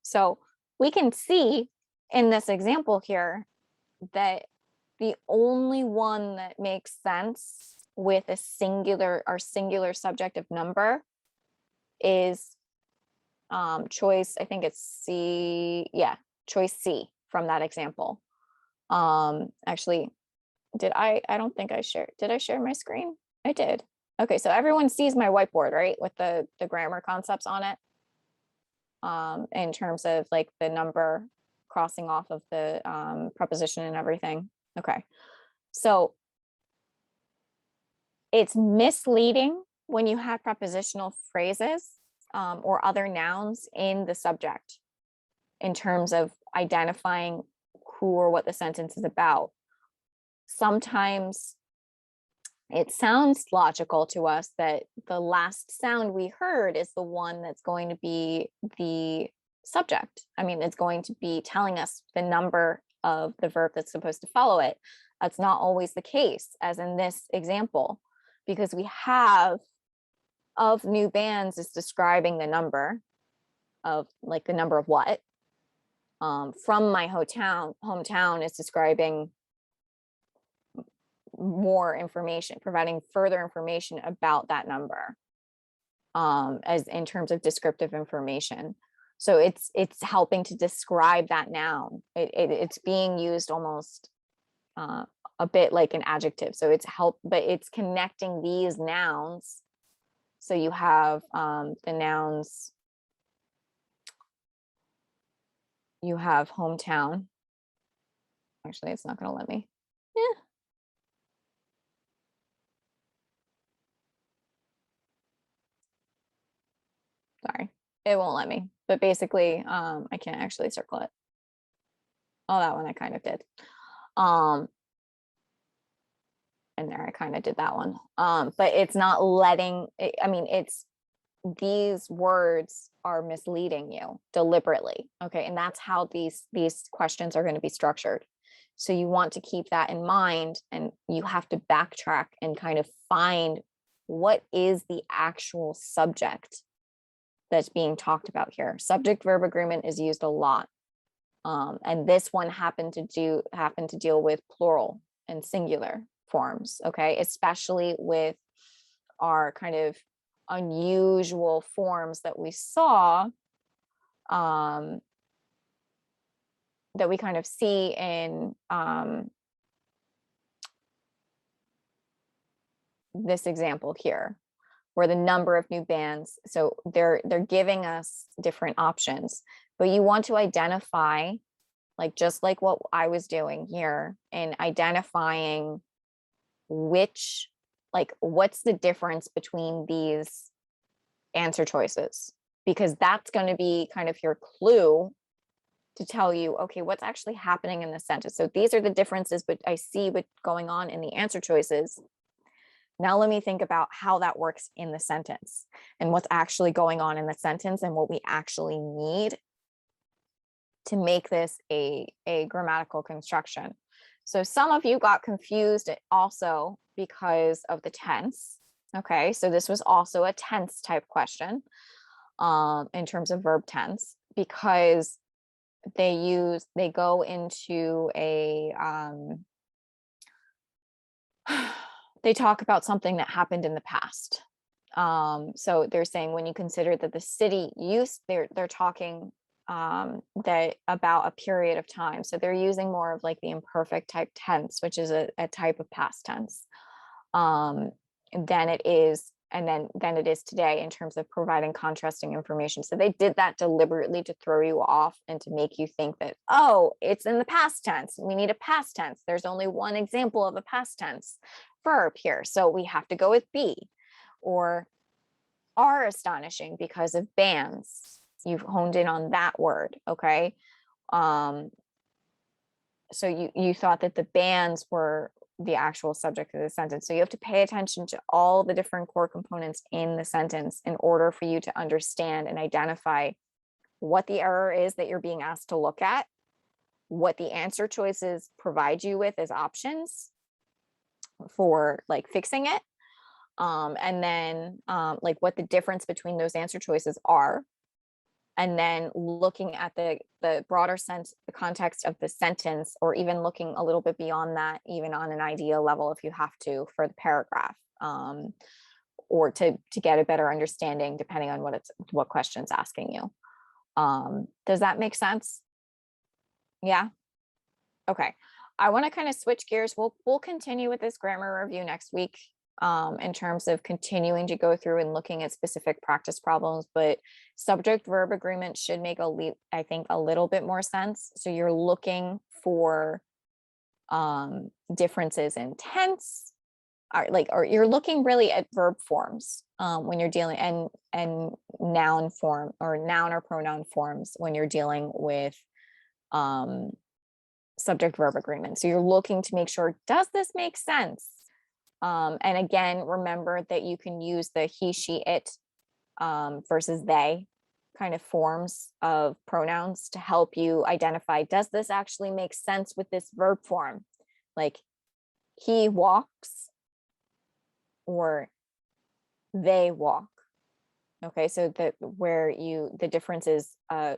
So we can see in this example here that the only one that makes sense with our singular subjective number is choice, I think it's C, yeah, choice C from that example. Actually, I don't think I shared, did I share my screen? I did. Okay, so everyone sees my whiteboard, right? With the grammar concepts on it. In terms of like the number crossing off of the preposition and everything. Okay, so it's misleading when you have prepositional phrases or other nouns in the subject in terms of identifying who or what the sentence is about. Sometimes it sounds logical to us that the last sound we heard is the one that's going to be the subject. I mean, it's going to be telling us the number of the verb that's supposed to follow it. That's not always the case, as in this example, because we have of new bands is describing the number of, like, the number of what. From my hometown is describing more information, providing further information about that number, as in terms of descriptive information. So it's helping to describe that noun. It's being used almost a bit like an adjective. So but it's connecting these nouns. So you have the nouns, you have hometown. Actually, it's not going to let me. Yeah. Sorry, it won't let me. But basically, I can't actually circle it. Oh, that one I kind of did. And there I kind of did that one. But it's not letting, I mean, it's, these words are misleading you deliberately. Okay. And that's how these questions are going to be structured. So you want to keep that in mind, and you have to backtrack and kind of find what is the actual subject that's being talked about here. Subject verb agreement is used a lot. And this one happened to deal with plural and singular forms. Okay. Especially with our kind of unusual forms that we saw, that we kind of see in this example here, where the number of new bands, so they're giving us different options, but you want to identify, like just like what I was doing here, in identifying which, like what's the difference between these answer choices, because that's going to be kind of your clue to tell you, okay, what's actually happening in the sentence. So these are the differences, but I see what's going on in the answer choices. Now let me think about how that works in the sentence, and what's actually going on in the sentence, and what we actually need to make this a grammatical construction. So some of you got confused also because of the tense. Okay, so this was also a tense type question in terms of verb tense, because they go into a they talk about something that happened in the past. So they're saying, when you consider that the city used, they're talking that about a period of time. So they're using more of like the imperfect type tense, which is a type of past tense, than it is, and then it is today, in terms of providing contrasting information. So they did that deliberately to throw you off and to make you think that, oh, it's in the past tense. We need a past tense. There's only one example of a past tense verb here, so we have to go with B. Or are astonishing because of bands. You've honed in on that word. Okay. So you thought that the bands were the actual subject of the sentence. So you have to pay attention to all the different core components in the sentence in order for you to understand and identify what the error is that you're being asked to look at, what the answer choices provide you with as options for like fixing it, and then like what the difference between those answer choices are, and then looking at the broader sense, the context of the sentence, or even looking a little bit beyond that, even on an idea level if you have to, for the paragraph, or to get a better understanding depending on what question's asking you. Does that make sense? Yeah. Okay. I want to kind of switch gears. We'll continue with this grammar review next week, in terms of continuing to go through and looking at specific practice problems, but subject verb agreement should make I think a little bit more sense. So you're looking for differences in tense, or you're looking really at verb forms when you're dealing, and noun form, or noun or pronoun forms when you're dealing with subject verb agreement. So you're looking to make sure, does this make sense? And again, remember that you can use the he, she, it versus they kind of forms of pronouns to help you identify, does this actually make sense with this verb form? Like he walks or they walk. Okay, so the difference is an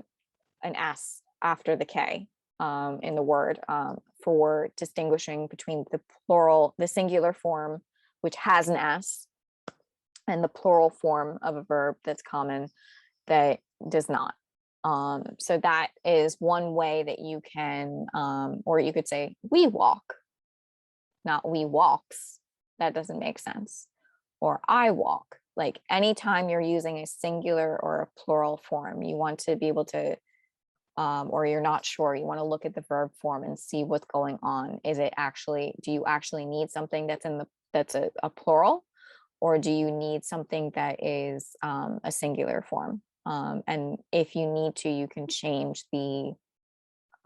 S after the K in the word for distinguishing between the plural, the singular form, which has an S, and the plural form of a verb that's common that does not. So that is one way that you can, or you could say we walk, not we walks. That doesn't make sense. Or I walk. Like anytime you're using a singular or a plural form, you want to be able to, or you're not sure, you want to look at the verb form and see what's going on. Is it actually, do you actually need something that's a plural, or do you need something that is a singular form? And if you need to, you can change the,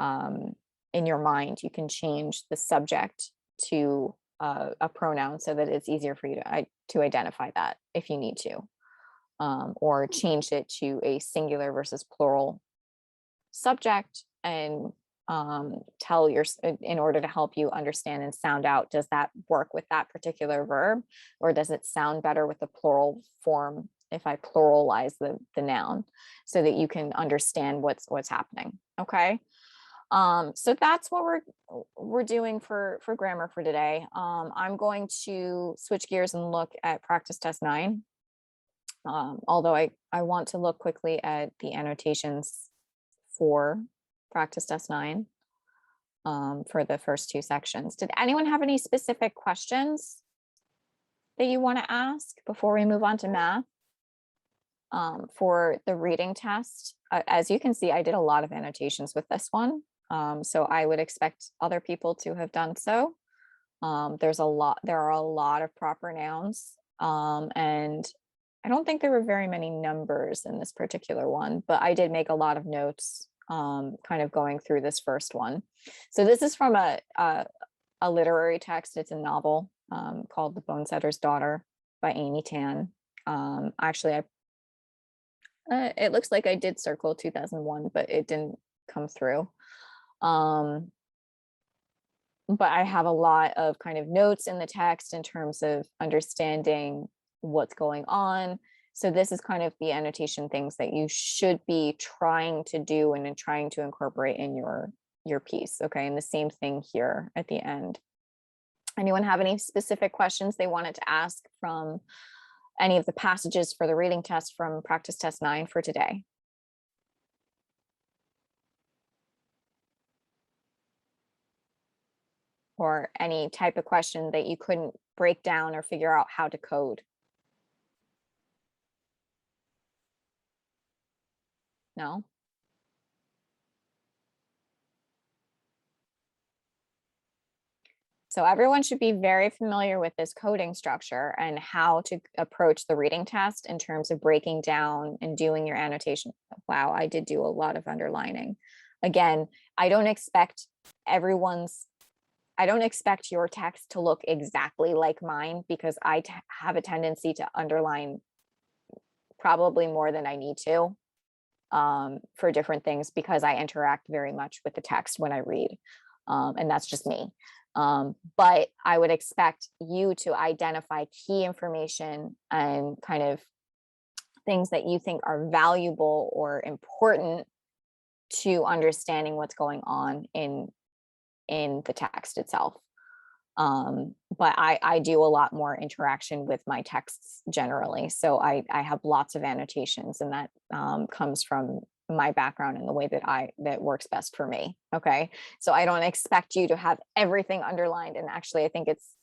in your mind, you can change the subject to a pronoun so that it's easier for you to identify that if you need to, or change it to a singular versus plural subject, and tell your, in order to help you understand and sound out, does that work with that particular verb, or does it sound better with the plural form if I pluralize the noun, so that you can understand what's happening. Okay. So that's what we're doing for grammar for today. I'm going to switch gears and look at practice test 9. Although I want to look quickly at the annotations for practice test 9 for the first 2 sections. Did anyone have any specific questions that you want to ask before we move on to math? For the reading test, as you can see, I did a lot of annotations with this one. So I would expect other people to have done so. There are a lot of proper nouns, and I don't think there were very many numbers in this particular one, but I did make a lot of notes, kind of going through this first one. So this is from a literary text. It's a novel called The Bonesetter's Daughter by Amy Tan. Actually, it looks like I did circle 2001, but it didn't come through. But I have a lot of kind of notes in the text in terms of understanding what's going on. So this is kind of the annotation things that you should be trying to do and trying to incorporate in your piece. Okay, and the same thing here at the end. Anyone have any specific questions they wanted to ask from any of the passages for the reading test from practice test 9 for today? Or any type of question that you couldn't break down or figure out how to code? No? So everyone should be very familiar with this coding structure and how to approach the reading test in terms of breaking down and doing your annotation. Wow, I did do a lot of underlining. Again, I don't expect your text to look exactly like mine, because I have a tendency to underline probably more than I need to for different things, because I interact very much with the text when I read. And that's just me. But I would expect you to identify key information and kind of things that you think are valuable or important to understanding what's going on in the text itself. But I do a lot more interaction with my texts generally. So I have lots of annotations, and that comes from my background and the way that works best for me. Okay. So I don't expect you to have everything underlined. And actually, I think it's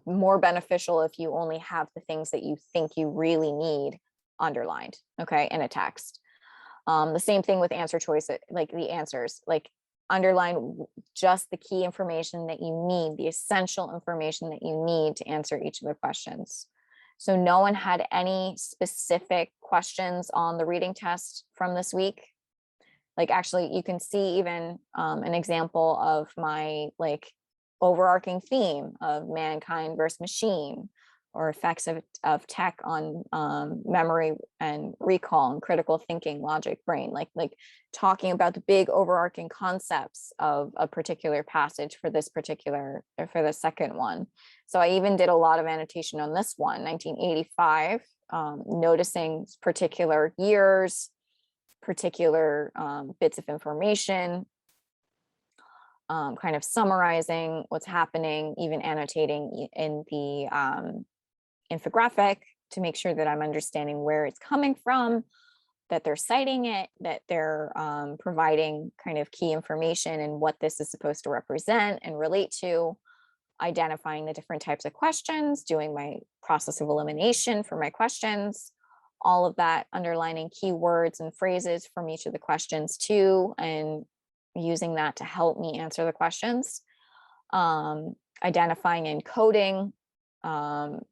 more beneficial if you only have the things that you think you really need underlined, okay, in a text. The same thing with answer choice, like the answers, like underline just the key information that you need, the essential information that you need to answer each of the questions. So no one had any specific questions on the reading test from this week? Like, actually, you can see even an example of my like overarching theme of mankind versus machine, or effects of tech on memory and recall and critical thinking, logic, brain, like talking about the big overarching concepts of a particular passage for this particular, or for the second one. So I even did a lot of annotation on this one, 1985, noticing particular years, particular bits of information. kind of summarizing what's happening, even annotating in the infographic to make sure that I'm understanding where it's coming from, that they're citing it, that they're providing kind of key information and what this is supposed to represent and relate to, identifying the different types of questions, doing my process of elimination for my questions, all of that, underlining keywords and phrases from each of the questions too, and using that to help me answer the questions, identifying and coding, all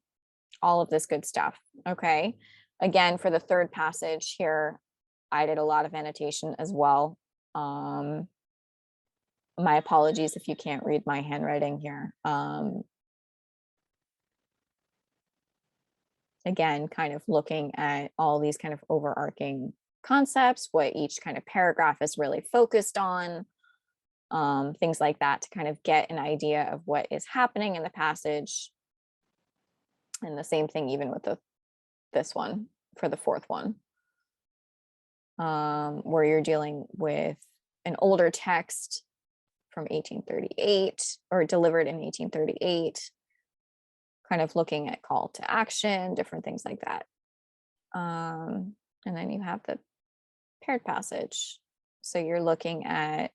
of this good stuff. Okay. Again, for the third passage here, I did a lot of annotation as well. My apologies if you can't read my handwriting here. Again, kind of looking at all these kind of overarching concepts, what each kind of paragraph is really focused on, things like that to kind of get an idea of what is happening in the passage. And the same thing even with this one for the fourth one, where you're dealing with an older text from 1838 or delivered in 1838, kind of looking at call to action, different things like that. And then you have the paired passage. So you're looking at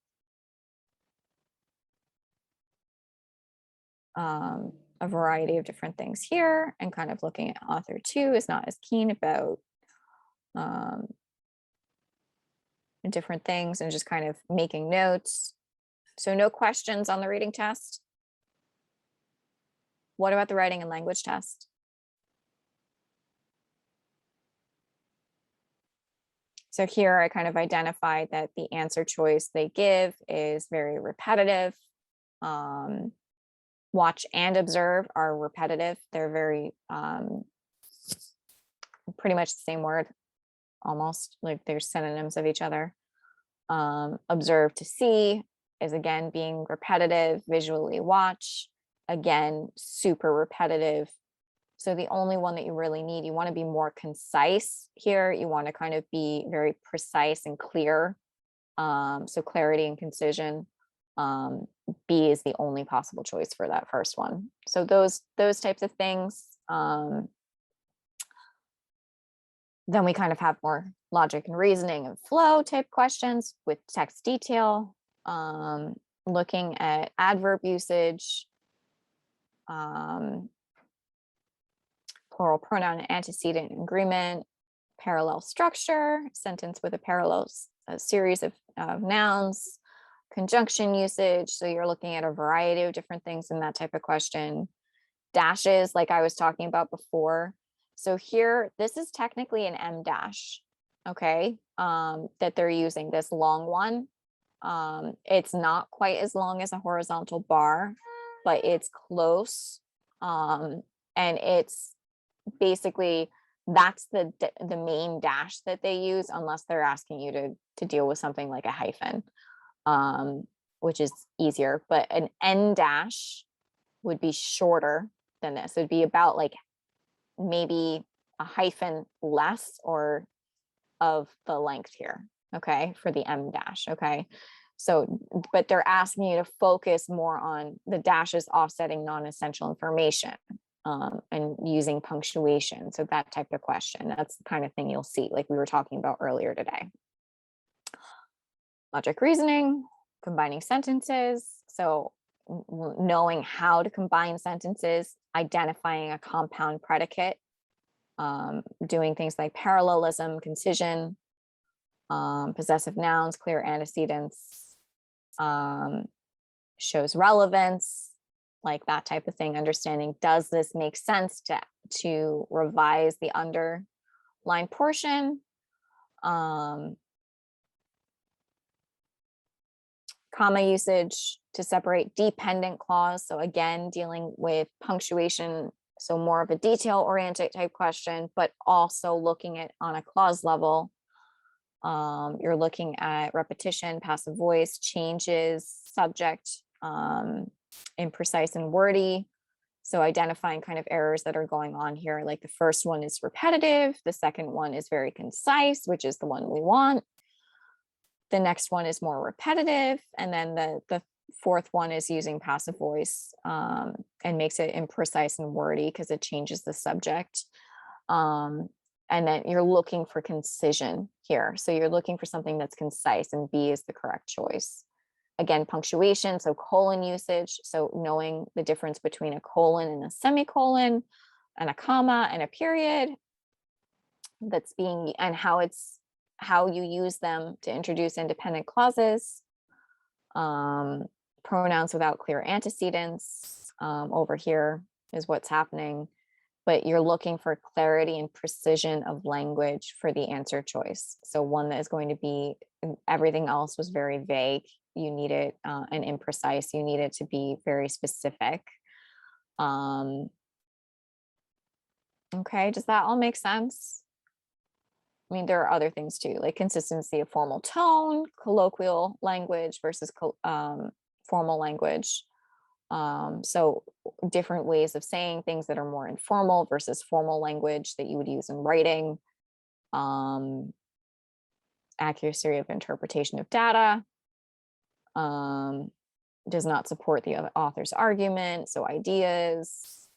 a variety of different things here, and kind of looking at author 2 is not as keen about different things and just kind of making notes. So no questions on the reading test. What about the writing and language test? So here I kind of identified that the answer choice they give is very repetitive. Watch and observe are repetitive. They're very pretty much the same word, almost like they're synonyms of each other. Observe to see is again being repetitive. Visually watch, again, super repetitive. So the only one that you really need, you want to be more concise here. You want to kind of be very precise and clear. So clarity and concision. B is the only possible choice for that first one. So those types of things. Then we kind of have more logic and reasoning and flow type questions with text detail, looking at adverb usage, plural pronoun and antecedent agreement, parallel structure, sentence with a series of nouns, conjunction usage. So you're looking at a variety of different things in that type of question. Dashes, like I was talking about before. So here, this is technically an M dash, okay, that they're using, this long one. It's not quite as long as a horizontal bar, but it's close. And it's basically, that's the main dash that they use, unless they're asking you to deal with something like a hyphen, which is easier. But an N dash would be shorter than this. It would be about like maybe a hyphen less or of the length here, okay, for the M dash, okay? So, but they're asking you to focus more on the dashes offsetting non-essential information, and using punctuation. So that type of question, that's the kind of thing you'll see, like we were talking about earlier today. Logic reasoning, combining sentences. So knowing how to combine sentences, identifying a compound predicate, doing things like parallelism, concision, possessive nouns, clear antecedents, shows relevance, like that type of thing, understanding, does this make sense to revise the underlined portion? Comma usage to separate dependent clause. So again, dealing with punctuation, so more of a detail-oriented type question, but also looking at on a clause level. You're looking at repetition, passive voice, changes, subject, imprecise and wordy. So identifying kind of errors that are going on here. Like the first one is repetitive. The second one is very concise, which is the one we want. The next one is more repetitive. And then the fourth one is using passive voice and makes it imprecise and wordy because it changes the subject. And then you're looking for concision here. So you're looking for something that's concise, and B is the correct choice. Again, punctuation, so colon usage. So knowing the difference between a colon and a semicolon and a comma and a period that's being, and how you use them to introduce independent clauses. Pronouns without clear antecedents over here is what's happening, but you're looking for clarity and precision of language for the answer choice. So one that is going to be, everything else was very vague. You need it and imprecise. You need it to be very specific. Okay, does that all make sense? I mean, there are other things too, like consistency of formal tone, colloquial language versus formal language. So different ways of saying things that are more informal versus formal language that you would use in writing. Accuracy of interpretation of data. Does not support the author's argument. So ideas,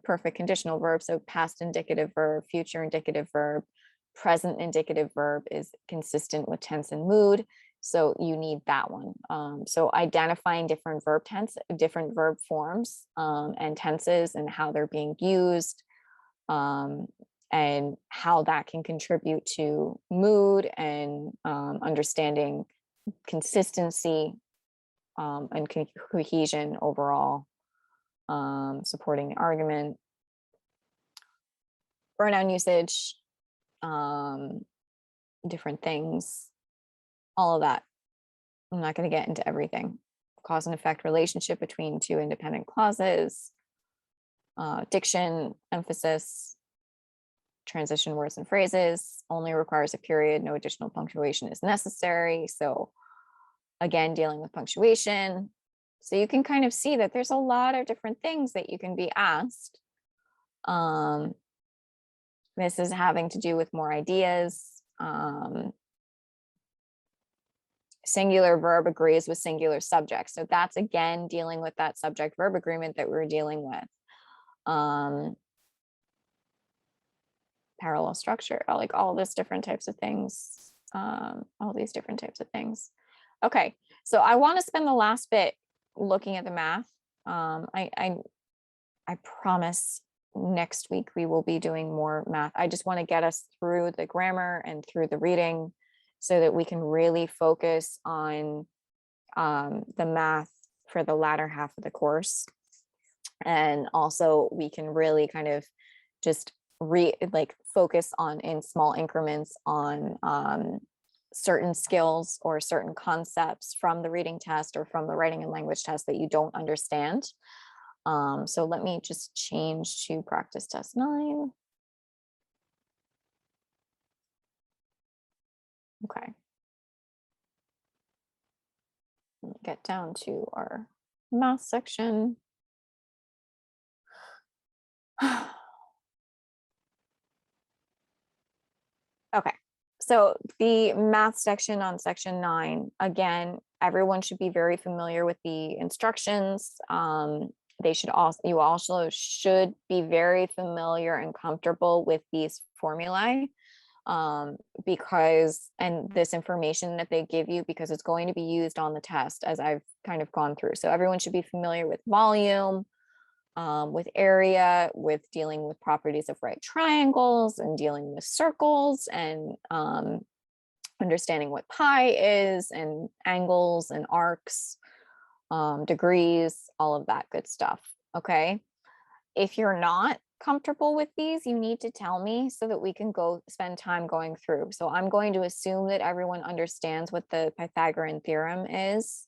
perfect conditional verb, so past indicative verb, future indicative verb, present indicative verb is consistent with tense and mood. So you need that one. So identifying different verb forms and tenses and how they're being used, and how that can contribute to mood and understanding consistency and cohesion overall, supporting the argument. Pronoun usage, different things, all of that. I'm not going to get into everything. Cause and effect relationship between two independent clauses, diction, emphasis, transition words and phrases, only requires a period, no additional punctuation is necessary. So again, dealing with punctuation. So you can kind of see that there's a lot of different things that you can be asked. This is having to do with more ideas. Singular verb agrees with singular subject. So that's again dealing with that subject verb agreement that we were dealing with. Parallel structure, like all this different types of things, all these different types of things. Okay, so I want to spend the last bit looking at the math. I promise next week we will be doing more math. I just want to get us through the grammar and through the reading so that we can really focus on the math for the latter half of the course. And also we can really kind of just focus on in small increments on certain skills or certain concepts from the reading test or from the writing and language test that you don't understand. So let me just change to practice test 9. Okay. Get down to our math section. Okay, so the math section on section 9, again, everyone should be very familiar with the instructions. You also should be very familiar and comfortable with these formulae because, and this information that they give you, because it's going to be used on the test as I've kind of gone through. So everyone should be familiar with volume, with area, with dealing with properties of right triangles and dealing with circles and understanding what pi is and angles and arcs, degrees, all of that good stuff. Okay. If you're not comfortable with these, you need to tell me so that we can go spend time going through. So I'm going to assume that everyone understands what the Pythagorean theorem is,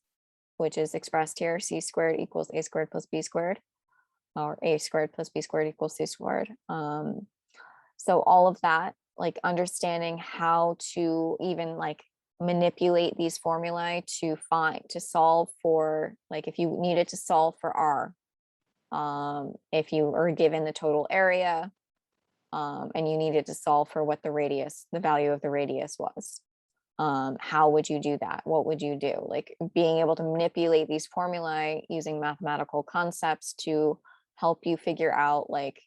which is expressed here, c squared equals a squared plus b squared, or a squared plus b squared equals c squared. So all of that, like understanding how to even like manipulate these formulae to solve for, like if you needed to solve for r, if you are given the total area and you needed to solve for what the value of the radius was. How would you do that? What would you do? Like being able to manipulate these formulae using mathematical concepts to help you figure out, like,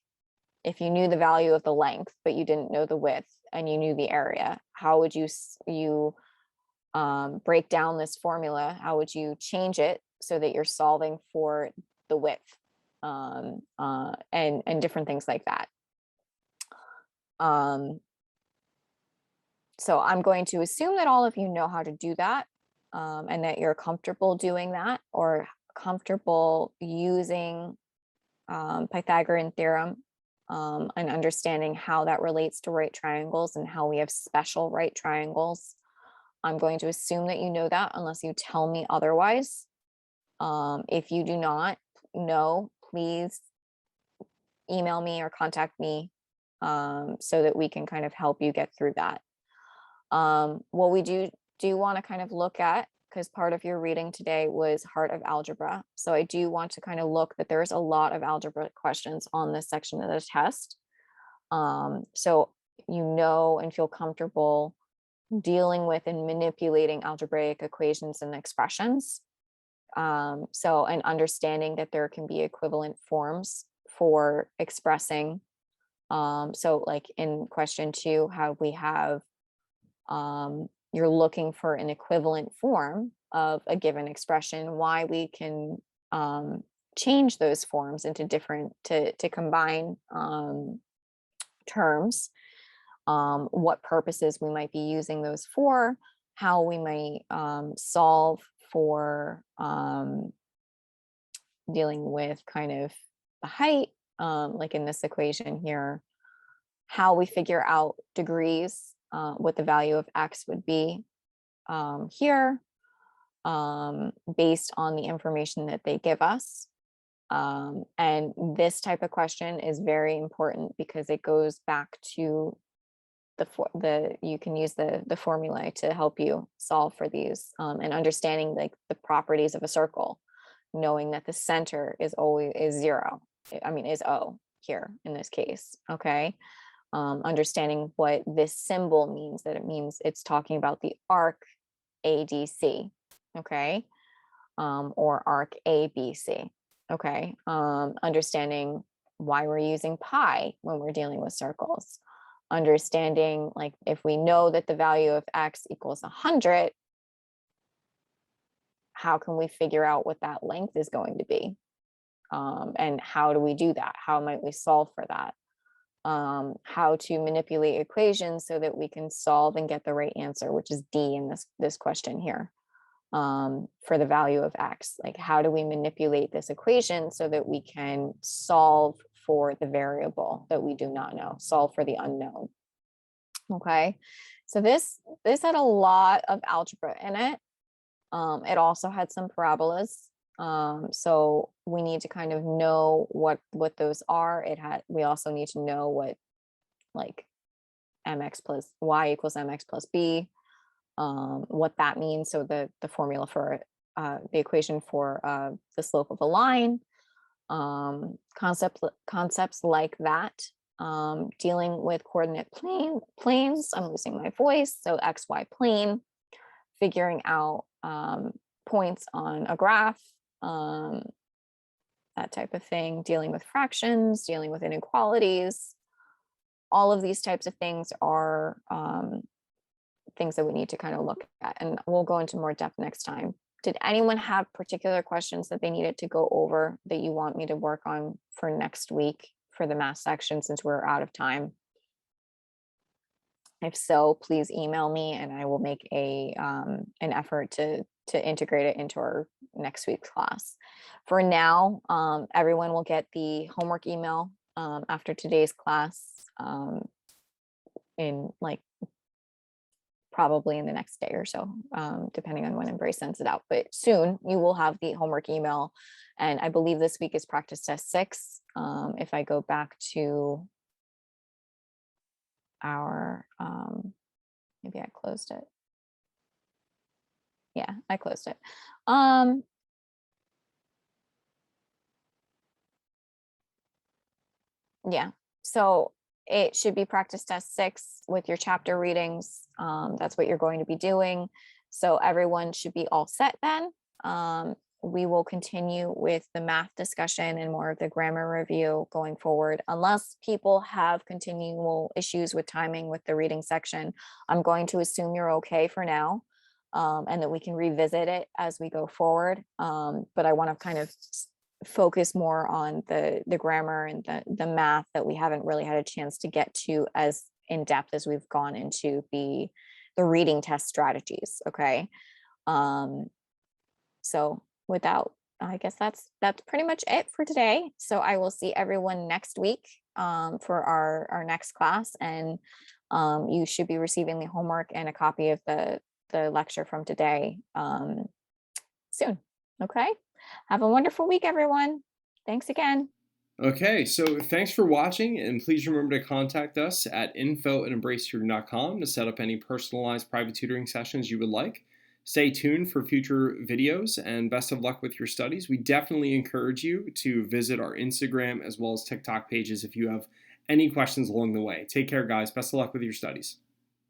if you knew the value of the length, but you didn't know the width and you knew the area, how would you break down this formula? How would you change it so that you're solving for the width, and different things like that. So I'm going to assume that all of you know how to do that, and that you're comfortable doing that, or comfortable using Pythagorean theorem, and understanding how that relates to right triangles and how we have special right triangles. I'm going to assume that you know that unless you tell me otherwise. If you do not know, please email me or contact me, so that we can kind of help you get through that. What we do want to kind of look at, because part of your reading today was Heart of Algebra. So I do want to kind of look that there's a lot of algebra questions on this section of the test. So you know and feel comfortable dealing with and manipulating algebraic equations and expressions. So, and understanding that there can be equivalent forms for expressing. So like in question 2, how we have, you're looking for an equivalent form of a given expression, why we can change those forms into different, to combine terms, what purposes we might be using those for, how we might solve for dealing with kind of the height, like in this equation here, how we figure out degrees, what the value of x would be here, based on the information that they give us. And this type of question is very important because it goes back to you can use the formulae to help you solve for these, and understanding like the properties of a circle, knowing that the center is always is 0. I mean, is O here in this case. Okay. Understanding what this symbol means, that it means it's talking about the arc ADC. Okay. Or arc ABC. Okay. Understanding why we're using pi when we're dealing with circles. Understanding, like, if we know that the value of x equals 100, how can we figure out what that length is going to be? And how do we do that? How might we solve for that? How to manipulate equations so that we can solve and get the right answer, which is D in this question here, for the value of x. Like, how do we manipulate this equation so that we can solve for the variable that we do not know, solve for the unknown? Okay, so this had a lot of algebra in it. It also had some parabolas. So we need to kind of know what those are. We also need to know what, like, mx plus y equals mx plus b, what that means. So the formula for the equation for the slope of a line, concepts like that. Dealing with coordinate planes. I'm losing my voice. So XY plane, figuring out points on a graph, that type of thing, dealing with fractions, dealing with inequalities. All of these types of things are things that we need to kind of look at, and we'll go into more depth next time. Did anyone have particular questions that they needed to go over that you want me to work on for next week for the math section, since we're out of time? If so, please email me and I will make an effort to integrate it into our next week's class. For now, everyone will get the homework email after today's class, in like probably in the next day or so, depending on when Embrace sends it out. But soon you will have the homework email. And I believe this week is practice test 6. If I go back to our, maybe I closed it. Yeah, I closed it. Yeah, so it should be practice test 6 with your chapter readings. That's what you're going to be doing. So everyone should be all set then. We will continue with the math discussion and more of the grammar review going forward, unless people have continual issues with timing with the reading section. I'm going to assume you're okay for now, and that we can revisit it as we go forward. But I want to kind of focus more on the grammar and the math that we haven't really had a chance to get to as in depth as we've gone into the reading test strategies. Okay. So without, I guess that's pretty much it for today. So I will see everyone next week for our next class, and you should be receiving the homework and a copy of the lecture from today soon. Okay. Have a wonderful week, everyone. Thanks again. Okay, so thanks for watching, and please remember to contact us at info@embracetutoring.com to set up any personalized private tutoring sessions you would like. Stay tuned for future videos, and best of luck with your studies. We definitely encourage you to visit our Instagram as well as TikTok pages if you have any questions along the way. Take care, guys. Best of luck with your studies.